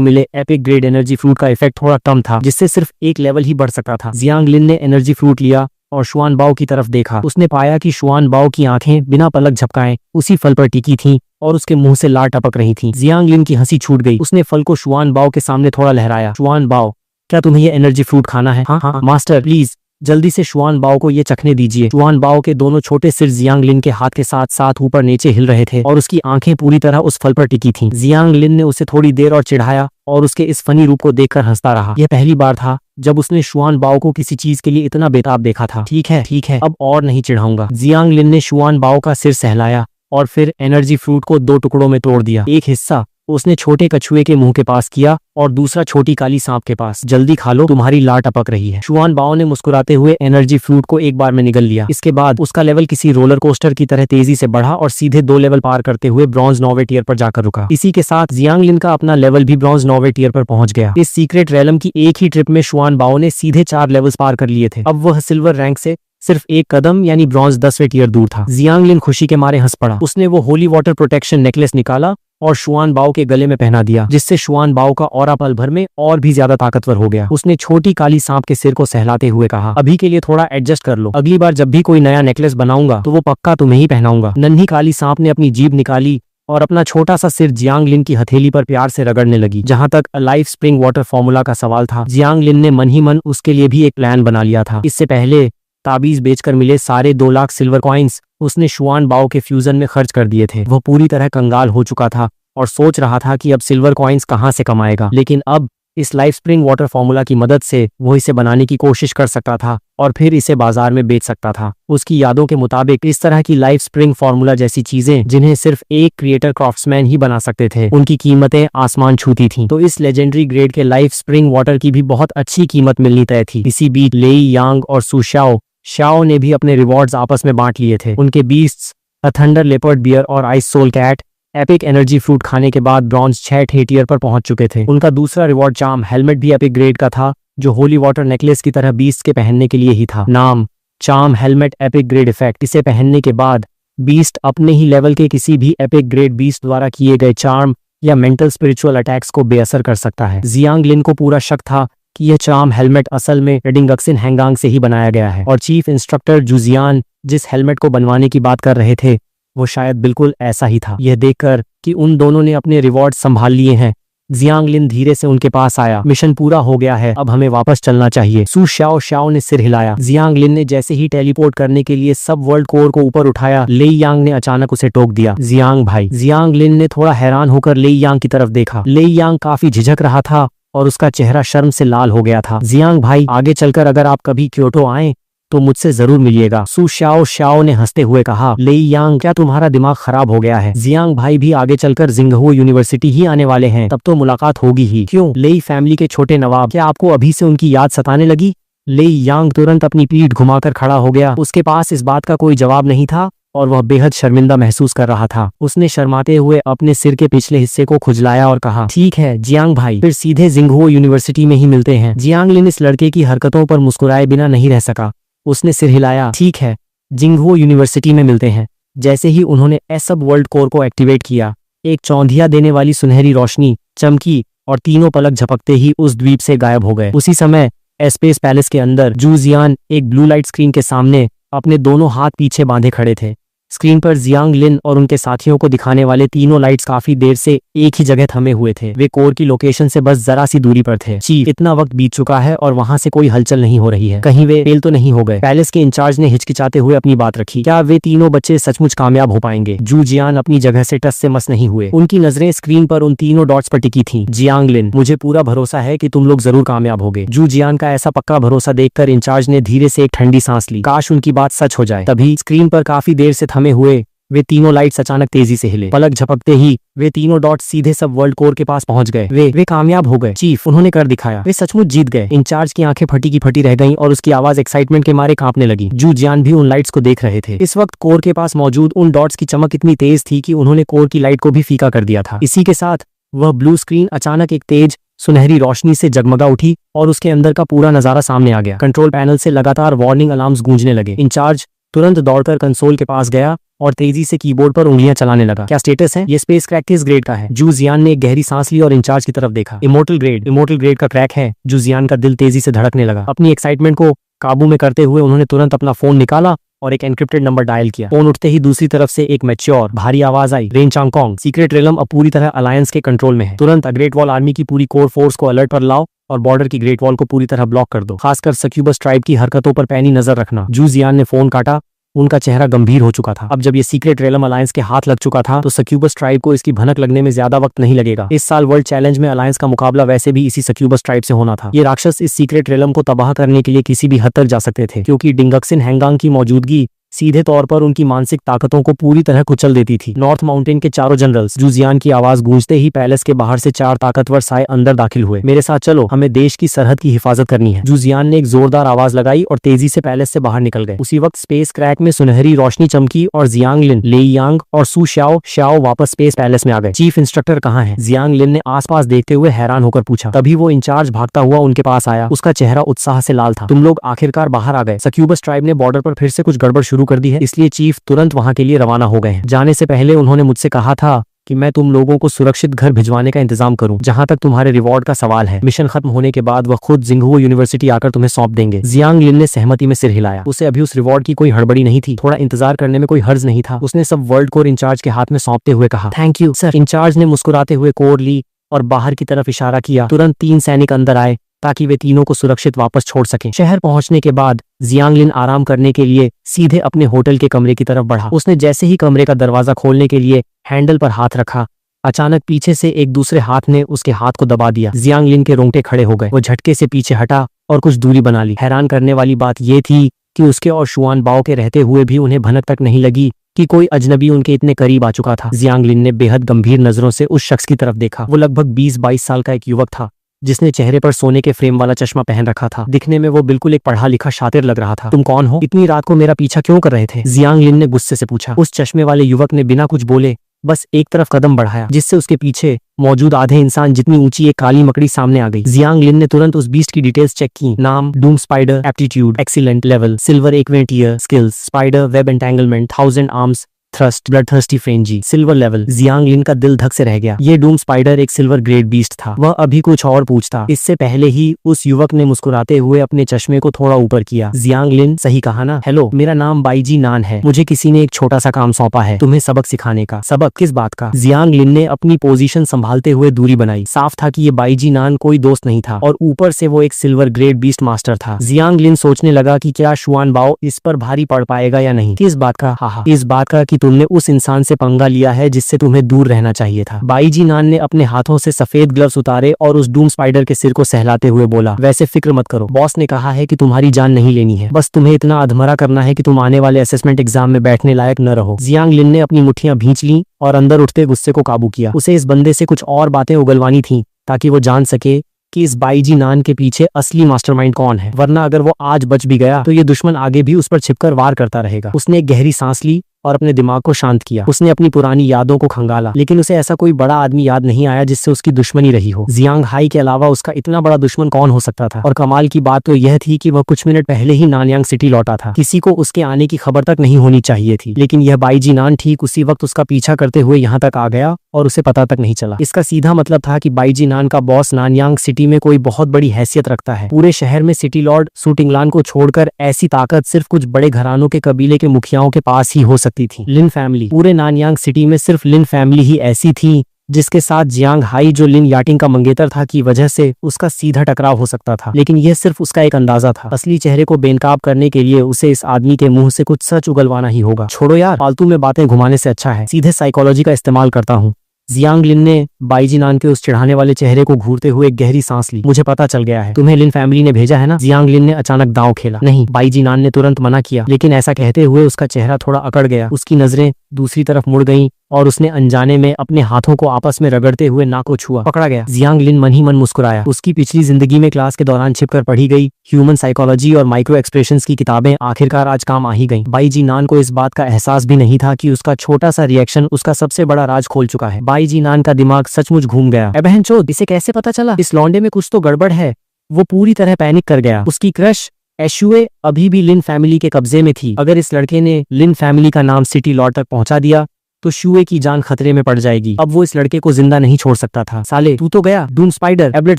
मिले एपिक ग्रेड एनर्जी फ्रूट का इफेक्ट थोड़ा कम था, जिससे सिर्फ 1 लेवल ही बढ़ सकता था। जियांग लिन ने एनर्जी फ्रूट लिया और शुआन बाओ की तरफ देखा। उसने पाया कि शुआन बाओ की आंखें बिना पलक झपकाए उसी फल पर टिकी थीं और उसके मुंह से लार टपक रही थीं। जियांग लिन की हंसी छूट गई। उसने फल को शुआन बाओ के सामने थोड़ा लहराया। शुआन बाओ, क्या तुम्हें ये एनर्जी फ्रूट खाना है? हाँ मास्टर, प्लीज जल्दी से शुआन बाओ को ये चखने दीजिए। शुआन बाओ के दोनों छोटे सिर जियांग लिन के हाथ के साथ साथ ऊपर नीचे हिल रहे थे और उसकी आंखें पूरी तरह उस फल पर टिकी थीं। जियांग लिन ने उसे थोड़ी देर और चिढ़ाया और उसके इस फनी रूप को देखकर हंसता रहा। यह पहली बार था जब उसने शुआन बाओ को किसी चीज के लिए इतना बेताब देखा था। ठीक है, अब और नहीं चिढ़ाऊंगा। जियांग लिन ने शुआन बाओ का सिर सहलाया और फिर एनर्जी फ्रूट को 2 टुकड़ों में तोड़ दिया। एक हिस्सा उसने छोटे कछुए के मुंह के पास किया और दूसरा छोटी काली सांप के पास। जल्दी खा लो, तुम्हारी लार टपक रही है। शुआन बाओ ने मुस्कुराते हुए एनर्जी फ्रूट को एक बार में निगल लिया। इसके बाद उसका लेवल किसी रोलर कोस्टर की तरह तेजी से बढ़ा और सीधे 2 लेवल पार करते हुए ब्रॉन्ज 9वें टियर पर जाकर रुका। इसी के साथ जियांग लिन का अपना लेवल भी ब्रॉन्ज 9वें टियर पर पहुंच गया। इस सीक्रेट रेलम की एक ही ट्रिप में शुआन बाओ ने सीधे 4 लेवल्स पार कर लिए थे। अब वह सिल्वर रैंक से सिर्फ 1 कदम यानी ब्रॉन्ज 10वें टियर दूर था। जियांग लिन खुशी के मारे हंस पड़ा। उसने वो होली वाटर प्रोटेक्शन नेकलेस निकाला और शुआन बाओ के गले में पहना दिया, जिससे शुआन बाओ का ऑरा पल भर में और भी ज्यादा ताकतवर हो गया। उसने छोटी काली सांप के सिर को सहलाते हुए कहा, अभी के लिए थोड़ा एडजस्ट कर लो, अगली बार जब भी कोई नया नेकलेस बनाऊंगा तो वो पक्का तुम्हें ही पहनाऊंगा। नन्ही काली सांप ने अपनी जीभ निकाली और अपना छोटा सा सिर जियांग लिन की हथेली पर प्यार से रगड़ने लगी। जहां तक लाइफ स्प्रिंग वाटर फॉर्मूला का सवाल था, जियांग लिन ने मन ही मन उसके लिए भी एक प्लान बना लिया था। इससे पहले ताबीज बेचकर मिले सारे 2 लाख सिल्वर कॉइन्स उसने शुआन बाओ के फ्यूजन में खर्च कर दिए थे। वह पूरी तरह कंगाल हो चुका था और सोच रहा था कि अब सिल्वर कॉइन्स कहां से कमाएगा, लेकिन अब इस लाइफ स्प्रिंग वाटर फॉर्मूला की मदद से वो इसे बनाने की कोशिश कर सकता था और फिर इसे बाजार में बेच सकता था। उसकी यादों के मुताबिक इस तरह की लाइफ स्प्रिंग फॉर्मूला जैसी चीजें जिन्हें सिर्फ एक क्रिएटर क्राफ्ट्समैन ही बना सकते थे, उनकी कीमतें आसमान छूती थीं। तो इस लेजेंडरी ग्रेड के लाइफ स्प्रिंग वाटर की भी बहुत अच्छी कीमत मिलनी तय थी। इसी बीच ले यांग और सुशाओ ने भी अपने रिवॉर्ड्स आपस में बांट लिए थे। उनके beasts a thunder leopard bear और ice soul cat epic energy fruit खाने के बाद ब्रॉन्ज 6 टियर पर पहुंच चुके थे। उनका दूसरा रिवॉर्ड चार्म हेलमेट भी एपिक ग्रेड का था, जो होली वाटर नेकलेस की तरह बीस्ट के पहनने के लिए ही था। नाम charm helmet epic grade effect. इसे पहनने के बाद बीस्ट अपने ही लेवल के किसी भी एपिक ग्रेड बीस्ट द्वारा किए गए चार्म या मेंटल स्पिरिचुअल अटैक्स को बेअसर कर सकता है। जियांग लिन को पूरा शक था कि यह चार्म हेलमेट असल में डिंगक्सिन हैंगांग से ही बनाया गया है और चीफ इंस्ट्रक्टर जुजियान जिस हेलमेट को बनवाने की बात कर रहे थे वो शायद बिल्कुल ऐसा ही था। यह देखकर कि उन दोनों ने अपने रिवॉर्ड संभाल लिए हैं, जियांग लिन धीरे से उनके पास आया। मिशन पूरा हो गया है, अब हमें वापस चलना चाहिए। सू शाओ शाओ ने सिर हिलाया। जियांग लिन ने जैसे ही टेलीपोर्ट करने के लिए सब वर्ल्ड कोर को ऊपर उठाया, लेई यांग ने अचानक उसे टोक दिया। जियांग भाई। जियांग लिन ने थोड़ा हैरान होकर लेई यांग की तरफ देखा। लेई यांग काफी झिझक रहा था और उसका चेहरा शर्म से लाल हो गया था। जियांग भाई, आगे चलकर अगर आप कभी क्योटो आए तो मुझसे जरूर मिलिएगा, सू शाओ शाओ ने हंसते हुए कहा। लेई यांग, क्या तुम्हारा दिमाग खराब हो गया है? जियांग भाई भी आगे चलकर जिंगहो यूनिवर्सिटी ही आने वाले हैं, तब तो मुलाकात होगी ही। क्यों? लेई फैमिली के छोटे नवाब, क्या आपको अभी से उनकी याद सताने लगी? लेई यांग तुरंत अपनी पीठ घुमाकर खड़ा हो गया। उसके पास इस बात का कोई जवाब नहीं था और वह बेहद शर्मिंदा महसूस कर रहा था। उसने शर्माते हुए अपने सिर के पिछले हिस्से को खुजलाया और कहा, ठीक है जियांग भाई, फिर सीधे जिंगहो यूनिवर्सिटी में ही मिलते हैं। जियांग लिन इस लड़के की हरकतों पर मुस्कुराए बिना नहीं रह सका। उसने सिर हिलाया। ठीक है, जिंगहो यूनिवर्सिटी में मिलते हैं। जैसे ही उन्होंने सब वर्ल्ड कोर को एक्टिवेट किया, एक चौंधिया देने वाली सुनहरी रोशनी चमकी और तीनों पलक झपकते ही उस द्वीप से गायब हो गए। उसी समय स्पेस पैलेस के अंदर जू जियान एक ब्लू लाइट स्क्रीन के सामने अपने दोनों हाथ पीछे बांधे खड़े थे। स्क्रीन पर जियांग लिन और उनके साथियों को दिखाने वाले तीनों लाइट्स काफी देर से एक ही जगह थमे हुए थे। वे कोर की लोकेशन से बस जरा सी दूरी पर थे। चीफ, इतना वक्त बीत चुका है और वहां से कोई हलचल नहीं हो रही है, कहीं वे फेल तो नहीं हो गए? पैलेस के इंचार्ज ने हिचकिचाते हुए अपनी बात रखी। क्या वे तीनों बच्चे सचमुच कामयाब हो पाएंगे? जू जियान अपनी जगह से टस से मस नहीं हुए। उनकी नजरें स्क्रीन पर उन तीनों डॉट्स पर टिकी थीं। जियांग लिन, मुझे पूरा भरोसा है कि तुम लोग जरूर कामयाब होगे। जू जियान का ऐसा पक्का भरोसा देखकर इंचार्ज ने धीरे से एक ठंडी सांस ली। काश उनकी बात सच हो जाए। तभी स्क्रीन पर काफी देर से थमे हुए वे तीनों लाइट्स अचानक तेजी से हिले। पलक झपकते ही वे तीनों डॉट्स सीधे सब वर्ल्ड कोर के पास पहुंच गए। वे कामयाब हो गए चीफ, उन्होंने कर दिखाया। वे सचमुच जीत गए। इंचार्ज की आंखें फटी की फटी रह गईं और उसकी आवाज एक्साइटमेंट के मारे कांपने लगी। जू जियान भी उन लाइट्स को देख रहे थे। इस वक्त कोर के पास मौजूद उन डॉट्स की चमक इतनी तेज थी कि उन्होंने कोर की लाइट को भी फीका कर दिया था। इसी के साथ वह ब्लू स्क्रीन अचानक एक तेज सुनहरी रोशनी से जगमगा उठी और उसके अंदर का पूरा नजारा सामने आ गया। कंट्रोल पैनल से लगातार वार्निंग अलार्म्स गूंजने लगे। इंचार्ज तुरंत दौड़कर कंसोल के पास गया और तेजी से कीबोर्ड पर उंगलियां चलाने लगा। क्या स्टेटस है? ये स्पेस क्रैक किस ग्रेड का है? जू जियान ने एक गहरी सांस ली और इंचार्ज की तरफ देखा। इमोर्टल ग्रेड का क्रैक है। जू जियान का दिल तेजी से धड़कने लगा। अपनी एक्साइटमेंट को काबू में करते हुए उन्होंने तुरंत अपना फोन निकाला और एक एनक्रिप्टेड नंबर डायल किया। फोन उठते ही दूसरी तरफ से एक मैच्योर भारी आवाज आई, रेन चांगकोंग, सीक्रेट रेलम अब पूरी तरह अलायंस के कंट्रोल में है। तुरंत ग्रेट वॉल आर्मी की पूरी कोर फोर्स को अलर्ट पर लाओ और बॉर्डर की ग्रेट वॉल को पूरी तरह ब्लॉक कर दो। खासकर सक्यूबस ट्राइब की हरकतों पर पैनी नजर रखना। जू जियान ने फोन काटा। उनका चेहरा गंभीर हो चुका था। अब जब ये सीक्रेट रेलम अलायंस के हाथ लग चुका था तो सक्यूबस ट्राइब को इसकी भनक लगने में ज्यादा वक्त नहीं लगेगा। इस साल वर्ल्ड चैलेंज में अलायंस का मुकाबला वैसे भी इसी सक्यूबस ट्राइब से होना था। ये राक्षस इस सीक्रेट रेलम को तबाह करने के लिए किसी भी हद तक जा सकते थे, क्योंकि डिंगक्सिन हैंगांग की मौजूदगी सीधे तौर पर उनकी मानसिक ताकतों को पूरी तरह कुचल देती थी। नॉर्थ माउंटेन के चारों जनरल्स, जू जियान की आवाज गूंजते ही पैलेस के बाहर से 4 ताकतवर साए अंदर दाखिल हुए। मेरे साथ चलो, हमें देश की सरहद की हिफाजत करनी है। जू जियान ने एक जोरदार आवाज लगाई और तेजी से पैलेस से बाहर निकल गए। उसी वक्त स्पेस क्रैक में सुनहरी रोशनी चमकी और जियांग लिन, लेई यांग और सू शाओ शाओ वापस स्पेस पैलेस में आ गए। चीफ इंस्ट्रक्टर कहाँ है? जियांग लिन ने आसपास देखते हुए हैरान होकर पूछा। तभी वो इंचार्ज भागता हुआ उनके पास आया। उसका चेहरा उत्साह से लाल था। तुम लोग आखिरकार बाहर आ गए। सक्यूबस ट्राइब ने बॉर्डर पर फिर से कुछ गड़बड़ शुरू कर दी है, इसलिए चीफ तुरंत वहां के लिए रवाना हो गए हैं। जाने से पहले उन्होंने मुझसे कहा था कि मैं तुम लोगों को सुरक्षित घर भिजवाने का इंतजाम करूं। जहां तक तुम्हारे रिवॉर्ड का सवाल है, मिशन खत्म होने के बाद वह खुद जिंगहो यूनिवर्सिटी आकर तुम्हें सौंप देंगे। जियांग लिन ने सहमति में सिर हिलाया। उसे अभी उस रिवॉर्ड की कोई हड़बड़ी नहीं थी। थोड़ा इंतजार करने में कोई हर्ज नहीं था। उसने सब वर्ल्ड कोर इंचार्ज के हाथ में सौंपते हुए कहा, थैंक यू सर। इंचार्ज ने मुस्कुराते हुए कोर ली और बाहर की तरफ इशारा किया। तुरंत 3 सैनिक अंदर आए ताकि वे तीनों को सुरक्षित वापस छोड़ सकें। शहर पहुंचने के बाद जियांग लिन आराम करने के लिए सीधे अपने होटल के कमरे की तरफ बढ़ा। उसने जैसे ही कमरे का दरवाजा खोलने के लिए हैंडल पर हाथ रखा, अचानक पीछे से एक दूसरे हाथ ने उसके हाथ को दबा दिया। जियांग लिन के रोंगटे खड़े हो गए। वो झटके से पीछे हटा और कुछ दूरी बना ली। हैरान करने वाली बात यह थी कि उसके और शुआन बाओ के रहते हुए भी उन्हें भनक तक नहीं लगी कि कोई अजनबी उनके इतने करीब आ चुका था। जियांग लिन ने बेहद गंभीर नजरों से उस शख्स की तरफ देखा। वो लगभग 20-22 साल का एक युवक था जिसने चेहरे पर सोने के फ्रेम वाला चश्मा पहन रखा था। दिखने में वो बिल्कुल एक पढ़ा लिखा शातिर लग रहा था। तुम कौन हो? इतनी रात को मेरा पीछा क्यों कर रहे थे? जियांग लिन ने गुस्से से पूछा। उस चश्मे वाले युवक ने बिना कुछ बोले बस एक तरफ कदम बढ़ाया, जिससे उसके पीछे मौजूद आधे इंसान जितनी ऊंची एक काली मकड़ी सामने आ गई। जियांग लिन ने तुरंत उस बीस्ट की डिटेल्स चेक की। नाम doom spider, aptitude excellent, level silver, 1 year, skills spider web entanglement, 1000 arms, thrust, blood thirsty frenzy, silver level. Jiang Lin का दिल धक से रह गया। ये डूम स्पाइडर एक सिल्वर ग्रेड बीस्ट था। वह अभी कुछ और पूछता, इससे पहले ही उस युवक ने मुस्कुराते हुए अपने चश्मे को थोड़ा ऊपर किया। जियांग लिन, सही कहा ना? हेलो, मेरा नाम बाईजी नान है। मुझे किसी ने एक छोटा सा काम सौंपा है, तुम्हें सबक सिखाने का। सबक? किस बात का? जियांग लिन ने अपनी पोजीशन संभालते हुए दूरी बनाई। साफ था कि ये बाईजी नान कोई दोस्त नहीं था और ऊपर से वो एक सिल्वर ग्रेड बीस्ट मास्टर था। जियांग लिन सोचने लगा कि क्या शुआन बाओ इस पर भारी पड़ पाएगा या नहीं। किस बात का? हाहा, इस बात का कि तुमने उस इंसान से पंगा लिया है जिससे तुम्हें दूर रहना चाहिए था। बाईजी नान ने अपने हाथों से सफेद ग्लव्स उतारे और उस डूम स्पाइडर के सिर को सहलाते हुए बोला, वैसे फिक्र मत करो, बॉस ने कहा है कि तुम्हारी जान नहीं लेनी है। बस तुम्हें इतना अधमरा करना है कि तुम आने वाले असेसमेंट एग्जाम में बैठने लायक न रहो। जियांग लिन ने अपनी मुट्ठियां भींच लीं और अंदर उठते गुस्से को काबू किया। उसे इस बंदे से कुछ और बातें उगलवानी थी ताकि वो जान सके कि इस बाईजी नान के पीछे असली मास्टरमाइंड कौन है, वरना अगर वो आज बच भी गया तो ये दुश्मन आगे भी उस पर छिपकर वार करता रहेगा। उसने एक गहरी सांस ली और अपने दिमाग को शांत किया। उसने अपनी पुरानी यादों को खंगाला, लेकिन उसे ऐसा कोई बड़ा आदमी याद नहीं आया जिससे उसकी दुश्मनी रही हो। जियांग हाई के अलावा उसका इतना बड़ा दुश्मन कौन हो सकता था? और कमाल की बात तो यह थी कि वह कुछ मिनट पहले ही नानयांग सिटी लौटा था। किसी को उसके आने की खबर तक नहीं होनी चाहिए थी, लेकिन यह बाईजी नान ठीक उसी वक्त उसका पीछा करते हुए यहाँ तक आ गया और उसे पता तक नहीं चला। इसका सीधा मतलब था कि बाईजी नान का बॉस नानयांग सिटी में कोई बहुत बड़ी हैसियत रखता है। पूरे शहर में सिटी लॉर्ड सुटिंगलान को छोड़कर ऐसी ताकत सिर्फ कुछ बड़े घरानों के कबीले के मुखियाओं के पास ही हो सकती थी। लिन फैमिली। पूरे नानयांग सिटी में सिर्फ लिन फैमिली ही ऐसी थी जिसके साथ जियांग हाई, जो लिन याटिंग का मंगेतर था, की वजह से उसका सीधा टकराव हो सकता था। लेकिन यह सिर्फ उसका एक अंदाजा था। असली चेहरे को बेनकाब करने के लिए उसे इस आदमी के मुंह से कुछ सच उगलवाना ही होगा। छोड़ो यार, फालतू में बातें घुमाने से अच्छा है सीधे साइकोलॉजी का इस्तेमाल करता हूँ। जियांग लिन ने बाईजी नान के उस चिढ़ाने वाले चेहरे को घूरते हुए एक गहरी सांस ली। मुझे पता चल गया है, तुम्हें लिन फैमिली ने भेजा है ना? जियांग लिन ने अचानक दांव खेला। नहीं, बाईजी नान ने तुरंत मना किया, लेकिन ऐसा कहते हुए उसका चेहरा थोड़ा अकड़ गया। उसकी नजरें दूसरी तरफ मुड़ गईं और उसने अनजाने में अपने हाथों को आपस में रगड़ते हुए नाक को छुआ। पकड़ा गया। जियांग लिन मन ही मन मुस्कुराया। उसकी पिछली जिंदगी में क्लास के दौरान छिपकर पढ़ी गई ह्यूमन साइकोलॉजी और माइक्रो एक्सप्रेशंस की किताबें आखिरकार आज काम आ ही गईं। बाईजी नान को इस बात का एहसास भी नहीं था कि उसका छोटा सा रिएक्शन उसका सबसे बड़ा राज खोल चुका है। बाईजी नान का दिमाग सचमुच घूम गया। ए बहनचोद, इसे कैसे पता चला? इस लौंडे में कुछ तो गड़बड़ है। वो पूरी तरह पैनिक कर गया। उसकी क्रश एशुए अभी भी लिन फैमिली के कब्जे में थी। अगर इस लड़के ने लिन फैमिली का नाम सिटी लॉर्ड तक पहुंचा दिया तो शुए की जान खतरे में पड़ जाएगी। अब वो इस लड़के को जिंदा नहीं छोड़ सकता था। साले, तू तो गया। डूम स्पाइडर एब्लेट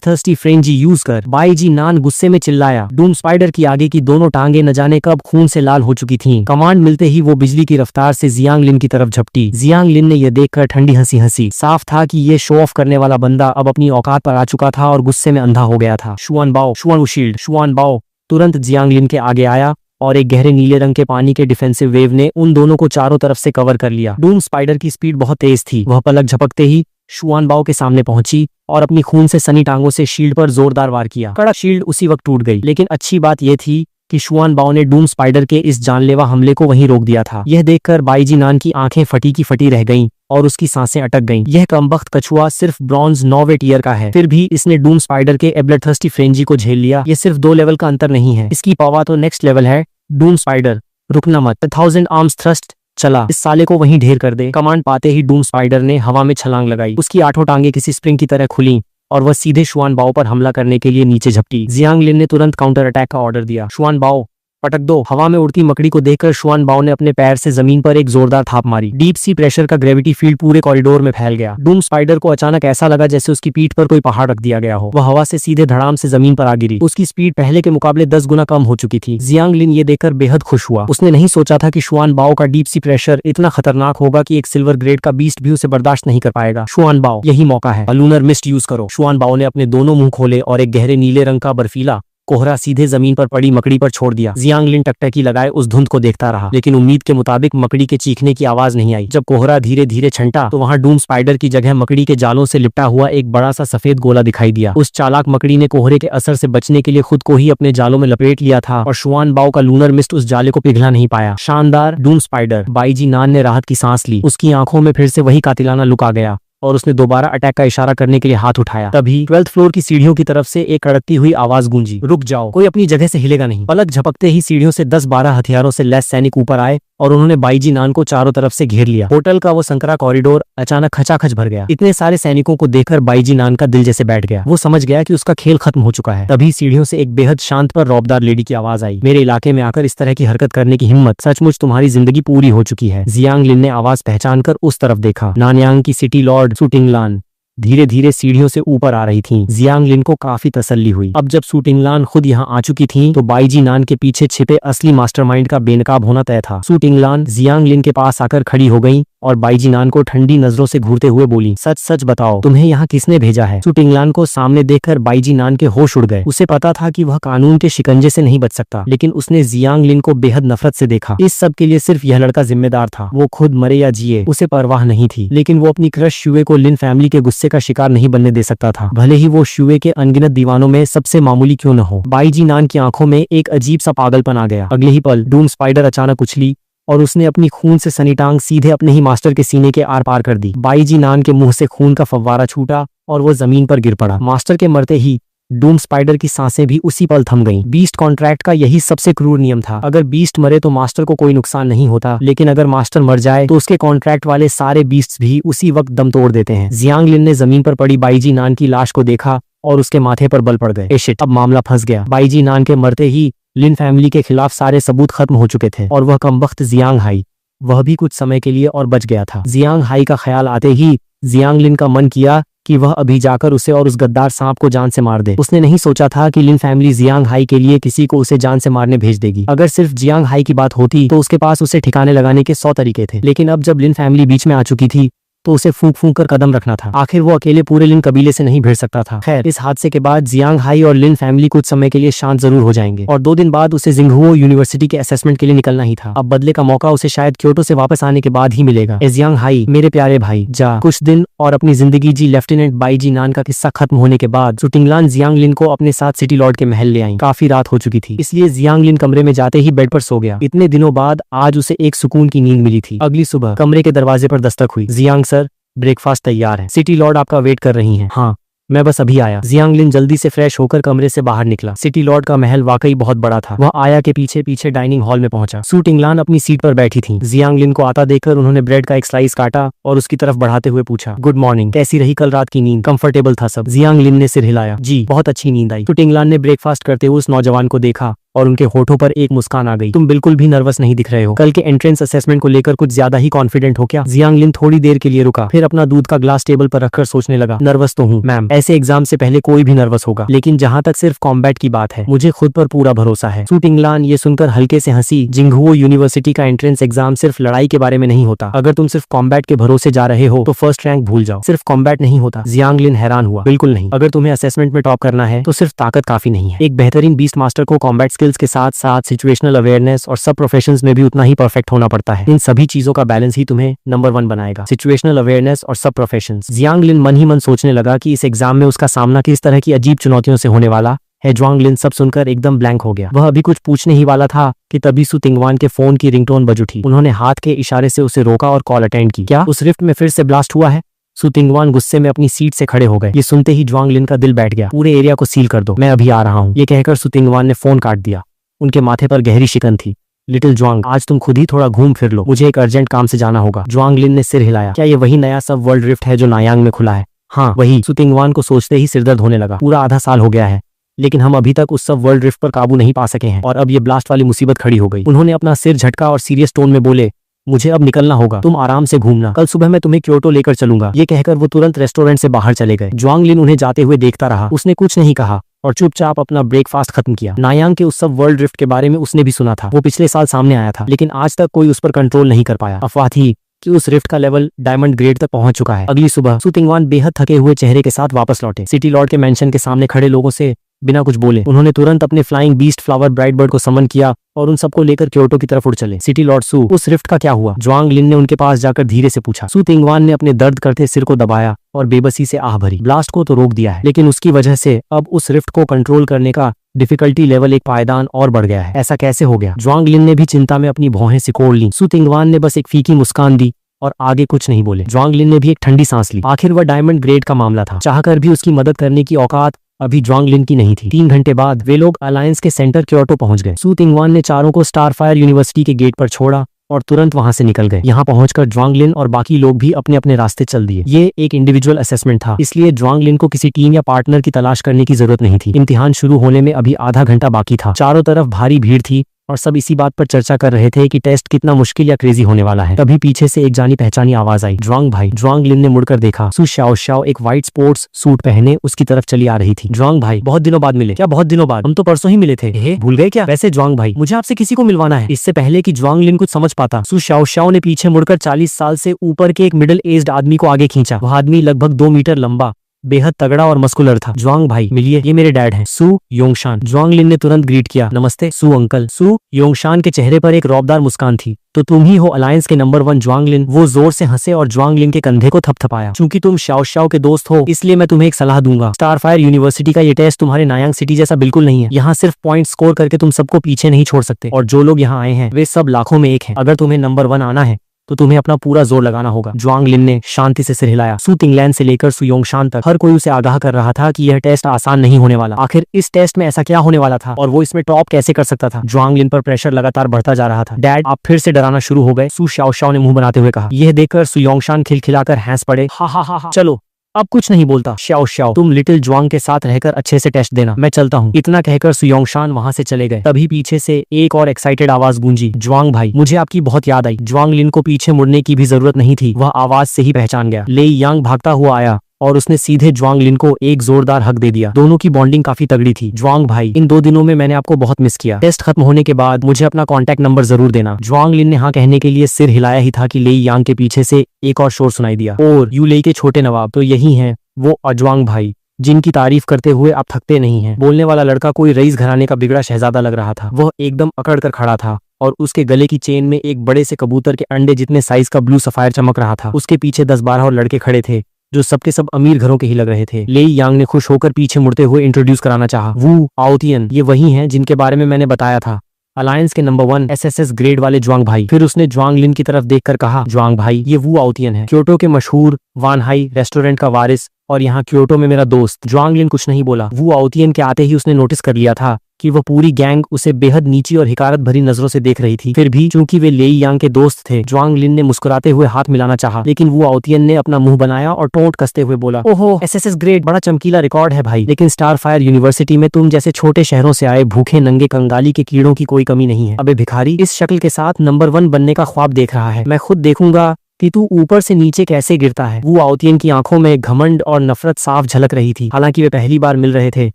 थर्स्टी फ्रेंजी यूज कर। बाईजी नान गुस्से में चिल्लाया। डूम स्पाइडर की आगे की दोनों टांगे न जाने कब खून से लाल हो चुकी थीं। कमांड मिलते ही वो बिजली की रफ्तार से जियांग लिन की तरफ झपटी। जियांग लिन ने यह देखकर ठंडी हंसी हंसी। साफ था कि ये शो ऑफ करने वाला बंदा अब अपनी औकात पर आ चुका था और गुस्से में अंधा हो गया था। शुआन बाओ, शुआन शील्ड। शुआन बाओ तुरंत जियांग लिन के आगे आया और एक गहरे नीले रंग के पानी के डिफेंसिव वेव ने उन दोनों को चारों तरफ से कवर कर लिया। डूम स्पाइडर की स्पीड बहुत तेज थी। वह पलक झपकते ही शुआन बाओ के सामने पहुंची और अपनी खून से सनी टांगों से शील्ड पर जोरदार वार किया। कड़क शील्ड उसी वक्त टूट गई। लेकिन अच्छी बात यह थी कि शुआन बाओ ने डूम स्पाइडर के इस जानलेवा हमले को वहीं रोक दिया था। यह देखकर बाईजी नान की आंखें फटी की फटी रह गईं और उसकी सांसें अटक गईं। यह कमबख्त कछुआ सिर्फ ब्रॉन्ज 9वें टियर का है, फिर भी इसने डूम स्पाइडर के एब्लेट थर्स्टी फ्रेंजी को झेल लिया। यह सिर्फ 2 लेवल का अंतर नहीं है, इसकी पावर तो नेक्स्ट लेवल है। डूम स्पाइडर, रुकना मत। 1000 आर्म्स थ्रस्ट। चला, इस साले को वहीं ढेर कर दे। कमांड पाते ही डूम स्पाइडर ने हवा में छलांग लगाई। उसकी 8 टांगे किसी स्प्रिंग की तरह खुली और वह सीधे शुआन बाओ पर हमला करने के लिए नीचे झपटी। जियांग लिन ने तुरंत काउंटर अटैक का ऑर्डर दिया। शुआन बाओ, पटक दो। हवा में उड़ती मकड़ी को देखकर शुआन बाओ ने अपने पैर से जमीन पर एक जोरदार थाप मारी। डीप सी प्रेशर का ग्रेविटी फील्ड पूरे कॉरिडोर में फैल गया। डूम स्पाइडर को अचानक ऐसा लगा जैसे उसकी पीठ पर कोई पहाड़ रख दिया गया हो। वह हवा से सीधे धड़ाम से जमीन पर आ गिरी। उसकी स्पीड पहले के मुकाबले 10 गुना कम हो चुकी थी। जियांग लिन ये देखकर बेहद खुश हुआ। उसने नहीं सोचा था कि शुआन बाओ का डीप सी प्रेशर इतना खतरनाक होगा कि एक सिल्वर ग्रेड का बीस्ट भी उसे बर्दाश्त नहीं कर पाएगा। शुआन बाओ, यही मौका है, लूनर मिस्ट यूज करो। शुआन बाओ ने अपने दोनों मुंह खोले और एक गहरे नीले रंग का बर्फीला कोहरा सीधे जमीन पर पड़ी मकड़ी पर छोड़ दिया। जियांग लिन टकटकी लगाए उस धुंध को देखता रहा, लेकिन उम्मीद के मुताबिक मकड़ी के चीखने की आवाज नहीं आई। जब कोहरा धीरे धीरे छंटा तो वहां डूम स्पाइडर की जगह मकड़ी के जालों से लिपटा हुआ एक बड़ा सा सफेद गोला दिखाई दिया। उस चालाक मकड़ी ने कोहरे के असर से बचने के लिए खुद को ही अपने जालों में लपेट लिया था और शुआन बाओ का लूनर मिस्ट उस जाले को पिघला नहीं पाया। शानदार डूम स्पाइडर। बाईजी नान ने राहत की सांस ली। उसकी आंखों में फिर से वही कातिलाना लुक आ गया और उसने दोबारा अटैक का इशारा करने के लिए हाथ उठाया। तभी 12th फ्लोर की सीढ़ियों की तरफ से एक कड़कती हुई आवाज गूंजी। रुक जाओ, कोई अपनी जगह से हिलेगा नहीं। पलक झपकते ही सीढ़ियों से 10-12 हथियारों से लैस सैनिक ऊपर आए और उन्होंने बाईजी नान को चारों तरफ से घेर लिया। होटल का वो संकरा कॉरिडोर अचानक खचाखच भर गया। इतने सारे सैनिकों को देखकर बाईजी नान का दिल जैसे बैठ गया। वो समझ गया कि उसका खेल खत्म हो चुका है। तभी सीढ़ियों से एक बेहद शांत पर रौबदार लेडी की आवाज आई। मेरे इलाके में आकर इस तरह की हरकत करने की हिम्मत, सचमुच तुम्हारी जिंदगी पूरी हो चुकी है। जियांग लिन ने आवाज पहचान कर उस तरफ देखा। नानयांग की सिटी लॉर्ड सु टिंगलान धीरे धीरे सीढ़ियों से ऊपर आ रही थीं। जियांग लिन को काफी तसल्ली हुई। अब जब सु टिंगलान खुद यहाँ आ चुकी थीं, तो बाईजी नान के पीछे छिपे असली मास्टरमाइंड का बेनकाब होना तय था। सु टिंगलान जियांग लिन के पास आकर खड़ी हो गई और बाईजी नान को ठंडी नजरों से घूरते हुए बोली, सच सच बताओ, तुम्हें यहाँ किसने भेजा है? सु टिंगलान को सामने देखकर बाईजी नान के होश उड़ गए। उसे पता था कि वह कानून के शिकंजे से नहीं बच सकता, लेकिन उसने जियांग लिन को बेहद नफरत से देखा। इस सब के लिए सिर्फ यह लड़का जिम्मेदार था। वो खुद मरे या जिए उसे परवाह नहीं थी, लेकिन वो अपनी क्रश शुए को लिन फैमिली के गुस्से का शिकार नहीं बनने दे सकता था, भले ही वो शुए के अनगिनत दीवानों में सबसे मामूली क्यों न हो। बाईजी नान की आंखों में एक अजीब सा पागलपन आ गया। अगले ही पल डूम स्पाइडर अचानक उछली और उसने अपनी खून से सनी टांग सीधे अपने ही मास्टर के सीने के आर पार कर दी। बाईजी नान के मुंह से खून का फव्वारा छूटा और वो जमीन पर गिर पड़ा। मास्टर के मरते ही डूम स्पाइडर की सांसें भी उसी पल थम गईं। बीस्ट कॉन्ट्रैक्ट का यही सबसे क्रूर नियम था। अगर बीस्ट मरे तो मास्टर को कोई नुकसान नहीं होता, लेकिन अगर मास्टर मर जाए तो उसके कॉन्ट्रैक्ट वाले सारे बीस्ट्स भी उसी वक्त दम तोड़ देते हैं। जियांग लिन ने जमीन पर पड़ी बाईजी नान की लाश को देखा और उसके माथे पर बल पड़ गए। ए शिट, अब मामला फंस गया। बाईजी नान के मरते ही लिन फैमिली के खिलाफ सारे सबूत खत्म हो चुके थे और वह कमबख्त जियांग हाई, वह भी कुछ समय के लिए और बच गया था। जियांग हाई का ख्याल आते ही जियांग लिन का मन किया कि वह अभी जाकर उसे और उस गद्दार सांप को जान से मार दे। उसने नहीं सोचा था कि लिन फैमिली जियांग हाई के लिए किसी को उसे जान से मारने भेज देगी। अगर सिर्फ जियांग हाई की बात होती तो उसके पास उसे ठिकाने लगाने के 100 तरीके थे, लेकिन अब जब लिन फैमिली बीच में आ चुकी थी तो उसे फूंक फूंक कर कदम रखना था। आखिर वो अकेले पूरे लिन कबीले से नहीं भिड़ सकता था। खैर, इस हादसे के बाद जियांग हाई और लिन फैमिली कुछ समय के लिए शांत जरूर हो जाएंगे और 2 दिन बाद उसे जिंगहुओ यूनिवर्सिटी के असेसमेंट के लिए निकलना ही था। अब बदले का मौका उसे शायद क्योटो से वापस आने के बाद ही मिलेगा। जियांग हाई, मेरे प्यारे भाई, जा कुछ दिन और अपनी जिंदगी जी। लेफ्टिनेंट बाईजी नान का किस्सा खत्म होने के बाद सु टिंगलान जियांग लिन को अपने साथ सिटी लॉर्ड के महल ले आई। काफी रात हो चुकी थी, इसलिए जियांग लिन कमरे में जाते ही बेड पर सो गया। इतने दिनों बाद आज उसे एक सुकून की नींद मिली थी। अगली सुबह कमरे के दरवाजे पर दस्तक हुई। जियांग सर, ब्रेकफास्ट तैयार है, सिटी लॉर्ड आपका वेट कर रही हैं। हाँ, मैं बस अभी आया। जियांग लिन जल्दी से फ्रेश होकर कमरे से बाहर निकला। सिटी लॉर्ड का महल वाकई बहुत बड़ा था। वह आया के पीछे पीछे डाइनिंग हॉल में पहुंचा। सु टिंगलान अपनी सीट पर बैठी थी। जियांग लिन को आता देखकर उन्होंने ब्रेड का एक स्लाइस काटा और उसकी तरफ बढ़ाते हुए पूछा, गुड मॉर्निंग, कैसी रही कल रात की नींद? कंफर्टेबल था सब? जियांग लिन ने सिर हिलाया, जी बहुत अच्छी नींद आई। सु टिंगलान ने ब्रेकफास्ट करते हुए उस नौजवान को देखा और उनके होठों पर एक मुस्कान आ गई। तुम बिल्कुल भी नर्वस नहीं दिख रहे हो। कल के एंट्रेंस असेसमेंट को लेकर कुछ ज्यादा ही कॉन्फिडेंट हो क्या? जियांग लिन थोड़ी देर के लिए रुका, फिर अपना दूध का ग्लास टेबल पर रखकर सोचने लगा। नर्वस तो हूँ मैम, ऐसे एग्जाम से पहले कोई भी नर्वस होगा, लेकिन जहाँ तक सिर्फ कॉम्बैट की बात है, मुझे खुद पर पूरा भरोसा है। सु टिंगलान ये सुनकर हल्के से हंसी। जिंगहुओ यूनिवर्सिटी का एंट्रेंस एग्जाम सिर्फ लड़ाई के बारे में नहीं होता। अगर तुम सिर्फ कॉम्बैट के भरोसे जा रहे हो तो फर्स्ट रैंक भूल जाओ। सिर्फ कॉम्बैट नहीं होता। जियांग लिन हैरान हुआ। बिल्कुल नहीं, अगर तुम्हें असेसमेंट में टॉप करना है तो सिर्फ ताकत काफी नहीं है। एक बेहतरीन बीस्ट मास्टर को कॉम्बैट स्किल्स के साथ साथ सिचुएशनल अवेयरनेस और सब प्रोफेशंस में भी उतना ही परफेक्ट होना पड़ता है। इन सभी चीजों का बैलेंस ही तुम्हें नंबर 1 बनाएगा। सिचुएशनल अवेयरनेस और सब प्रोफेशंस। जियांग लिन मन ही मन सोचने लगा कि इस एग्जाम में उसका सामना किस तरह की अजीब चुनौतियों से होने वाला है। ज्वांग लिन सब सुनकर एकदम ब्लैंक हो गया। वह अभी कुछ पूछने ही वाला था कि तभी सु टिंगवान के फोन की रिंगटोन बज उठी। उन्होंने हाथ के इशारे से उसे रोका और कॉल अटेंड की। क्या उस रिफ्ट में फिर से ब्लास्ट हुआ है? सु टिंगवान गुस्से में अपनी सीट से खड़े हो गए। ये सुनते ही ज्वांग लिन का दिल बैठ गया। पूरे एरिया को सील कर दो, मैं अभी आ रहा हूँ। ये कहकर सु टिंगवान ने फोन काट दिया। उनके माथे पर गहरी शिकन थी। लिटिल ज्वांग, आज तुम खुद ही थोड़ा घूम फिर लो, मुझे एक अर्जेंट काम से जाना होगा। ज्वांग लिन ने सिर हिलाया। क्या ये वही नया सब वर्ल्ड रिफ्ट है जो नायांग में खुला है? हाँ वही। सु टिंगवान को सोचते ही सिरदर्द होने लगा। पूरा आधा साल हो गया है, लेकिन हम अभी तक उस सब वर्ल्ड रिफ्ट पर काबू नहीं पा सके हैं और अब ये ब्लास्ट वाली मुसीबत खड़ी हो गई। उन्होंने अपना सिर झटका और सीरियस टोन में बोले, मुझे अब निकलना होगा, तुम आराम से घूमना, कल सुबह मैं तुम्हें क्योटो लेकर चलूंगा। ये कहकर वो तुरंत रेस्टोरेंट से बाहर चले गए। ज्वांग लिन उन्हें जाते हुए देखता रहा। उसने कुछ नहीं कहा और चुपचाप अपना ब्रेकफास्ट खत्म किया। नायांग के उस सब वर्ल्ड रिफ्ट के बारे में उसने भी सुना था। वो पिछले साल सामने आया था, लेकिन आज तक कोई उस पर कंट्रोल नहीं कर पाया। अफवाह थी कि उस रिफ्ट का लेवल डायमंड ग्रेड तक पहुंच चुका है। अगली सुबह सु टिंगवान बेहद थके हुए चेहरे के साथ वापस लौटे। सिटी लॉर्ड के मेंशन के सामने खड़े लोगों से बिना कुछ बोले उन्होंने तुरंत अपने flying beast flower bright bird को समन किया और उन सबको लेकर क्योटो की तरफ उड़ चले। सिटी लॉर्ड सु, उस रिफ्ट का क्या हुआ? ज्वांग लिन ने उनके पास जाकर धीरे से पूछा। सु टिंगवान ने अपने दर्द करते सिर को दबाया और बेबसी से आह भरी। ब्लास्ट को तो रोक दिया है, लेकिन उसकी वजह से अब उस रिफ्ट को कंट्रोल करने का डिफिकल्टी लेवल एक पायदान और बढ़ गया है। ऐसा कैसे हो गया? ज्वांग लिन ने भी चिंता में अपनी भौहें सिकोड़ ली। सु टिंगवान ने बस एक फीकी मुस्कान दी और आगे कुछ नहीं बोले। ज्वांग लिन ने भी एक ठंडी सांस ली। आखिर वह डायमंड ग्रेड का मामला था, चाहकर भी उसकी मदद करने की औकात अभी ज्वांग लिन की नहीं थी। 3 घंटे बाद वे लोग अलायंस के सेंटर क्योटो पहुंच गए। सु टिंगवान ने चारों को स्टारफायर यूनिवर्सिटी के गेट पर छोड़ा और तुरंत वहां से निकल गए। यहाँ पहुंचकर ज्वांग लिन और बाकी लोग भी अपने अपने रास्ते चल दिए। ये एक इंडिविजुअल असेसमेंट था, इसलिए ज्वांग लिन को किसी टीम या पार्टनर की तलाश करने की जरूरत नहीं थी। इम्तिहान शुरू होने में अभी आधा घंटा बाकी था। चारों तरफ भारी भीड़ थी और सब इसी बात पर चर्चा कर रहे थे कि टेस्ट कितना मुश्किल या क्रेजी होने वाला है। तभी पीछे से एक जानी पहचानी आवाज आई, ज्वांग भाई। ज्वांग लिन ने मुड़कर देखा, सु शाओ शाओ एक व्हाइट स्पोर्ट्स सूट पहने उसकी तरफ चली आ रही थी। ज्वांग भाई, बहुत दिनों बाद मिले। क्या बहुत दिनों बाद? हम तो परसों ही मिले थे। भूल गए क्या? वैसे ज्वांग भाई, मुझे आपसे किसी को मिलवाना है। इससे पहले कि ज्वांग लिन कुछ समझ पाता, सु शाओ शाओ ने पीछे मुड़कर 40 साल से ऊपर के एक मिडिल एज्ड आदमी को आगे खींचा। वह आदमी लगभग 2 मीटर लंबा, बेहद तगड़ा और मस्कुलर था। ज्वांग भाई मिलिए, ये मेरे डैड हैं, सु योंगशान। ज्वांग लिन ने तुरंत ग्रीट किया, नमस्ते सु अंकल। सु योंगशान के चेहरे पर एक रौबदार मुस्कान थी। तो तुम ही हो अलायंस के नंबर 1 ज्वांग लिन। वो जोर से हंसे और ज्वांग लिन के कंधे को थपथपाया। चूंकि तुम शाओ शाओ के दोस्त हो, इसलिए मैं तुम्हें एक सलाह दूंगा। स्टारफायर यूनिवर्सिटी का ये टेस्ट तुम्हारे नायांग सिटी जैसा बिल्कुल नहीं है। यहाँ सिर्फ पॉइंट स्कोर करके तुम सबको पीछे नहीं छोड़ सकते, और जो लोग यहाँ आए हैं वे सब लाखों में एक हैं। अगर तुम्हें नंबर 1 आना है तो तुम्हें अपना पूरा जोर लगाना होगा। ज्वांग लिन ने शांति से सिर हिलाया। सु तिंगलैन से लेकर सु योंगशान तक हर कोई उसे आगाह कर रहा था कि यह टेस्ट आसान नहीं होने वाला। आखिर इस टेस्ट में ऐसा क्या होने वाला था और वो इसमें टॉप कैसे कर सकता था? ज्वांग लिन पर प्रेशर लगातार बढ़ता जा रहा था। डैड, आप फिर से डराना शुरू हो गए, सु शाओ शाओ ने मुंह बनाते हुए कहा। यह देखकर सु योंगशान खिलखिलाकर हंस पड़े। हा हा हा, चलो अब कुछ नहीं बोलता। शाओ शाओ, तुम लिटिल ज्वांग के साथ रहकर अच्छे से टेस्ट देना, मैं चलता हूँ। इतना कहकर सु योंगशान वहां से चले गए। तभी पीछे से एक और एक्साइटेड आवाज गूंजी, ज्वांग भाई, मुझे आपकी बहुत याद आई। ज्वांग लिन को पीछे मुड़ने की भी जरूरत नहीं थी, वह आवाज से ही पहचान गया। लेई यांग भागता हुआ आया और उसने सीधे ज्वांग लिन को एक जोरदार हक दे दिया। दोनों की बॉन्डिंग काफी तगड़ी थी। ज्वांग भाई, इन 2 दिनों में मैंने आपको बहुत मिस किया। टेस्ट खत्म होने के बाद मुझे अपना कॉन्टैक्ट नंबर जरूर देना। ज्वांग लिन ने हाँ कहने के लिए सिर हिलाया ही था कि लेई यांग के पीछे से एक और शोर सुनाई दिया, और यू लेई के छोटे नवाब, तो यही हैं वो अज्वांग भाई जिनकी तारीफ करते हुए आप थकते नहीं हैं। बोलने वाला लड़का कोई रईस घराने का बिगड़ा शहजादा लग रहा था। वह एकदम अकड़ कर खड़ा था और उसके गले की चेन में एक बड़े से कबूतर के अंडे जितने साइज का ब्लू सफायर चमक रहा था। उसके पीछे 10-12 और लड़के खड़े थे जो सबके सब अमीर घरों के ही लग रहे थे। लेई यांग ने खुश होकर पीछे मुड़ते हुए इंट्रोड्यूस कराना चाहा, वू आओतियन, ये वही हैं जिनके बारे में मैंने बताया था, अलायंस के नंबर 1 SSS ग्रेड वाले ज्वांग भाई। फिर उसने ज्वांग लिन की तरफ देखकर कहा, ज्वांग भाई, ये वू आओतियन है, क्योटो के मशहूर वान हाई रेस्टोरेंट का वारिस, और यहाँ क्योटो में मेरा दोस्त। ज्वांग लिन कुछ नहीं बोला। वू आओतियन के आते ही उसने नोटिस कर लिया था कि वह पूरी गैंग उसे बेहद नीची और हिकारत भरी नजरों से देख रही थी। फिर भी चूंकि वे लेई यांग के दोस्त थे, ज्वांग लिन ने मुस्कुराते हुए हाथ मिलाना चाहा, लेकिन वू आओतियन ने अपना मुंह बनाया और टोंट कसते हुए बोला, ओहो SSS ग्रेड, बड़ा चमकीला रिकॉर्ड है भाई, लेकिन स्टारफायर यूनिवर्सिटी में तुम जैसे छोटे शहरों से आए भूखे नंगे कंगाली के कीड़ों की कोई कमी नहीं है। अबे भिखारी, इस शक्ल के साथ नंबर 1 बनने का ख्वाब देख रहा है, मैं खुद देखूंगा कि तू ऊपर से नीचे कैसे गिरता है। वू आओतियन की आंखों में घमंड और नफरत साफ झलक रही थी। हालांकि वे पहली बार मिल रहे थे,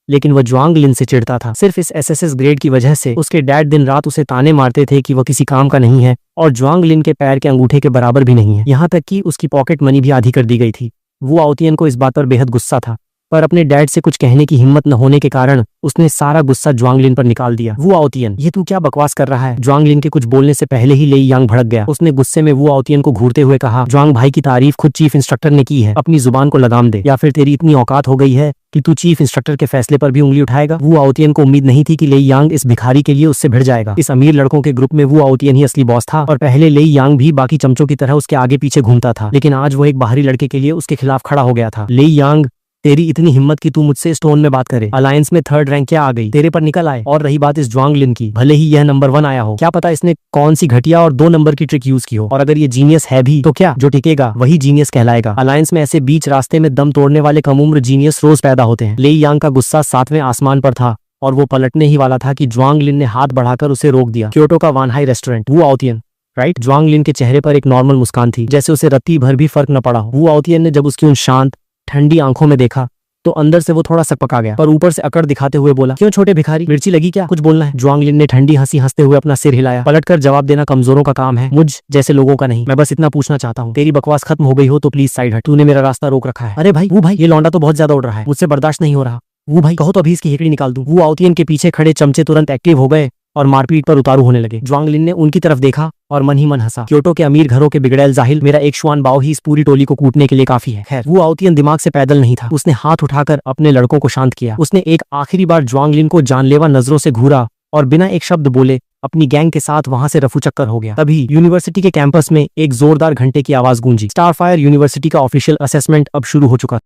लेकिन वह ज्वांग लिन से चिढ़ता था, सिर्फ इस SSS ग्रेड की वजह से। उसके डैड दिन रात उसे ताने मारते थे कि वह किसी काम का नहीं है और ज्वांग लिन के पैर के अंगूठे के बराबर भी नहीं है। यहाँ तक कि उसकी पॉकेट मनी भी आधी कर दी गई थी। वो आओतियन को इस बात पर बेहद गुस्सा था, पर अपने डैड से कुछ कहने की हिम्मत न होने के कारण उसने सारा गुस्सा ज्वांग लिन पर निकाल दिया। वो आओतियन, ये तू क्या बकवास कर रहा है? ज्वांग लिन के कुछ बोलने से पहले ही लेई यांग भड़क गया। उसने गुस्से में वो आओतियन को घूरते हुए कहा, ज्वांग भाई की तारीफ खुद चीफ इंस्ट्रक्टर ने की है, अपनी जुबान को लगाम दे, या फिर तेरी इतनी औकात हो गई है कि तू चीफ इंस्ट्रक्टर के फैसले पर भी उंगली उठाएगा। वो आओतियन को उम्मीद नहीं थी कि लेई यांग इस भिखारी के लिए उससे भिड़ जाएगा। इस अमीर लड़कों के ग्रुप में वो आओतियन ही असली बॉस था, और पहले लेई यांग भी बाकी चमचों की तरह उसके आगे पीछे घूमता था, लेकिन आज वो एक बाहरी लड़के के लिए उसके खिलाफ खड़ा हो गया था। लेई यांग, तेरी इतनी हिम्मत कि तू मुझसे स्टोन में बात करे, अलायंस में 3rd रैंक क्या आ गई, तेरे पर निकल आए। और रही बात इस ज्वांग लिन की, भले ही यह नंबर 1 आया हो, क्या पता इसने कौन सी घटिया और 2 नंबर की ट्रिक यूज की हो, और अगर ये जीनियस है भी तो क्या, जो टिकेगा वही जीनियस कहलाएगा। अलायंस में ऐसे बीच रास्ते में दम तोड़ने वाले कम उम्र जीनियस रोज पैदा होते हैं। लेई यांग का गुस्सा 7वें आसमान पर था और वो पलटने ही वाला था कि ज्वांग लिन ने हाथ बढ़ाकर उसे रोक दिया। क्योटो का वान हाई रेस्टोरेंट, वू आओतियन, राइट? ज्वांग लिन के चेहरे पर एक नॉर्मल मुस्कान थी, जैसे उसे रत्ती भर भी फर्क न पड़ा हो। वू आओतियन ने जब उसकी उन शांत ठंडी आंखों में देखा तो अंदर से वो थोड़ा सकपका गया, पर ऊपर से अकड़ दिखाते हुए बोला, क्यों छोटे भिखारी, मिर्ची लगी क्या, कुछ बोलना है? ज्वांग लिन ने ठंडी हंसी हंसते हुए अपना सिर हिलाया। पलटकर जवाब देना कमजोरों का काम है, मुझ जैसे लोगों का नहीं। मैं बस इतना पूछना चाहता हूँ, तेरी बकवास खत्म हो गई हो तो प्लीज साइड हट, तूने मेरा रास्ता रोक रखा है। अरे भाई, वो भाई, ये लौंडा तो बहुत ज्यादा उड़ रहा है, मुझसे बर्दाश्त नहीं हो रहा। वो भाई, कहो तो अभी इसकी हेकड़ी निकाल दूं। वो आओतियन के पीछे खड़े चमचे तुरंत एक्टिव हो गए और मारपीट पर उतारू होने लगे। ज्वांग लिन ने उनकी तरफ देखा और मन ही मन हंसा। क्योटो के अमीर घरों के बिगड़ैल जाहिल, मेरा एक शुआन बाओ ही इस पूरी टोली को कूटने के लिए काफी है। खैर, वो आओतियन दिमाग से पैदल नहीं था। उसने हाथ उठाकर अपने लड़कों को शांत किया। उसने एक आखिरी बार ज्वांग लिन को जानलेवा नजरों से घूरा और बिना एक शब्द बोले अपनी गैंग के साथ वहां से रफू चक्कर हो गया। तभी यूनिवर्सिटी के कैंपस में एक जोरदार घंटे की आवाज गूंजी। स्टारफायर यूनिवर्सिटी का ऑफिशियल असेसमेंट अब शुरू हो चुका था।